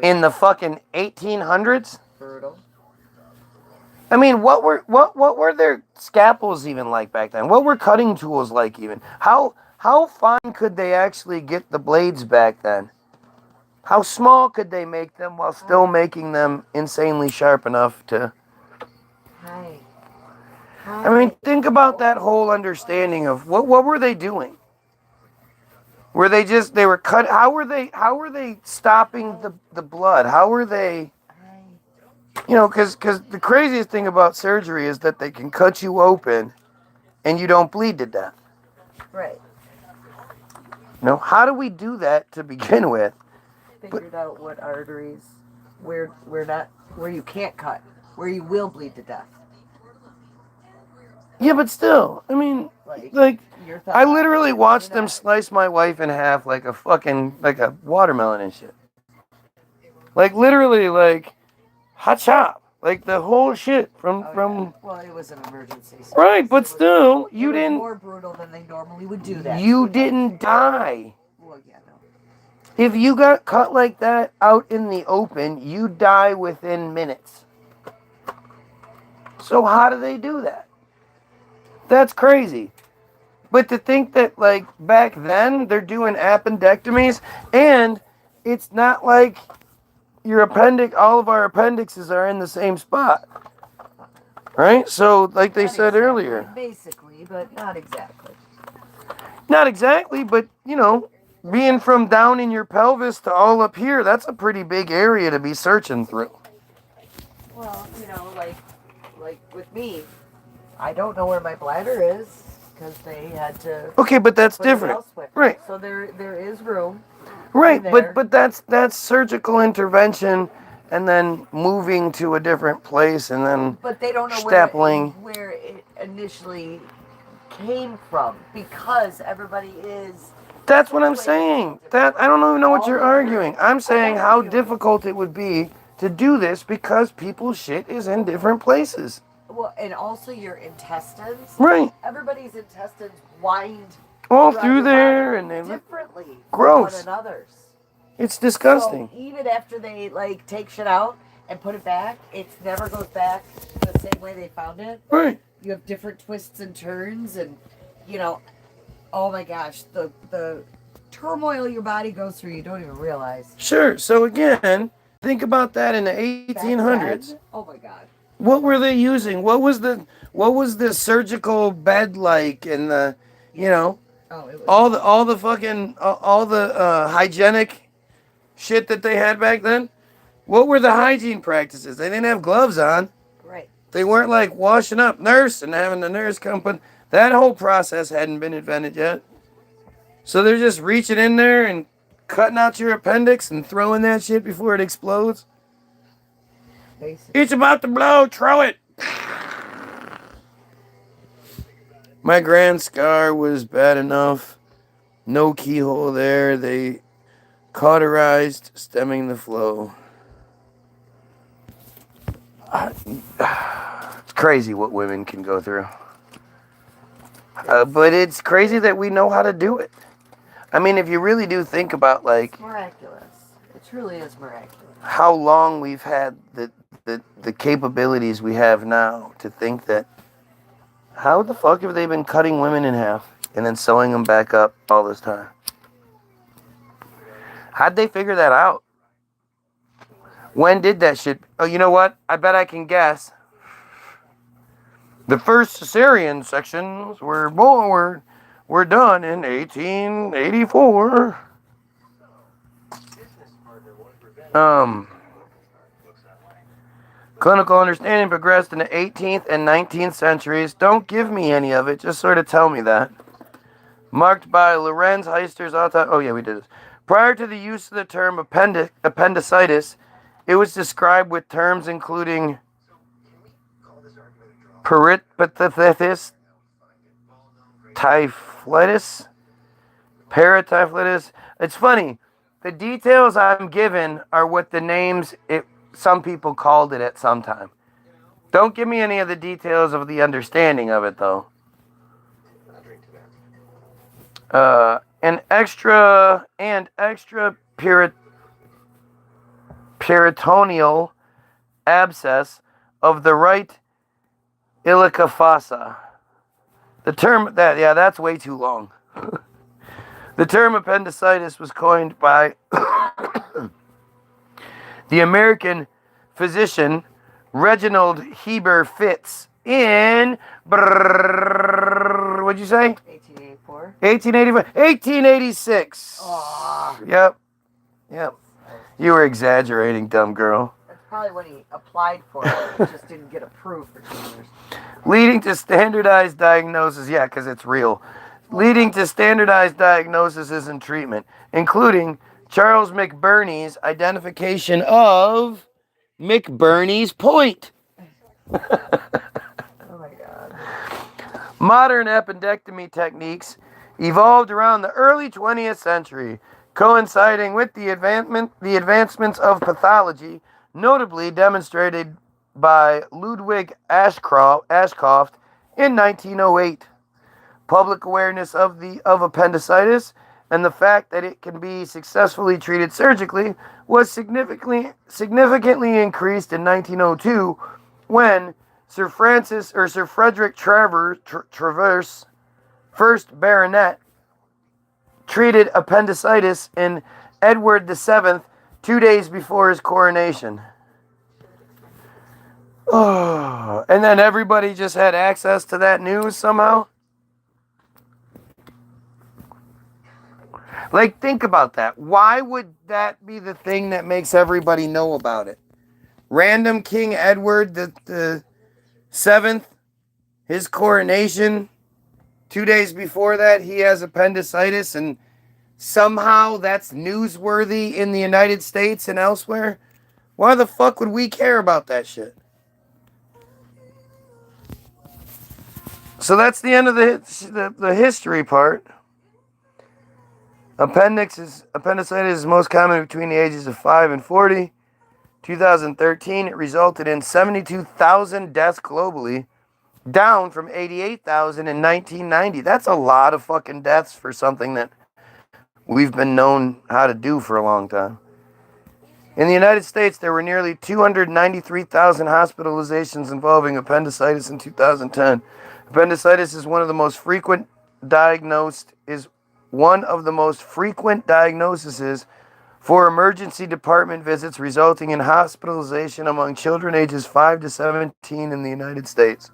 in the fucking 1800s? Brutal. I mean, what were their scalpels even like back then? What were cutting tools like even? How fine could they actually get the blades back then? How small could they make them while still making them insanely sharp enough to... Hi. I mean, think about that whole understanding of what were they doing? Were they were cut? How were they stopping the blood? How were they, you know, because the craziest thing about surgery is that they can cut you open and you don't bleed to death. Right. You know, how do we do that to begin with? Figured out what arteries, where you can't cut, where you will bleed to death. Yeah, but still, I mean, like I literally watched them slice my wife in half like a watermelon and shit. Like literally, like hot chop, like the whole shit from. Well, it was an emergency. So right, but still, you it was didn't. More brutal than they normally would do that. You didn't die. Well, yeah, no. If you got cut like that out in the open, you die within minutes. So how do they do that? That's crazy. But to think that, like, back then, they're doing appendectomies, and it's not like all of our appendixes are in the same spot. Right? So, like they said earlier. Basically, but not exactly. Not exactly, but, you know, being from down in your pelvis to all up here, that's a pretty big area to be searching through. Well, you know, like with me, I don't know where my bladder is because they had to. Okay, but that's different, right? So there is room. Right, but that's surgical intervention, and then moving to a different place, and then. But they don't know stapling. where it initially came from because everybody is. That's what I'm saying. That I don't even know what you're arguing. I'm saying how difficult it would be to do this because people's shit is in different places. Well, and also your intestines. Right. Everybody's intestines wind all through there, and they look differently gross. From one another's. It's disgusting. So even after they like take shit out and put it back, it never goes back the same way they found it. Right. You have different twists and turns, and you know, oh my gosh, the turmoil your body goes through, you don't even realize. Sure. So again, think about that in the 1800s. Oh my God. What were they using? What was the surgical bed like, and the, you know, all the hygienic shit that they had back then? What were the hygiene practices? They didn't have gloves on. Right. They weren't like washing up nurse and having the nurse come put. That whole process hadn't been invented yet. So they're just reaching in there and cutting out your appendix and throwing that shit before it explodes. Basically. It's about to blow, throw it. My grand scar was bad enough. No keyhole there. They cauterized, stemming the flow. It's crazy what women can go through. But it's crazy that we know how to do it. I mean, if you really do think about, like... It's miraculous. It truly is miraculous. How long we've had the capabilities we have now to think that... How the fuck have they been cutting women in half and then sewing them back up all this time? How'd they figure that out? When did that shit... Oh, you know what? I bet I can guess. The first cesarean sections were done in 1884. Clinical understanding progressed in the 18th and 19th centuries. Don't give me any of it. Just sort of tell me that. Marked by Lorenz Heister's Oh, yeah, we did this. Prior to the use of the term appendicitis, it was described with terms including perityphitis, typhlitis, paratyphlitis. It's funny. The details I'm given are what the names some people called it at some time. Don't give me any of the details of the understanding of it, though. An extra peritoneal abscess of the right Ilica fossa. The term that's way too long. The term appendicitis was coined by the American physician Reginald Heber Fitz in what'd you say? 1884. 1885, 1886. Aw. Yep. You were exaggerating, dumb girl. That's probably when he applied for it. He just didn't get approved for 2 years. Leading to standardized diagnosis, yeah, because it's real. Leading to standardized diagnoses and treatment, including Charles McBurney's identification of McBurney's point. Oh my God. Modern appendectomy techniques evolved around the early 20th century, coinciding with the advancements of pathology, notably demonstrated by Ludwig Ashcroft in 1908. Public awareness of appendicitis and the fact that it can be successfully treated surgically was significantly increased in 1902 when Sir Frederick Travers, first Baronet, treated appendicitis in Edward VII 2 days before his coronation. Oh, and then everybody just had access to that news somehow? Like, think about that. Why would that be the thing that makes everybody know about it? Random King Edward the 7th, his coronation, 2 days before that, he has appendicitis, and somehow that's newsworthy in the United States and elsewhere? Why the fuck would we care about that shit? So that's the end of the history part. Appendicitis is most common between the ages of 5 and 40. 2013, it resulted in 72,000 deaths globally, down from 88,000 in 1990. That's a lot of fucking deaths for something that we've been known how to do for a long time. In the United States, there were nearly 293,000 hospitalizations involving appendicitis in 2010. Appendicitis is one of the most frequent diagnoses for emergency department visits, resulting in hospitalization among children ages 5 to 17 in the United States.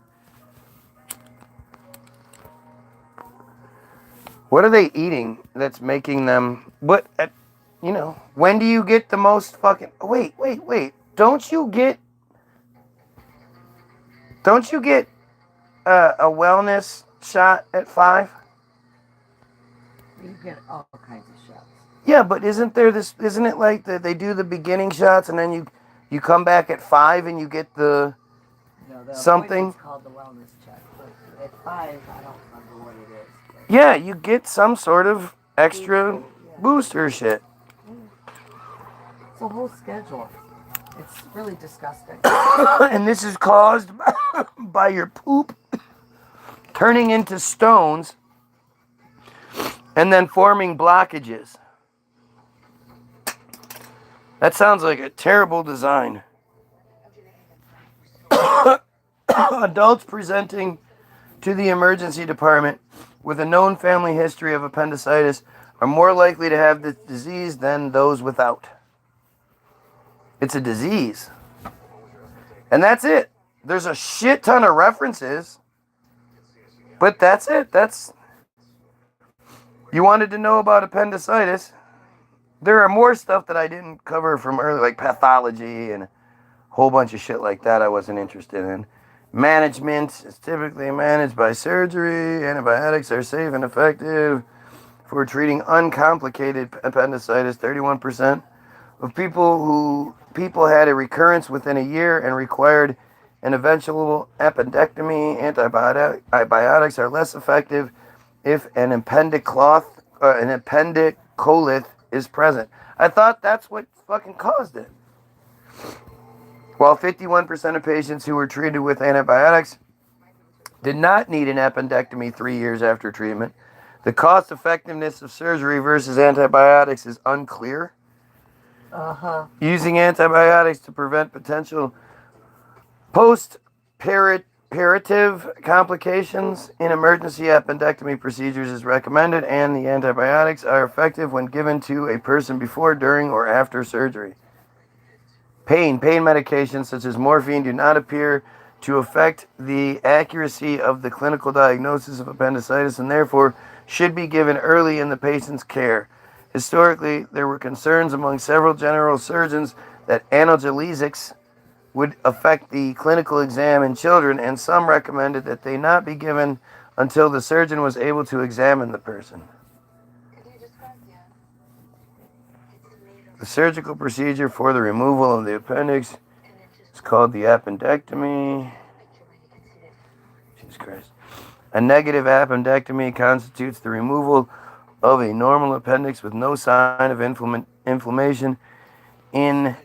What are they eating that's making them... when do you get the most fucking... Wait. Don't you get a wellness shot at 5? You get all kinds of shots. Yeah, but isn't it like that they do the beginning shots and then you come back at 5 and you get the something? It's called the wellness check. But at 5, I don't remember what it is. But yeah, you get some sort of extra booster shit. it's a whole schedule. It's really disgusting. And this is caused by your poop turning into stones and then forming blockages. That sounds like a terrible design. Adults presenting to the emergency department with a known family history of appendicitis are more likely to have the disease than those without. It's a disease. And that's it. There's a shit ton of references. But that's it. You wanted to know about appendicitis. There are more stuff that I didn't cover from earlier, like pathology and a whole bunch of shit like that I wasn't interested in. Management is typically managed by surgery. Antibiotics are safe and effective for treating uncomplicated appendicitis. 31% of people had a recurrence within a year and required an eventual appendectomy. Antibiotics are less effective if an appendicolith is present. I thought that's what fucking caused it. While 51% of patients who were treated with antibiotics did not need an appendectomy 3 years after treatment, the cost effectiveness of surgery versus antibiotics is unclear. Using antibiotics to prevent potential post-peritoneal Curative complications in emergency appendectomy procedures is recommended, and the antibiotics are effective when given to a person before, during, or after surgery. Pain medications such as morphine do not appear to affect the accuracy of the clinical diagnosis of appendicitis and therefore should be given early in the patient's care. Historically, there were concerns among several general surgeons that analgesics would affect the clinical exam in children, and some recommended that they not be given until the surgeon was able to examine the person. The surgical procedure for the removal of the appendix is called the appendectomy. Jesus Christ. A negative appendectomy constitutes the removal of a normal appendix with no sign of inflammation. In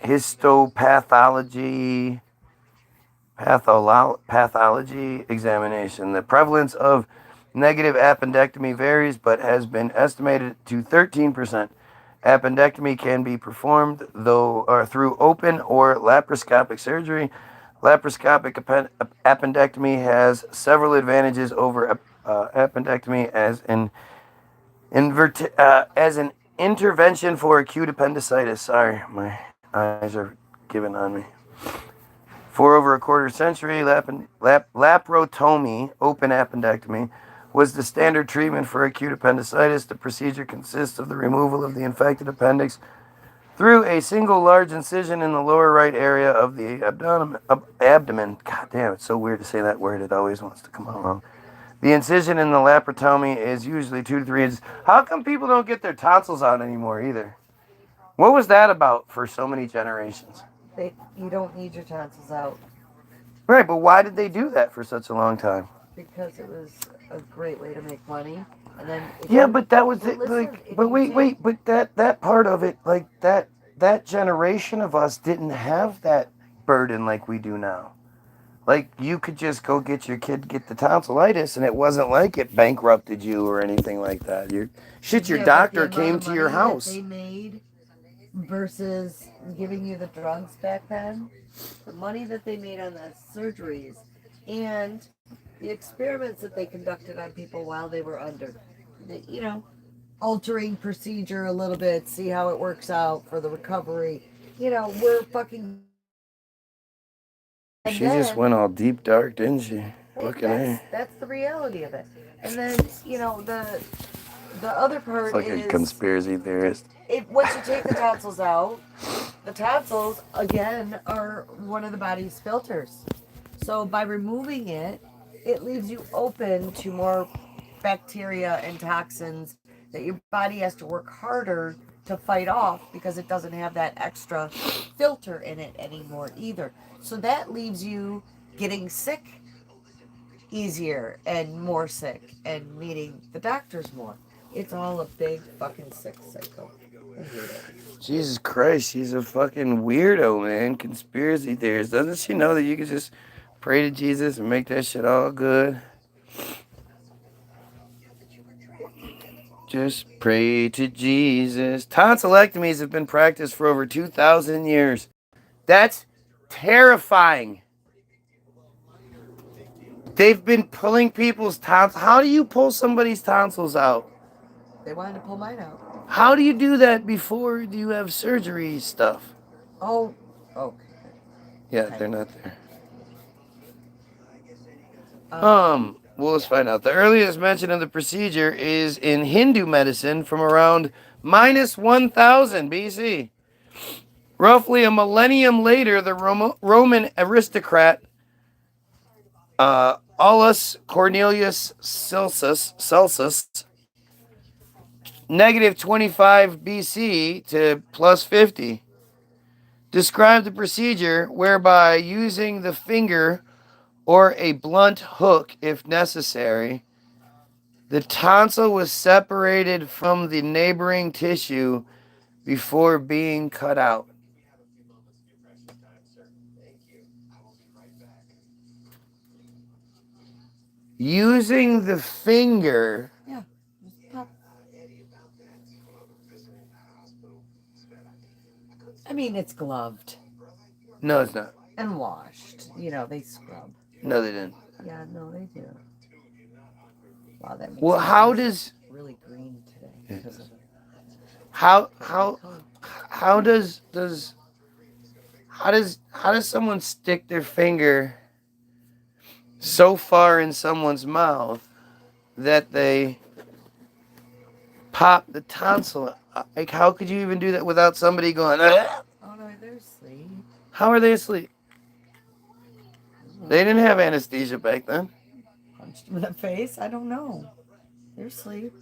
histopathology examination, the prevalence of negative appendectomy varies but has been estimated to 13%. Appendectomy can be performed through open or laparoscopic surgery. Laparoscopic appendectomy has several advantages over appendectomy as an intervention for acute appendicitis. Sorry, my eyes are giving on me. For over a quarter century, laparotomy, open appendectomy, was the standard treatment for acute appendicitis. The procedure consists of the removal of the infected appendix through a single large incision in the lower right area of the abdomen. God damn, it's so weird to say that word. It always wants to come out wrong. The incision in the laparotomy is usually 2 to 3 inches. How come people don't get their tonsils out anymore either? What was that about for so many generations? You don't need your tonsils out. Right, but why did they do that for such a long time? Because it was a great way to make money. And then but that was it. But that part of it, like that generation of us didn't have that burden like we do now. Like, you could just go get your kid get the tonsillitis, and it wasn't like it bankrupted you or anything like that. Your doctor came to your house. They made versus giving you the drugs back then, the money that they made on the surgeries, and the experiments that they conducted on people while they were under, altering procedure a little bit, see how it works out for the recovery. We're fucking. She just went all deep dark, didn't she? That's the reality of it. And then, the other part is... It's like a conspiracy theorist. Once you take the tonsils out, the tonsils, again, are one of the body's filters. So by removing it, it leaves you open to more bacteria and toxins that your body has to work harder to fight off because it doesn't have that extra filter in it anymore either. So that leaves you getting sick easier and more sick and needing the doctors more. It's all a big fucking sick cycle. I hate it. Jesus Christ, she's a fucking weirdo, man. Conspiracy theorist. Doesn't she know that you can just pray to Jesus and make that shit all good? Just pray to Jesus. Tonsillectomies have been practiced for over 2,000 years. That's terrifying. They've been pulling people's tonsils. How do you pull somebody's tonsils out? They wanted to pull mine out. How do you do that before you have surgery stuff? Oh, okay. Yeah, they're not there. Well, let's find out. The earliest mention of the procedure is in Hindu medicine from around minus 1000 BC. Roughly a millennium later, the Roman aristocrat Aulus Cornelius Celsus, negative 25 BC to plus 50, described the procedure whereby using the finger or a blunt hook, if necessary, the tonsil was separated from the neighboring tissue before being cut out. Using the finger. Yeah. I mean, it's gloved. No, it's not. And washed. They scrub. No, they didn't. Yeah, no, they do. Wow, that makes Well, my how eyes does really green today because of how the how color. how does someone stick their finger so far in someone's mouth that they pop the tonsil? Like, how could you even do that without somebody going? "Ah?" Oh no, they're asleep. How are they asleep? They didn't have anesthesia back then. Punched them in the face? I don't know. They're asleep.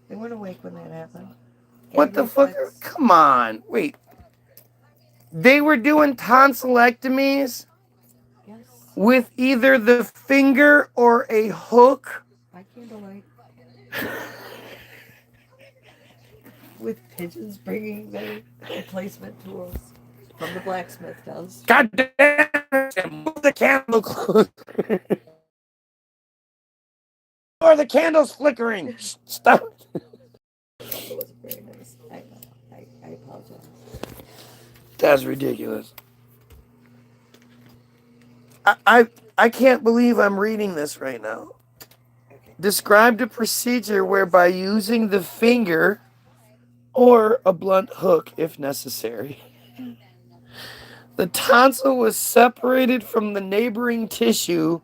They weren't awake when that happened. What Gag the fuck? reflex. Come on, wait. They were doing tonsillectomies Yes. with either the finger or a hook. By candlelight. With pigeons bringing their replacement tools from the blacksmith does. God damn it! Move the candle closer. Or the candle's flickering. Stop. It wasn't very nice. I apologize. That's ridiculous. I can't believe I'm reading this right now. Okay. Described a procedure whereby using the finger or a blunt hook, if necessary, the tonsil was separated from the neighboring tissue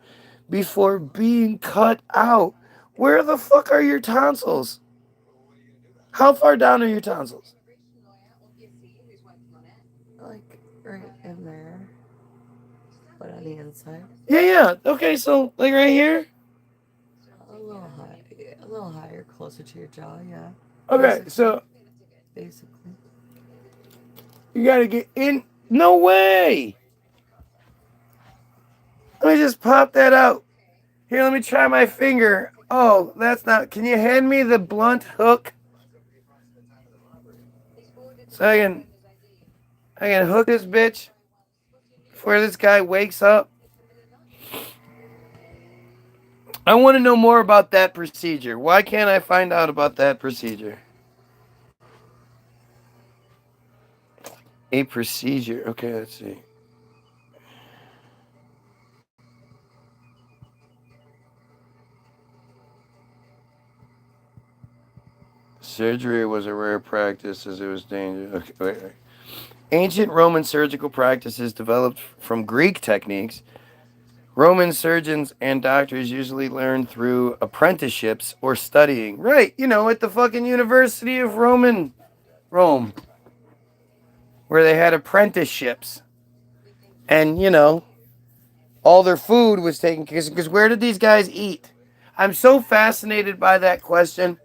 before being cut out. Where the fuck are your tonsils? How far down are your tonsils? Like right in there. But on the inside. Yeah. Okay, so like right here? A little high. A little higher, closer to your jaw, yeah. Okay, so Basically. you gotta get in. No way! Let me just pop that out. Here, let me try my finger. Oh, that's not. Can you hand me the blunt hook? So I can hook this bitch before this guy wakes up. I want to know more about that procedure. Why can't I find out about that procedure? A procedure. Okay, let's see. Surgery was a rare practice as it was dangerous. Okay, wait. Ancient Roman surgical practices developed from Greek techniques. Roman surgeons and doctors usually learned through apprenticeships or studying. Right, at the fucking University of Rome, where they had apprenticeships. And, all their food was taken, because where did these guys eat? I'm so fascinated by that question.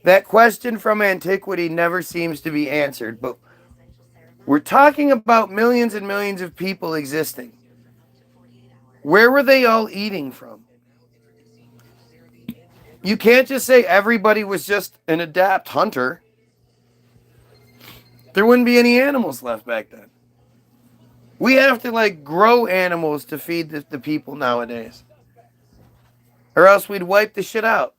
That question from antiquity never seems to be answered, but we're talking about millions and millions of people existing. Where were they all eating from? You can't just say everybody was just an adept hunter. There wouldn't be any animals left back then. We have to grow animals to feed the people nowadays. Or else we'd wipe the shit out.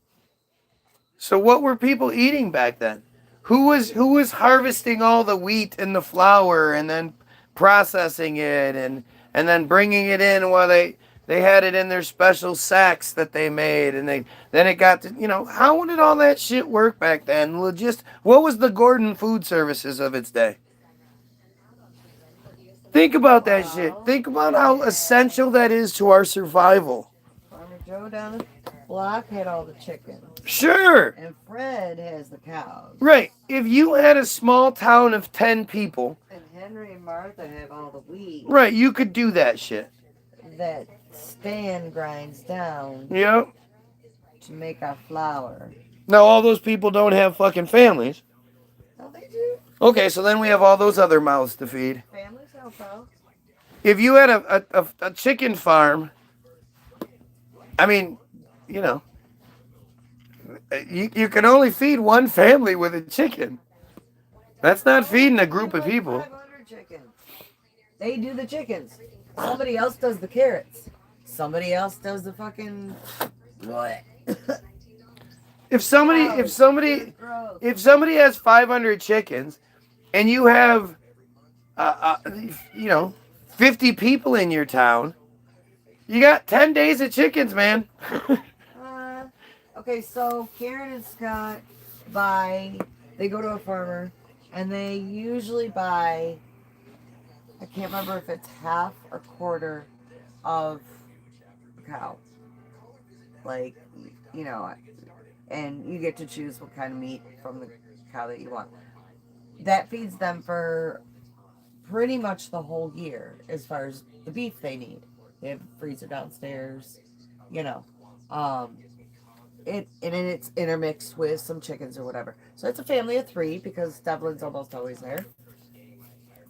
So what were people eating back then? Who was harvesting all the wheat and the flour and then processing it and then bringing it in while they had it in their special sacks that they made, and then it got to, how did all that shit work back then? What was the Gordon Food Services of its day? Think about that shit. Think about how essential that is to our survival. Farmer Joe down the block had all the chickens. Sure. And Fred has the cows. Right. If you had a small town of 10 people. And Henry and Martha have all the wheat. Right, you could do that shit. That Stan grinds down. Yep. To make our flour. Now, all those people don't have fucking families. No, they do. Okay, so then we have all those other mouths to feed. Families help out. If you had a chicken farm, I mean, you can only feed one family with a chicken. That's not feeding a group of people. 500 chickens. They do the chickens. Somebody else does the carrots. Somebody else does the fucking what? If somebody has 500 chickens, and you have 50 people in your town, You got 10 days of chickens, man. Okay, so Karen and Scott they go to a farmer, and they usually buy, I can't remember if it's half or quarter of a cow. Like, you know, and you get to choose what kind of meat from the cow that you want. That feeds them for pretty much the whole year as far as the beef they need. They have a freezer downstairs, you know. Um, it's intermixed with some chickens or whatever. So it's a family of 3 because Devlin's almost always there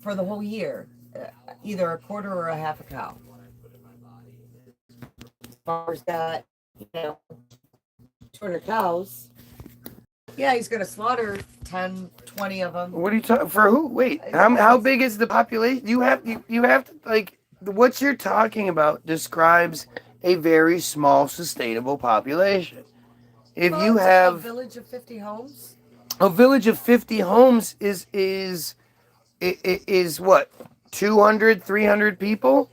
for the whole year, either a quarter or a half a cow. Farmer's got, you know, 200 cows. Yeah, he's gonna slaughter 10, 20 of them. What are you talking for? Who? Wait, how big is the population? You have to, like, what you're talking about describes a very small sustainable population. If Well, you it's have a village of 50 homes. a village of 50 homes is what, 200, 300 people?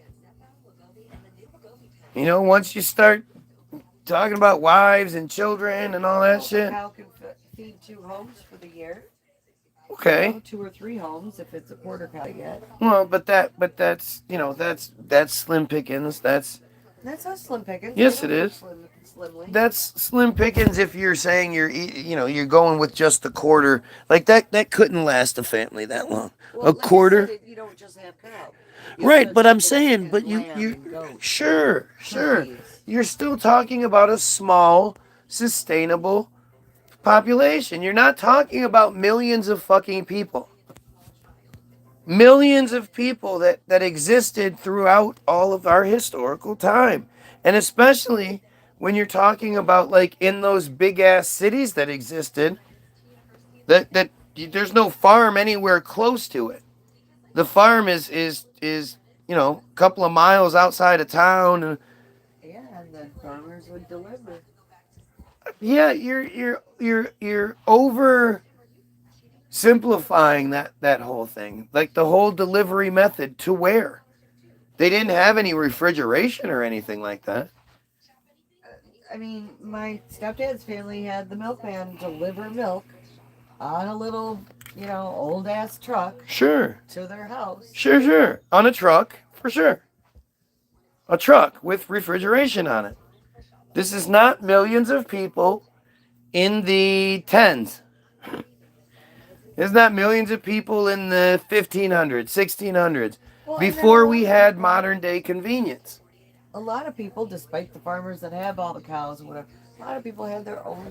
You know, once you start talking about wives and children and all that shit. A cow can feed 2 homes for the year. Okay. You know, 2 or 3 homes if it's a quarter cow yet. Well, but that's you know, that's slim pickings. That's not slim pickings. Yes, it is. Slimly. That's slim pickings if you're saying you're going with just the quarter. Like that couldn't last a family that long. Well, a quarter. Like you don't just have cow. Right, but I'm saying, but you sure. You're still talking about a small, sustainable population. You're not talking about millions of fucking people. Millions of people that existed throughout all of our historical time. And especially when you're talking about, like, in those big ass cities that existed, that there's no farm anywhere close to it. The farm is you know, a couple of miles outside of town. And then farmers would deliver. Yeah, you're over simplifying that whole thing. Like the whole delivery method to where? They didn't have any refrigeration or anything like that. I mean, my stepdad's family had the milkman deliver milk on a little, you know, old ass truck. Sure. To their house. Sure. On a truck, for sure. A truck with refrigeration on it. This is not millions of people in the tens. It's not millions of people in the 1500s, 1600s, before we had modern day convenience. A lot of people, despite the farmers that have all the cows and whatever, a lot of people have their own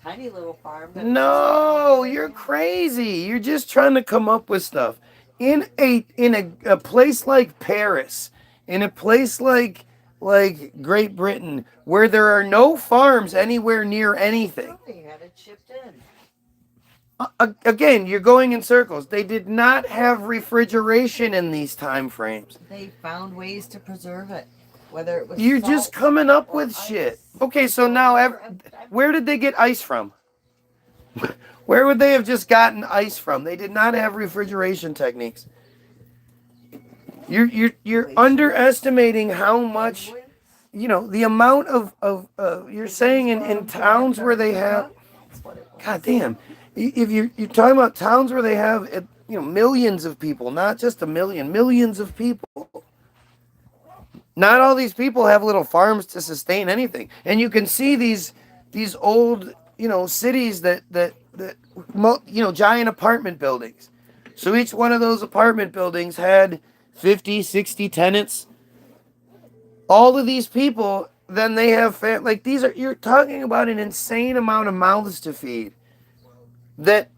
tiny little farm. No, you're crazy. You're just trying to come up with stuff. In a place like Paris, in a place like Great Britain, where there are no farms anywhere near anything. They had it shipped in. Again, you're going in circles. They did not have refrigeration in these time frames. They found ways to preserve it. Whether it was You're just coming up with shit. Okay, so now, where did they get ice from? Where would they have just gotten ice from? They did not have refrigeration techniques. You're underestimating how much, you know, the amount of you're saying in towns where they have, God damn, if you're talking about towns where they have, you know, millions of people, not just a million, millions of people. Not all these people have little farms to sustain anything. And you can see these old, you know, cities that you know, giant apartment buildings. So each one of those apartment buildings had 50, 60 tenants. All of these people, then they have like you're talking about an insane amount of mouths to feed. That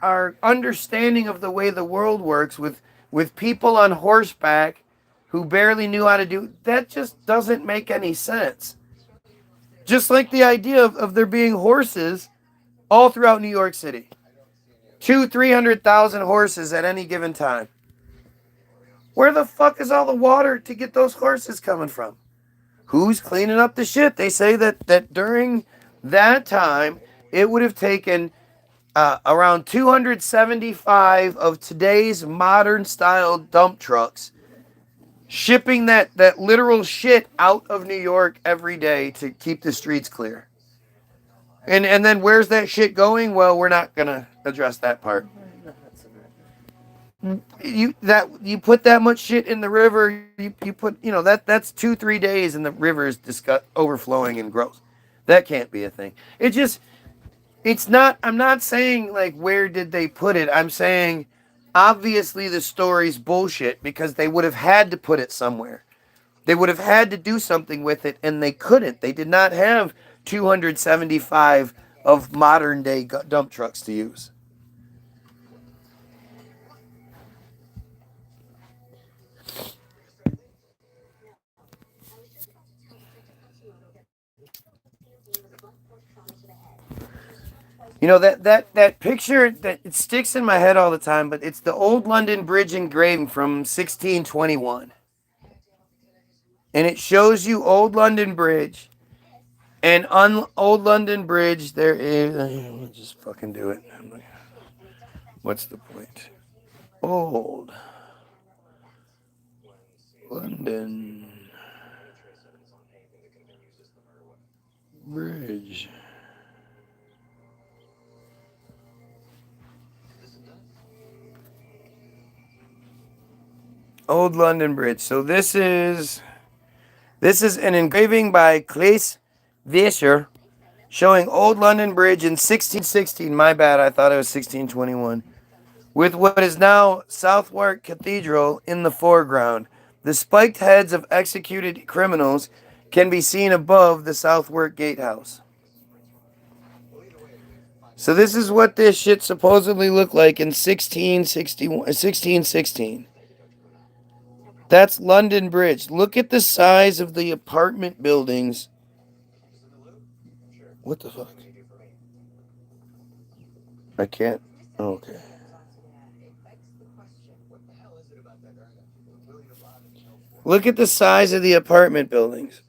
our understanding of the way the world works with people on horseback who barely knew how to do, that just doesn't make any sense. Just like the idea of there being horses all throughout New York City. 200,000-300,000 horses at any given time. Where the fuck is all the water to get those horses coming from? Who's cleaning up the shit? They say that during that time, it would have taken around 275 of today's modern style dump trucks shipping that literal shit out of New York every day to keep the streets clear. And then where's that shit going? Well, we're not gonna address that part. You put that much shit in the river, you put that's 2-3 days and the river is overflowing and gross. That can't be a thing. It's not. I'm not saying like where did they put it. I'm saying obviously the story's bullshit because they would have had to put it somewhere. They would have had to do something with it, and they couldn't. They did not have 275 of modern day dump trucks to use. You know, that picture, that it sticks in my head all the time, but it's the old London Bridge engraving from 1621. And it shows you Old London Bridge. And on Old London Bridge, there is... Let's just fucking do it. What's the point? Old London Bridge. Old London Bridge. So this is an engraving by Claes Vischer showing Old London Bridge in 1616. My bad, I thought it was 1621. With what is now Southwark Cathedral in the foreground. The spiked heads of executed criminals can be seen above the Southwark Gatehouse. So this is what this shit supposedly looked like in 1616. That's London Bridge. Look at the size of the apartment buildings. What the fuck? I can't. Oh, okay. Look at the size of the apartment buildings.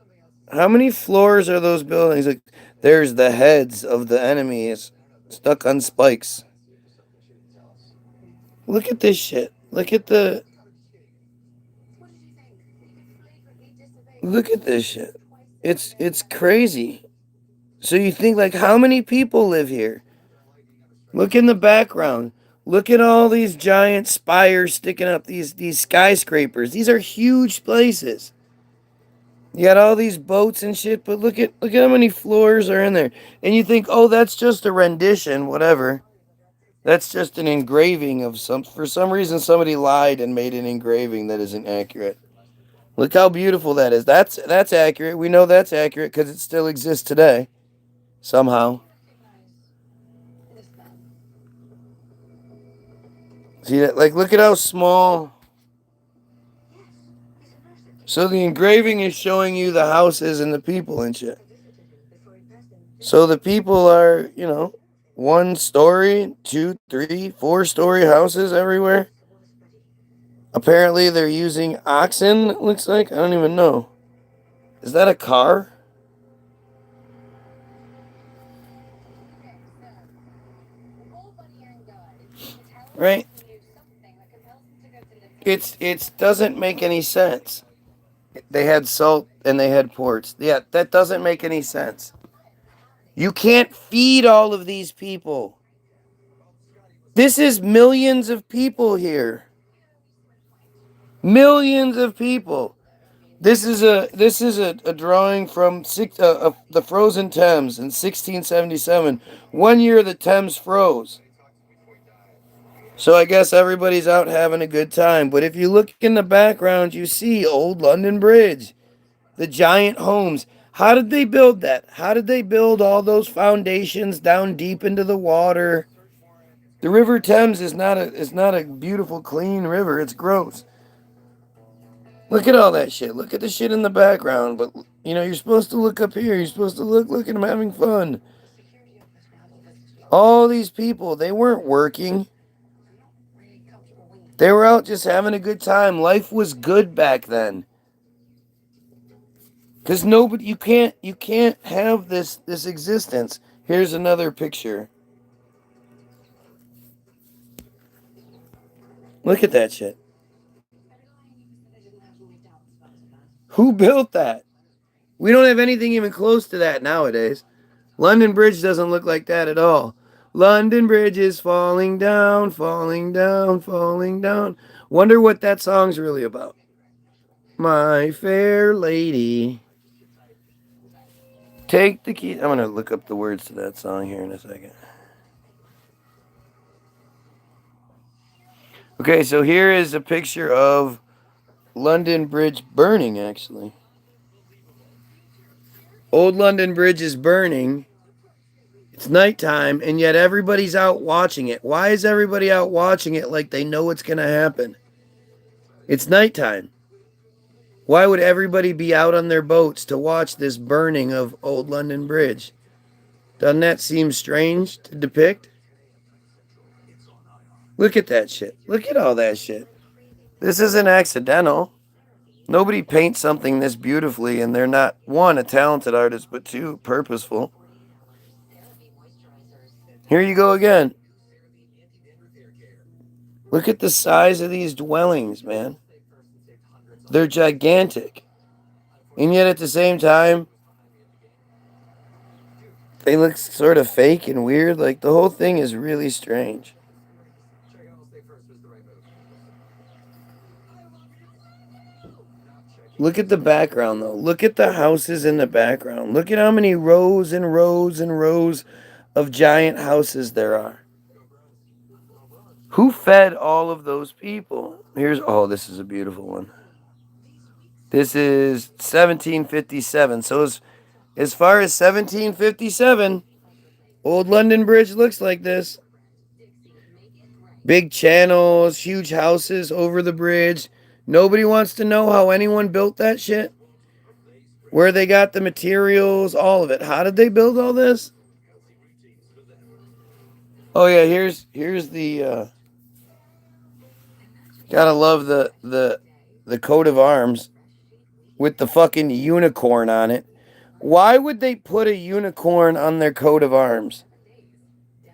How many floors are those buildings? Like, there's the heads of the enemies stuck on spikes. Look at this shit. Look at this shit. It's crazy. So you think, like, how many people live here? Look in the background. Look at all these giant spires sticking up, these skyscrapers. These are huge places. You got all these boats and shit, but look at how many floors are in there. And you think, oh, that's just a rendition, whatever. That's just an engraving of for some reason somebody lied and made an engraving that isn't accurate. Look how beautiful that is. That's accurate. We know that's accurate because it still exists today. Somehow. See that? Like, look at how small. So the engraving is showing you the houses and the people and shit. So the people are, 1 story, 2, 3, 4-story houses everywhere. Apparently they're using oxen, it looks like. I don't even know. Is that a car? Right? It doesn't make any sense. They had salt and they had ports. Yeah, that doesn't make any sense. You can't feed all of these people. This is millions of people here. Millions of people. This is a drawing from the frozen Thames in 1677. 1 year the Thames froze. So I guess everybody's out having a good time. But if you look in the background, you see Old London Bridge. The giant homes. How did they build that? How did they build all those foundations down deep into the water? The River Thames is not a beautiful, clean river. It's gross. Look at all that shit. Look at the shit in the background. But, you're supposed to look up here. You're supposed to look at them having fun. All these people, they weren't working. They were out just having a good time. Life was good back then. Because you can't have this existence. Here's another picture. Look at that shit. Who built that? We don't have anything even close to that nowadays. London Bridge doesn't look like that at all. London Bridge is falling down, falling down, falling down. Wonder what that song's really about. My fair lady. Take the key. I'm going to look up the words to that song here in a second. Okay, so here is a picture of London Bridge burning, actually. Old London Bridge is burning. It's nighttime, and yet everybody's out watching it. Why is everybody out watching it like they know what's going to happen? It's nighttime. Why would everybody be out on their boats to watch this burning of Old London Bridge? Doesn't that seem strange to depict? Look at that shit. Look at all that shit. This isn't accidental. Nobody paints something this beautifully and they're not, one, a talented artist, but two, purposeful. Here you go again. Look at the size of these dwellings, man. They're gigantic. And yet at the same time, they look sort of fake and weird. Like, the whole thing is really strange. Look at the background, though. Look at the houses in the background. Look at how many rows and rows and rows of giant houses there are. Who fed all of those people? Oh, this is a beautiful one. This is 1757. So as far as 1757, Old London Bridge looks like this. Big channels, huge houses over the bridge. Nobody wants to know how anyone built that shit. Where they got the materials, all of it. How did they build all this? Oh yeah, here's the gotta love the coat of arms with the fucking unicorn on it. Why would they put a unicorn on their coat of arms?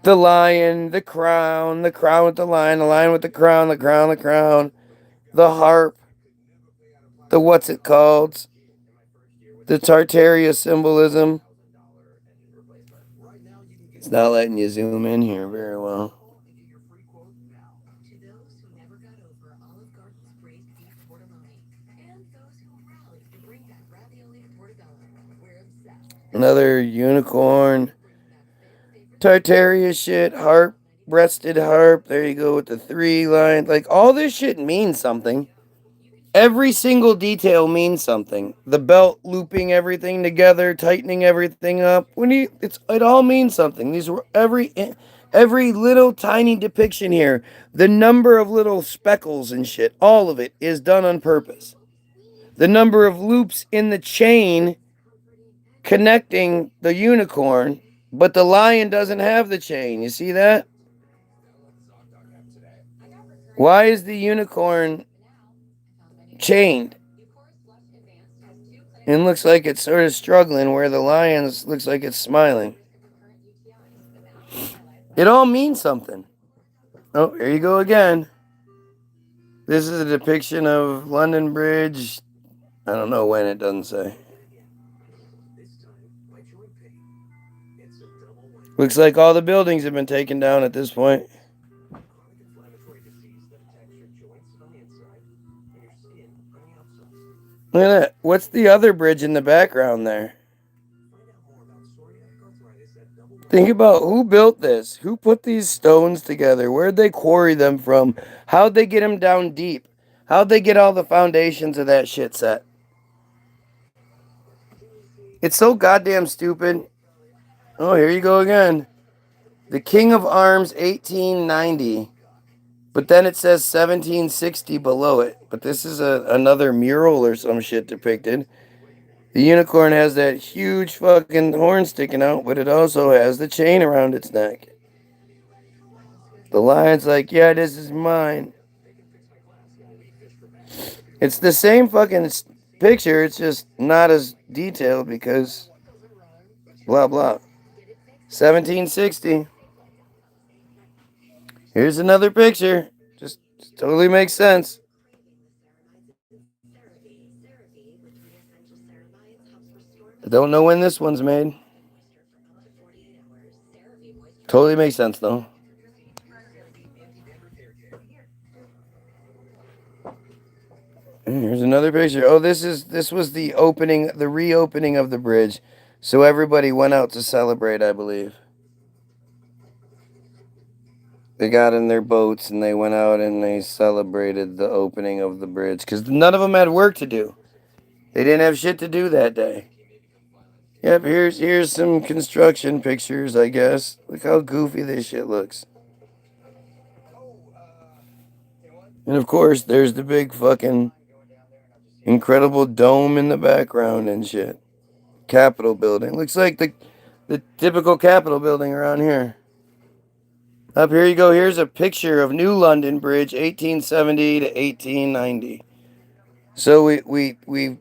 The lion, the crown with the lion with the crown, the harp, the what's it called? The Tartaria symbolism. It's not letting you zoom in here very well. Another unicorn. Tartaria shit, harp, breasted harp. There you go with the 3 line. Like, all this shit means something. Every single detail means something. The belt looping everything together, tightening everything up. It all means something. These were every little tiny depiction here, the number of little speckles and shit, all of it is done on purpose. The number of loops in the chain connecting the unicorn, but the lion doesn't have the chain. You see that? Why is the unicorn chained? And looks like it's sort of struggling, where the lion looks like it's smiling. It all means something. Oh, here you go again. This is a depiction of London Bridge. I don't know when, it doesn't say. Looks like all the buildings have been taken down at this point. Look at that. What's the other bridge in the background there? Think about who built this. Who put these stones together? Where'd they quarry them from? How'd they get them down deep? How'd they get all the foundations of that shit set? It's so goddamn stupid. Oh, here you go again. The King of Arms, 1890. But then it says 1760 below it. But this is another mural or some shit depicted. The unicorn has that huge fucking horn sticking out, but it also has the chain around its neck. The lion's like, yeah, this is mine. It's the same fucking picture, it's just not as detailed because blah blah. 1760. Here's another picture. Just totally makes sense. I don't know when this one's made. Totally makes sense, though. Here's another picture. Oh, this was the reopening of the bridge. So everybody went out to celebrate, I believe. They got in their boats and they went out and they celebrated the opening of the bridge because none of them had work to do. They didn't have shit to do that day. Yep, here's some construction pictures, I guess. Look how goofy this shit looks. And of course, there's the big fucking incredible dome in the background and shit. Capitol building. Looks like the typical Capitol building around here. Up here you go. Here's a picture of New London Bridge, 1870 to 1890. So we've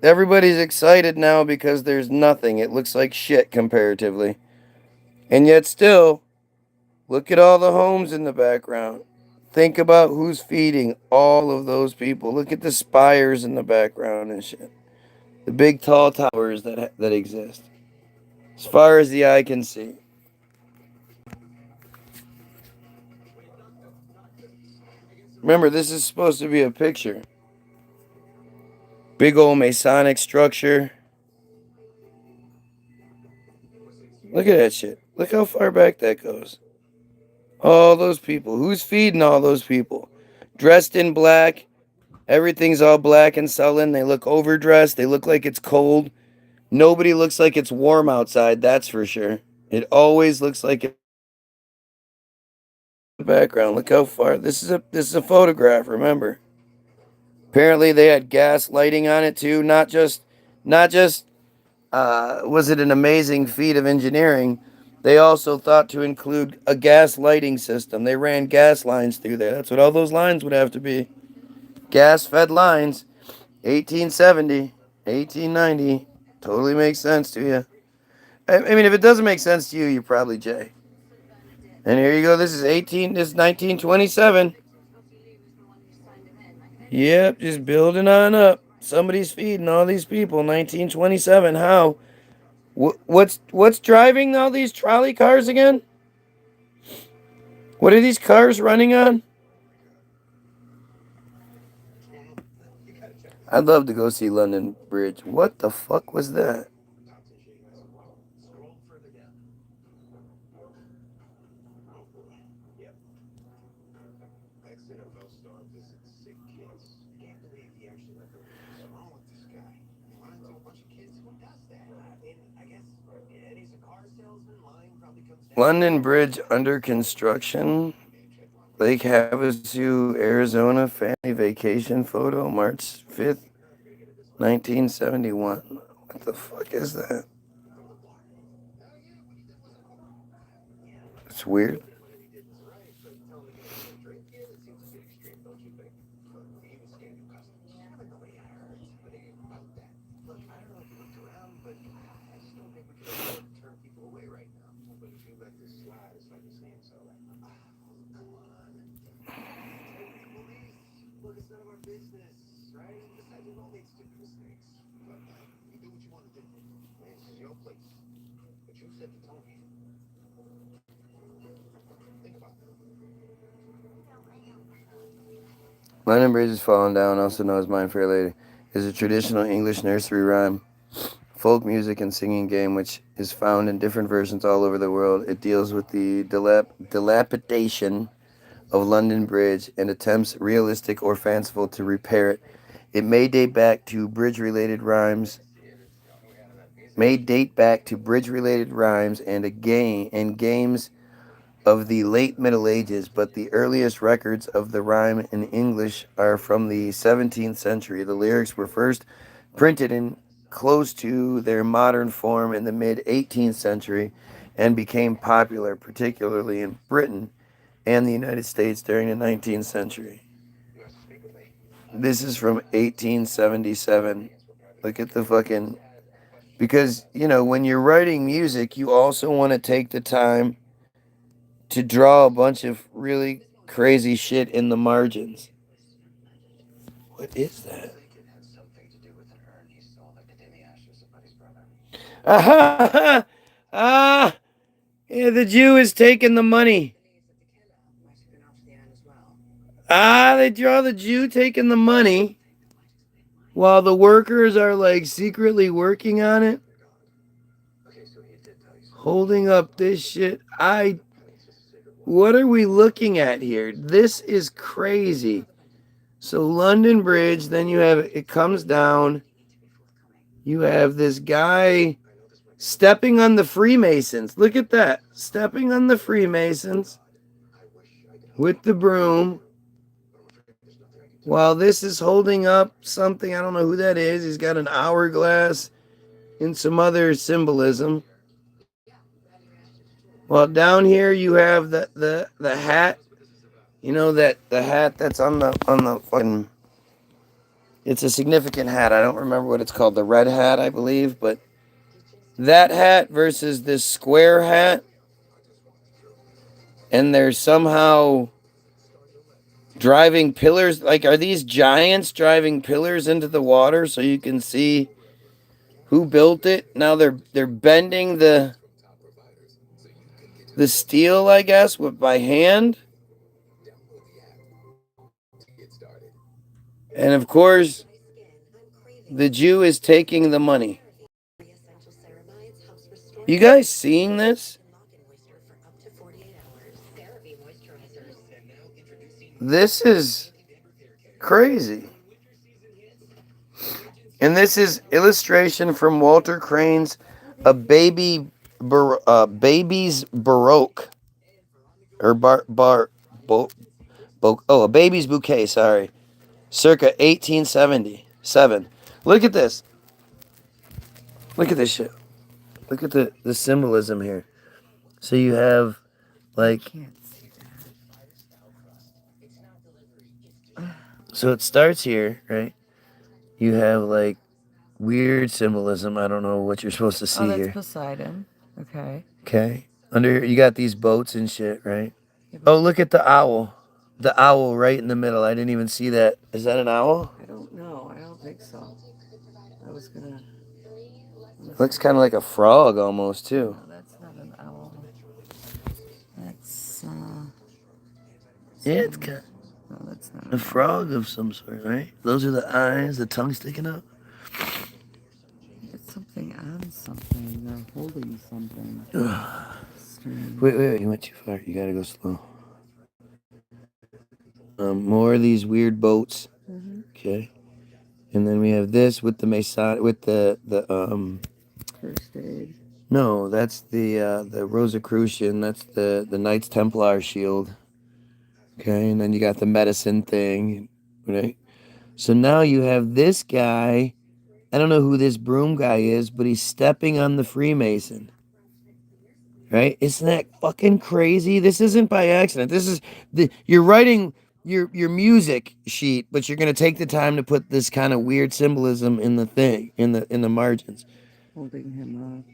everybody's excited now because there's nothing. It looks like shit comparatively. And yet still, look at all the homes in the background. Think about who's feeding all of those people. Look at the spires in the background and shit. The big tall towers that exist. As far as the eye can see. Remember, this is supposed to be a picture. Big old Masonic structure. Look at that shit. Look how far back that goes. All those people. Who's feeding all those people? Dressed in black. Everything's all black and sullen. They look overdressed. They look like it's cold. Nobody looks like it's warm outside, that's for sure. It always looks like it. The background. Look how far. This is a photograph, remember. Apparently they had gas lighting on it too. Not just was it an amazing feat of engineering, they also thought to include a gas lighting system. They ran gas lines through there. That's what all those lines would have to be. Gas-fed lines. 1870, 1890. Totally makes sense to you. I mean, if it doesn't make sense to you, you're probably Jay. And here you go. This is 1927. Yep, just building on up. Somebody's feeding all these people. 1927. How? What's driving all these trolley cars again? What are these cars running on? I'd love to go see London Bridge. What the fuck was that? London Bridge under construction. Lake Havasu, Arizona, family vacation photo, March 5th, 1971. What the fuck is that? It's weird. London Bridge is falling down, also known as Mine Fair Lady, is a traditional English nursery rhyme, folk music, and singing game which is found in different versions all over the world. It deals with the dilapidation of London Bridge and attempts, realistic or fanciful, to repair it. It may date back to bridge-related rhymes. And games of the late Middle Ages, but the earliest records of the rhyme in English are from the 17th century. The lyrics were first printed in close to their modern form in the mid-18th century and became popular, particularly in Britain and the United States during the 19th century. This is from 1877. Look at the fucking... Because, when you're writing music, you also want to take the time to draw a bunch of really crazy shit in the margins. What is that? Ah, yeah, the Jew is taking the money. They draw the Jew taking the money while the workers are like secretly working on it. Holding up this shit. What are we looking at here? This is crazy. So London Bridge, then it comes down. You have this guy stepping on the Freemasons. Look at that. Stepping on the Freemasons with the broom. While this is holding up something, I don't know who that is. He's got an hourglass and some other symbolism. Well, down here you have the hat. You know that the hat that's on the fucking. It's a significant hat. I don't remember what it's called. The red hat, I believe, but that hat versus this square hat, and they're somehow driving pillars. Like, are these giants driving pillars into the water so you can see who built it? Now they're bending the steel, I guess, by hand. And of course, the Jew is taking the money. You guys seeing this? This is crazy. And this is illustration from Walter Crane's A Baby's Baroque. Or A Baby's Bouquet, sorry. Circa 1877. Look at this. Look at this shit. Look at the symbolism here. So you have, like... So it starts here, right? You have, like, weird symbolism. I don't know what you're supposed to see that's here. Poseidon. Okay. Okay. Under here, you got these boats and shit, right? Oh, look at the owl. The owl right in the middle. I didn't even see that. Is that an owl? I don't know. I don't think so. I was gonna... Looks kind of like a frog almost, too. No, that's not an owl. That's, Yeah, it's kind of... No, that's not a frog of some sort, right? Those are the eyes, the tongue sticking out. It's something on something. They're holding something. Wait, you went too far. You gotta go slow. More of these weird boats. Mm-hmm. Okay. And then we have this with the Mason, with the First aid. No, that's the Rosicrucian. That's the Knights Templar shield. Okay, and then you got the medicine thing, right? So now you have this guy. I don't know who this broom guy is, but he's stepping on the Freemason. Right? Isn't that fucking crazy? This isn't by accident. This is you're writing your music sheet, but you're gonna take the time to put this kind of weird symbolism in the thing, in the margins. Holding him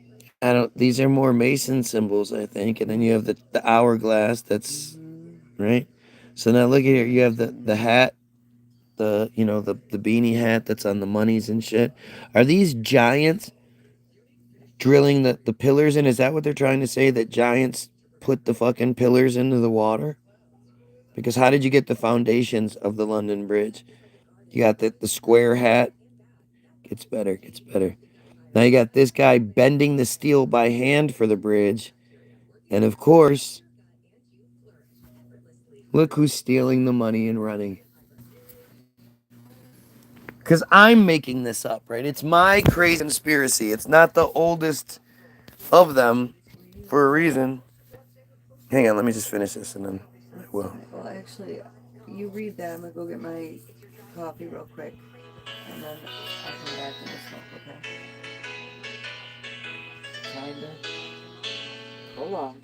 up. These are more Mason symbols, I think. And then you have the hourglass that's right. So now look at here, you have the hat, the beanie hat that's on the monies and shit. Are these giants drilling the pillars in? Is that what they're trying to say? That giants put the fucking pillars into the water? Because how did you get the foundations of the London Bridge? You got the square hat. Gets better. Now you got this guy bending the steel by hand for the bridge. And of course, look who's stealing the money and running. Because I'm making this up, right? It's my crazy conspiracy. It's not the oldest of them for a reason. Hang on, let me just finish this and then I will. Well, actually, you read that. I'm going to go get my coffee real quick. And then I'll come back and we'll smoke, okay? Kinda. Hold on.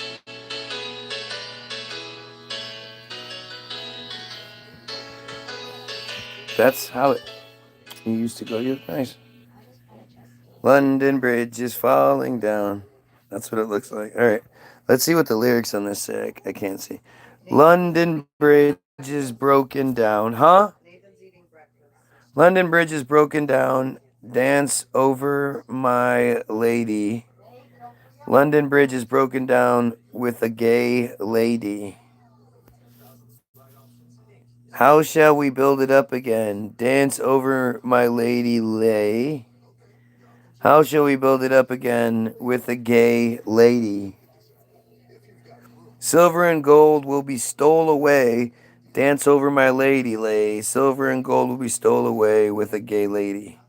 That's how it used to go. You nice. London Bridge is falling down. That's what it looks like. All right. Let's see what the lyrics on this say. I can't see. London Bridge is broken down. Huh? London Bridge is broken down. Dance over my lady. London Bridge is broken down with a gay lady. How shall we build it up again? Dance over my lady lay. How shall we build it up again with a gay lady? Silver and gold will be stole away. Dance over my lady lay. Silver and gold will be stole away with a gay lady.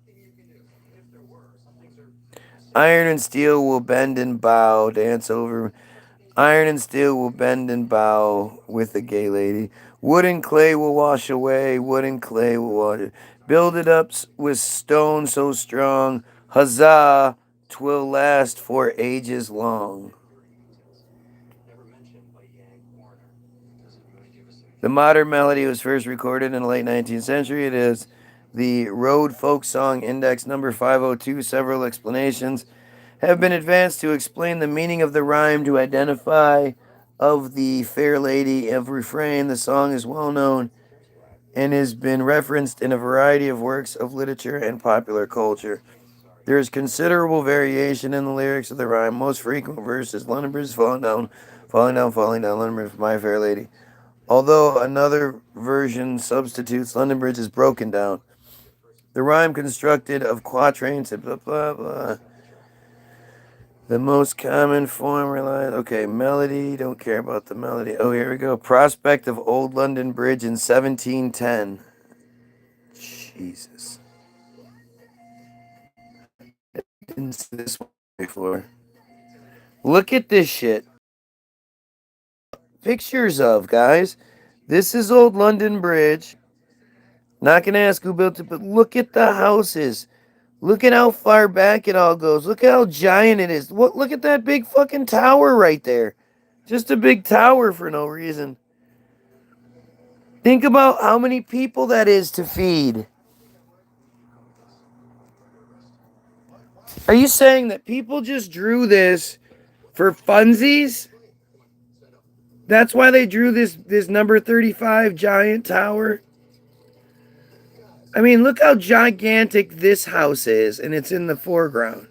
Iron and steel will bend and bow. Dance over. Iron and steel will bend and bow with a gay lady. Wood and clay will wash away. Wood and clay will wash. Build it up with stone so strong. Huzzah! 'Twill last for ages long. The modern melody was first recorded in the late 19th century. It is the Road Folk Song Index number 502. Several explanations have been advanced to explain the meaning of the rhyme to identify of the fair lady of refrain. The song is well known and has been referenced in a variety of works of literature and popular culture. There is considerable variation in the lyrics of the rhyme. Most frequent verse is London Bridge is falling down, falling down, falling down, London Bridge, my fair lady. Although another version substitutes London Bridge is broken down. The rhyme constructed of quatrains and blah, blah, blah. The most common form relies... Okay, melody. Don't care about the melody. Oh, here we go. Prospect of Old London Bridge in 1710. Jesus. I didn't see this one before. Look at this shit. Pictures of, guys. This is Old London Bridge. Not going to ask who built it, but look at the houses. Look at how far back it all goes. Look at how giant it is. Look at that big fucking tower right there. Just a big tower for no reason. Think about how many people that is to feed. Are you saying that people just drew this for funsies? That's why they drew this number 35 giant tower? I mean, look how gigantic this house is, and it's in the foreground.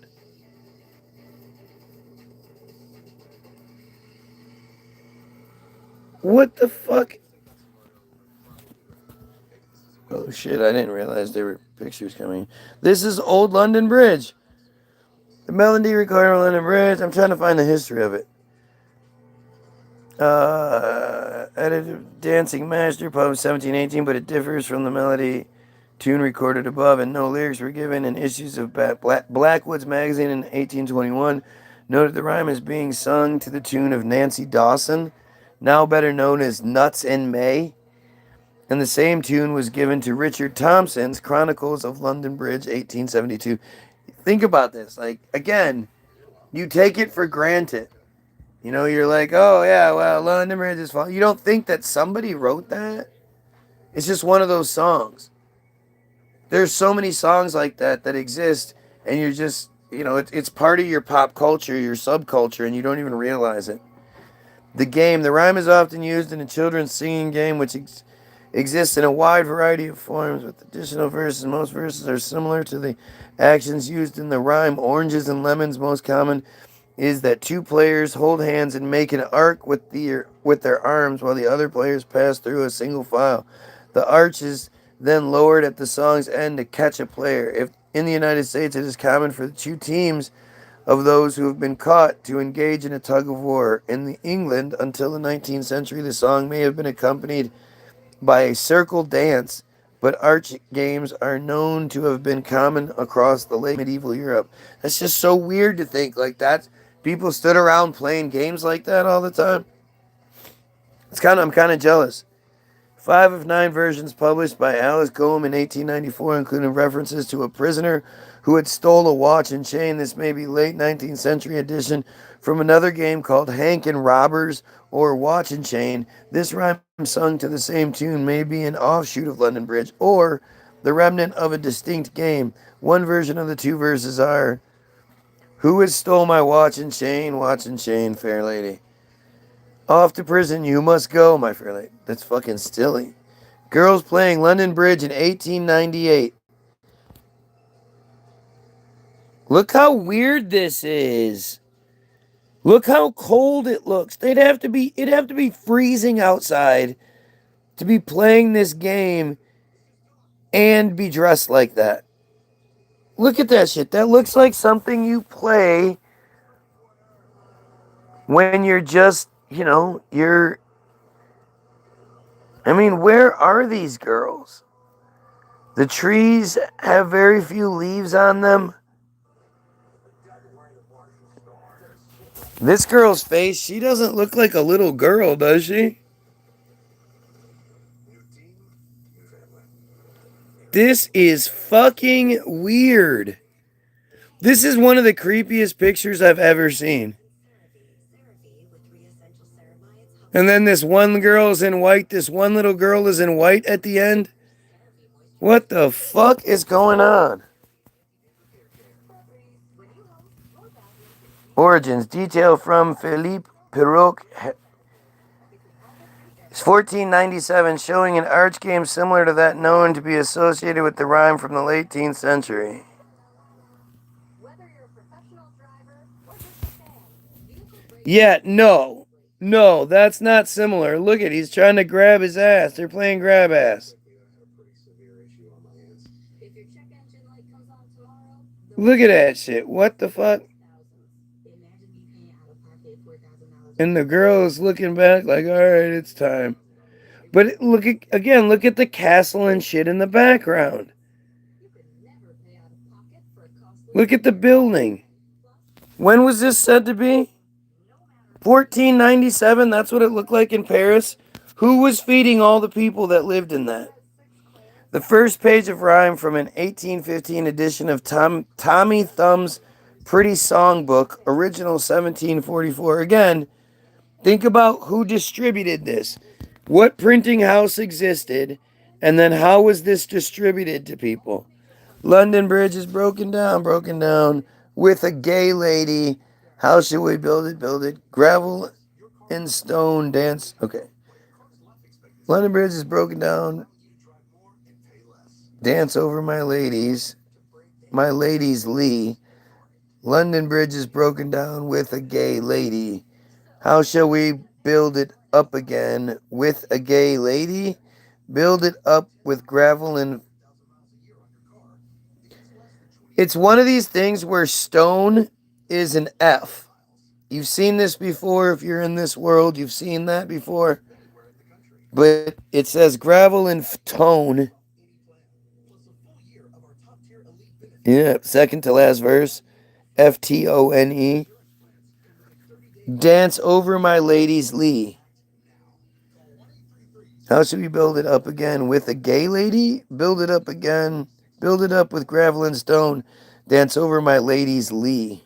What the fuck? Oh shit, I didn't realize there were pictures coming. This is Old London Bridge. The melody recorded on London Bridge. I'm trying to find the history of it. Edited Dancing Master, published 1718, but it differs from the melody tune recorded above, and no lyrics were given in issues of Blackwood's magazine in 1821. Noted the rhyme as being sung to the tune of Nancy Dawson, now better known as Nuts in May. And the same tune was given to Richard Thompson's Chronicles of London Bridge, 1872. Think about this. Like, again, you take it for granted. You know, you're like, oh, yeah, well, London Bridge is falling. You don't think that somebody wrote that? It's just one of those songs. There's so many songs like that exist, and you're just, you know, it's part of your pop culture, your subculture, and you don't even realize it. The rhyme is often used in a children's singing game, which exists in a wide variety of forms with additional verses. Most verses are similar to the actions used in the rhyme. Oranges and lemons, most common is that two players hold hands and make an arc with their arms while the other players pass through a single file. The arch is then lowered at the song's end to catch a player. If in the United States, it is common for the two teams of those who have been caught to engage in a tug of war. In England, until the 19th century, the song may have been accompanied by a circle dance, but arch games are known to have been common across the late medieval Europe. That's just so weird to think like that. People stood around playing games like that all the time. I'm kind of jealous. 5 of 9 versions published by Alice Goyim in 1894, including references to a prisoner who had stole a watch and chain. This may be late 19th century edition from another game called Hank and Robbers or Watch and Chain. This rhyme sung to the same tune may be an offshoot of London Bridge or the remnant of a distinct game. One version of the two verses are, who has stole my watch and chain, fair lady? Off to prison you must go, my fair lady. That's fucking silly. Girls playing London Bridge in 1898. Look how weird this is. Look how cold it looks. It'd have to be freezing outside to be playing this game and be dressed like that. Look at that shit. That looks like something you play when you're just, I mean, where are these girls? The trees have very few leaves on them. This girl's face, she doesn't look like a little girl, does she? This is fucking weird. This is one of the creepiest pictures I've ever seen. And then this one girl is in white. This one little girl is in white at the end. What the fuck is going on? Origins. Detail from Philippe Perrault. 1497, showing an arch game similar to that known to be associated with the rhyme from the late 18th century. Yeah, no. No, that's not similar. Look at, he's trying to grab his ass. They're playing grab ass. Look at that shit. What the fuck? And the girl is looking back like, alright, it's time. But look at the castle and shit in the background. Look at the building. When was this said to be? 1497, that's what it looked like in Paris. Who was feeding all the people that lived in that? The first page of rhyme from an 1815 edition of Tommy Thumb's Pretty Songbook, original 1744. Again, think about who distributed this. What printing house existed, and then how was this distributed to people? London Bridge is broken down, with a gay lady. How should we build it? Build it. Gravel and stone dance. Okay. London Bridge is broken down. Dance over my ladies. My ladies Lee. London Bridge is broken down with a gay lady. How shall we build it up again with a gay lady? Build it up with gravel and... It's one of these things where stone is an F. You've seen this before. If you're in this world, you've seen that before. But it says gravel and tone. Yeah, second to last verse. Ftone. Dance over my lady's lee. How should we build it up again? With a gay lady? Build it up again. Build it up with gravel and stone. Dance over my lady's lee.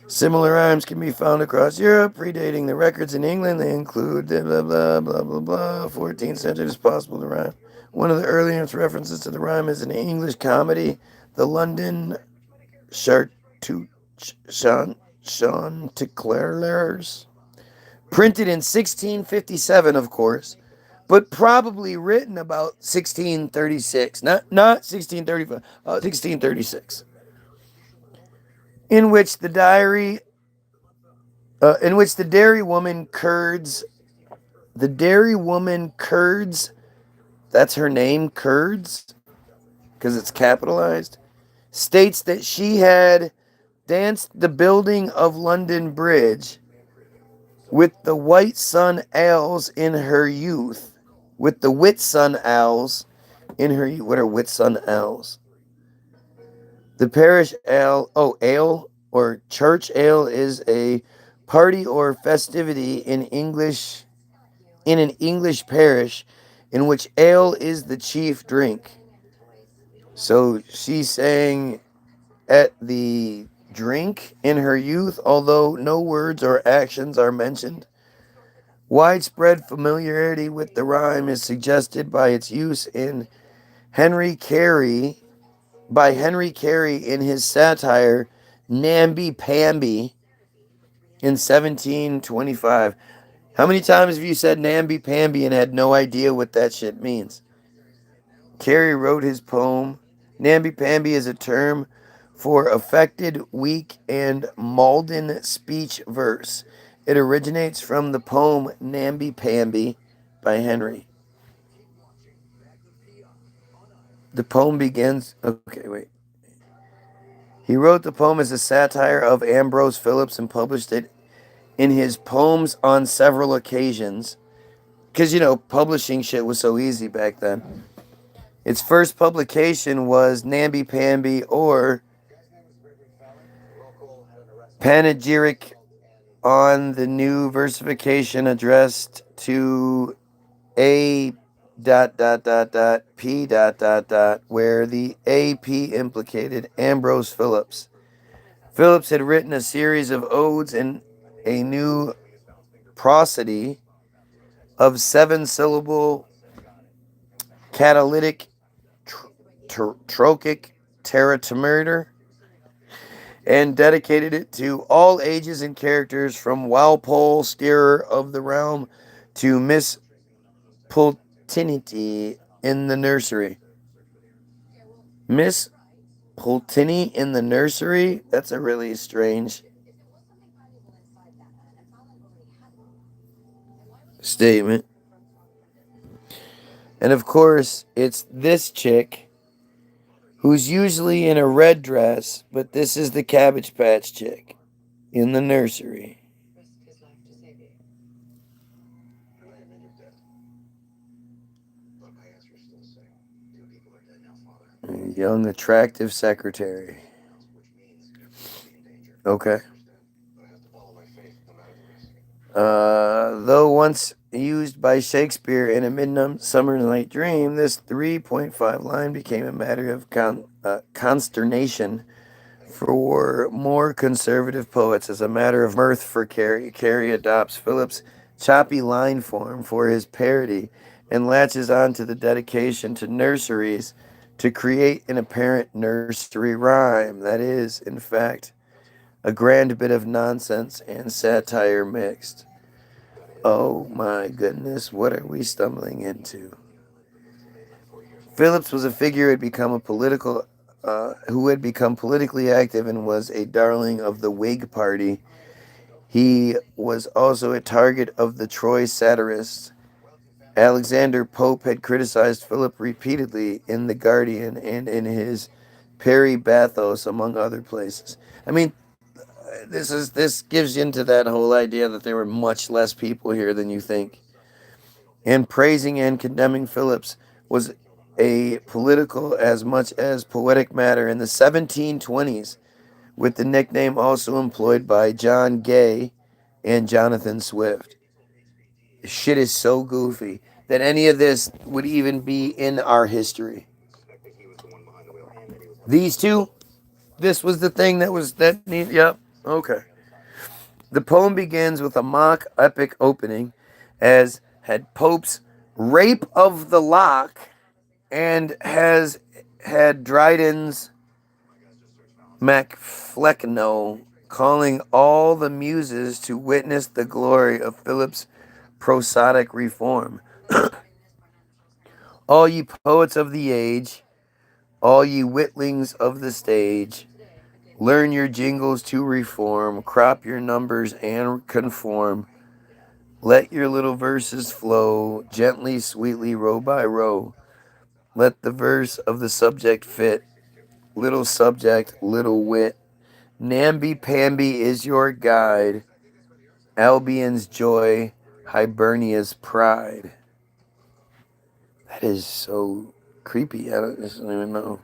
Similar rhymes can be found across Europe, predating the records in England. They include blah, blah, blah, blah, blah. 14th century is possible to rhyme. One of the earliest references to the rhyme is an English comedy, The London Chanticleers, printed in 1657, of course, but probably written about 1636, not 1635, 1636. In which the dairy woman Curds, that's her name, Curds, because it's capitalized, states that she had danced the building of London Bridge with the white sun owls in her youth. With the Whitsun owls in her youth. What are Whitsun owls? The parish ale or church ale is a party or festivity in an English parish in which ale is the chief drink. So she's saying at the drink in her youth, although no words or actions are mentioned. Widespread familiarity with the rhyme is suggested by its use in Henry Carey in his satire Namby Pamby in 1725. How many times have you said Namby Pamby and had no idea what that shit means? Carey wrote his poem Namby-pamby is a term for affected, weak, and maudlin speech verse. It originates from the poem Namby-pamby by Henry. The poem begins... Okay, wait. He wrote the poem as a satire of Ambrose Phillips and published it in his Poems on several occasions. Because, publishing shit was so easy back then. Its first publication was Namby-pamby, or Panegyric on the New Versification addressed to A P where the AP implicated Ambrose Phillips. Phillips had written a series of odes and a new prosody of 7-syllable catalytic trochic tetrameter, and dedicated it to all ages and characters, from Walpole, steerer of the realm, to Miss Pulteney in the nursery. Miss Pulteney in the nursery? That's a really strange statement. And of course, it's this chick who's usually in a red dress, but this is the Cabbage Patch chick in the nursery. Young, attractive secretary. Okay. Though once used by Shakespeare in A Midsummer Night Dream, this 3.5 line became a matter of consternation for more conservative poets. As a matter of mirth for Carey, Carey adopts Phillips' choppy line form for his parody and latches on to the dedication to nurseries to create an apparent nursery rhyme that is, in fact, a grand bit of nonsense and satire mixed. Oh my goodness, what are we stumbling into? Phillips was a figure who had become politically active and was a darling of the Whig Party. He was also a target of the Troy satirists. Alexander Pope had criticized Philip repeatedly in The Guardian and in his Perry Bathos, among other places. I mean, this gives into that whole idea that there were much less people here than you think. And praising and condemning Phillips was a political as much as poetic matter in the 1720s, with the nickname also employed by John Gay and Jonathan Swift. Shit is so goofy that any of this would even be in our history. These two, this was the thing that neat. Yep, okay. The poem begins with a mock epic opening, as had Pope's Rape of the Lock, and has had Dryden's Macflecknoe calling all the muses to witness the glory of Philip's prosodic reform. All ye poets of the age, all ye witlings of the stage, learn your jingles to reform, crop your numbers and conform. Let your little verses flow, gently, sweetly, row by row. Let the verse of the subject fit, little subject, little wit. Namby-pamby is your guide, Albion's joy, Hibernia's pride. That is so creepy, I don't even know.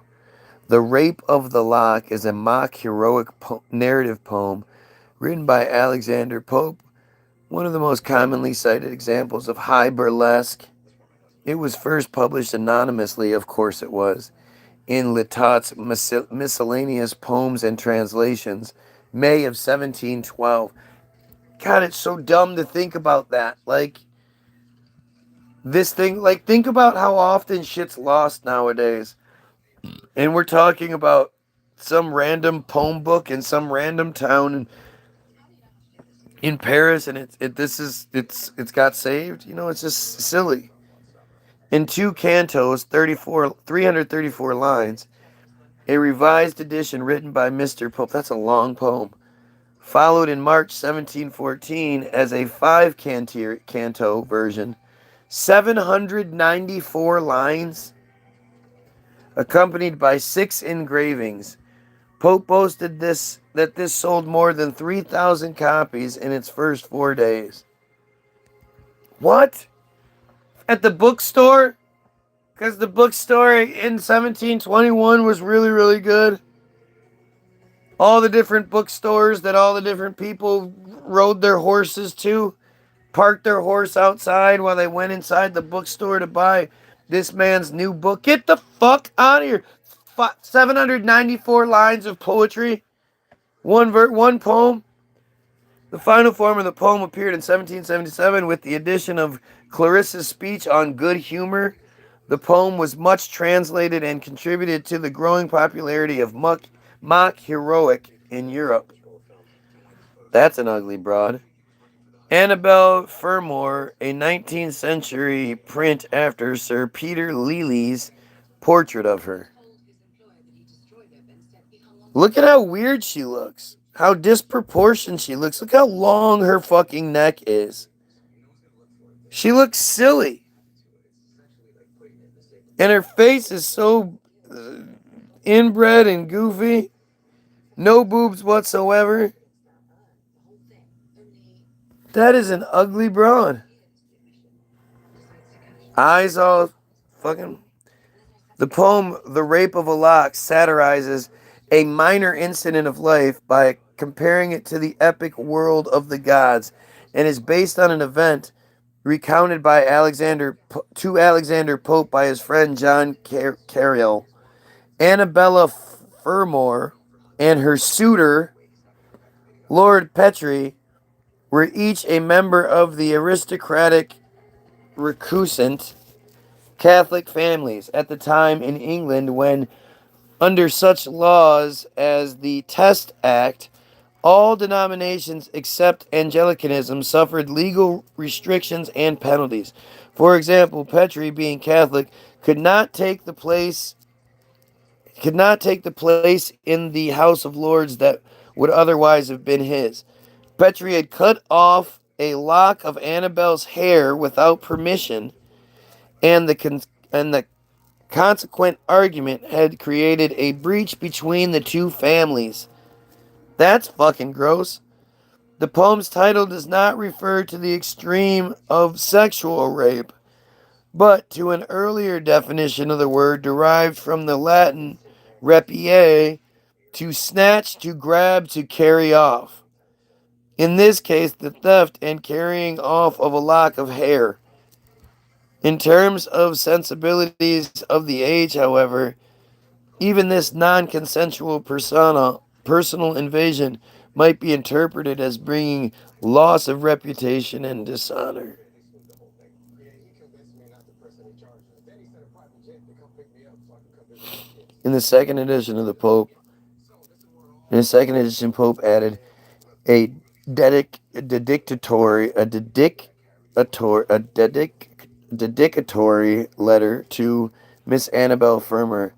The Rape of the Lock is a mock heroic narrative poem written by Alexander Pope, one of the most commonly cited examples of high burlesque. It was first published anonymously, of course it was, in Littot's Miscellaneous Poems and Translations, May of 1712. God, it's so dumb to think about that. Like, this thing, like, think about how often shit's lost nowadays. And we're talking about some random poem book in some random town in Paris, and it's got saved. It's just silly. In 2 cantos, 334 lines, a revised edition written by Mr. Pope, that's a long poem, followed in March 1714 as a 5-canto version, 794 lines, accompanied by 6 engravings. Pope boasted that this sold more than 3,000 copies in its first 4 days. What? At the bookstore? Because the bookstore in 1721 was really, really good. All the different bookstores that all the different people rode their horses to, parked their horse outside while they went inside the bookstore to buy this man's new book. Get the fuck out of here. 794 lines of poetry. One poem. The final form of the poem appeared in 1777 with the addition of Clarissa's speech on good humor. The poem was much translated and contributed to the growing popularity of mock heroic in Europe. That's an ugly broad. Annabelle Fermor, a 19th century print after Sir Peter Lely's portrait of her. Look at how weird she looks. How disproportionate she looks. Look how long her fucking neck is. She looks silly. And her face is so inbred and goofy. No boobs whatsoever. That is an ugly broad. Eyes all fucking... The poem, The Rape of a Lock, satirizes a minor incident of life by comparing it to the epic world of the gods, and is based on an event recounted by Alexander Pope by his friend John Carriel. Annabella Fermor and her suitor, Lord Petrie, were each a member of the aristocratic recusant Catholic families at the time in England when, under such laws as the Test Act, all denominations except Anglicanism suffered legal restrictions and penalties. For example, Petrie, being Catholic, could not take the place in the House of Lords that would otherwise have been his. Petrie had cut off a lock of Annabelle's hair without permission, and the consequent argument had created a breach between the two families. That's fucking gross. The poem's title does not refer to the extreme of sexual rape, but to an earlier definition of the word derived from the Latin rapere, to snatch, to grab, to carry off. In this case, the theft and carrying off of a lock of hair. In terms of sensibilities of the age, however, even this non-consensual personal invasion might be interpreted as bringing loss of reputation and dishonor. In the second edition, Pope added a dedicatory letter to Miss Annabelle Fermor.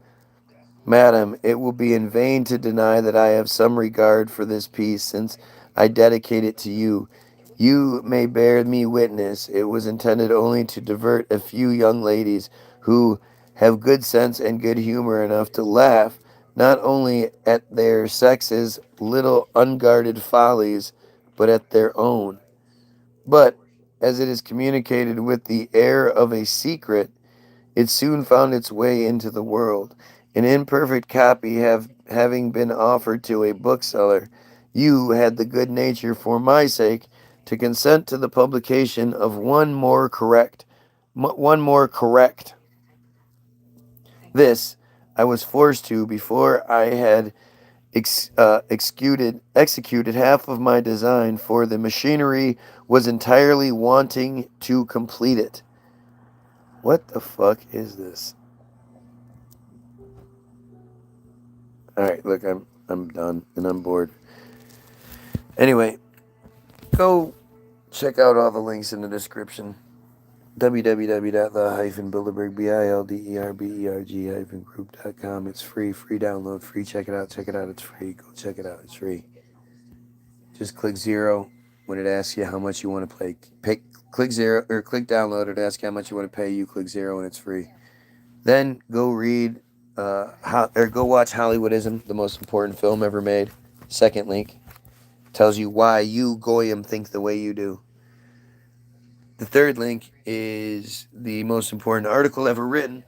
Madam, it will be in vain to deny that I have some regard for this piece, since I dedicate it to you. You may bear me witness it was intended only to divert a few young ladies who have good sense and good humor enough to laugh, not only at their sex's little unguarded follies, but at their own. But, as it is communicated with the air of a secret, it soon found its way into the world. An imperfect copy having been offered to a bookseller, you had the good nature, for my sake, to consent to the publication of one more correct. This I was forced to before I had executed half of my design, for the machinery was entirely wanting to complete it. What the fuck is this? Alright, look, I'm done and I'm bored. Anyway, go check out all the links in the description. www.the-bilderberg-group.com. It's free download, free. Check it out, it's free. Go check it out, it's free. Just click 0 when it asks you how much you want to play. Click 0 or click download. It asks you how much you want to pay. You click 0 and it's free. Then go read go watch Hollywoodism, the most important film ever made. Second link tells you why you Goyim think the way you do. The third link is the most important article ever written,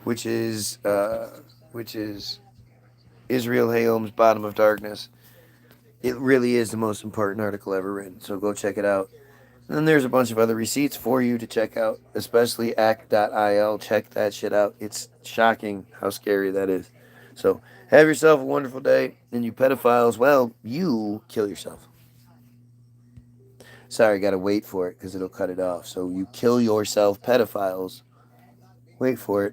which is Israel Hayom's Bottom of Darkness. It really is the most important article ever written, so go check it out. And then there's a bunch of other receipts for you to check out, especially act.il. Check that shit out. It's shocking how scary that is. So have yourself a wonderful day, and you pedophiles, well, you kill yourself. Sorry, gotta wait for it because it'll cut it off. So you kill yourself, pedophiles. Wait for it.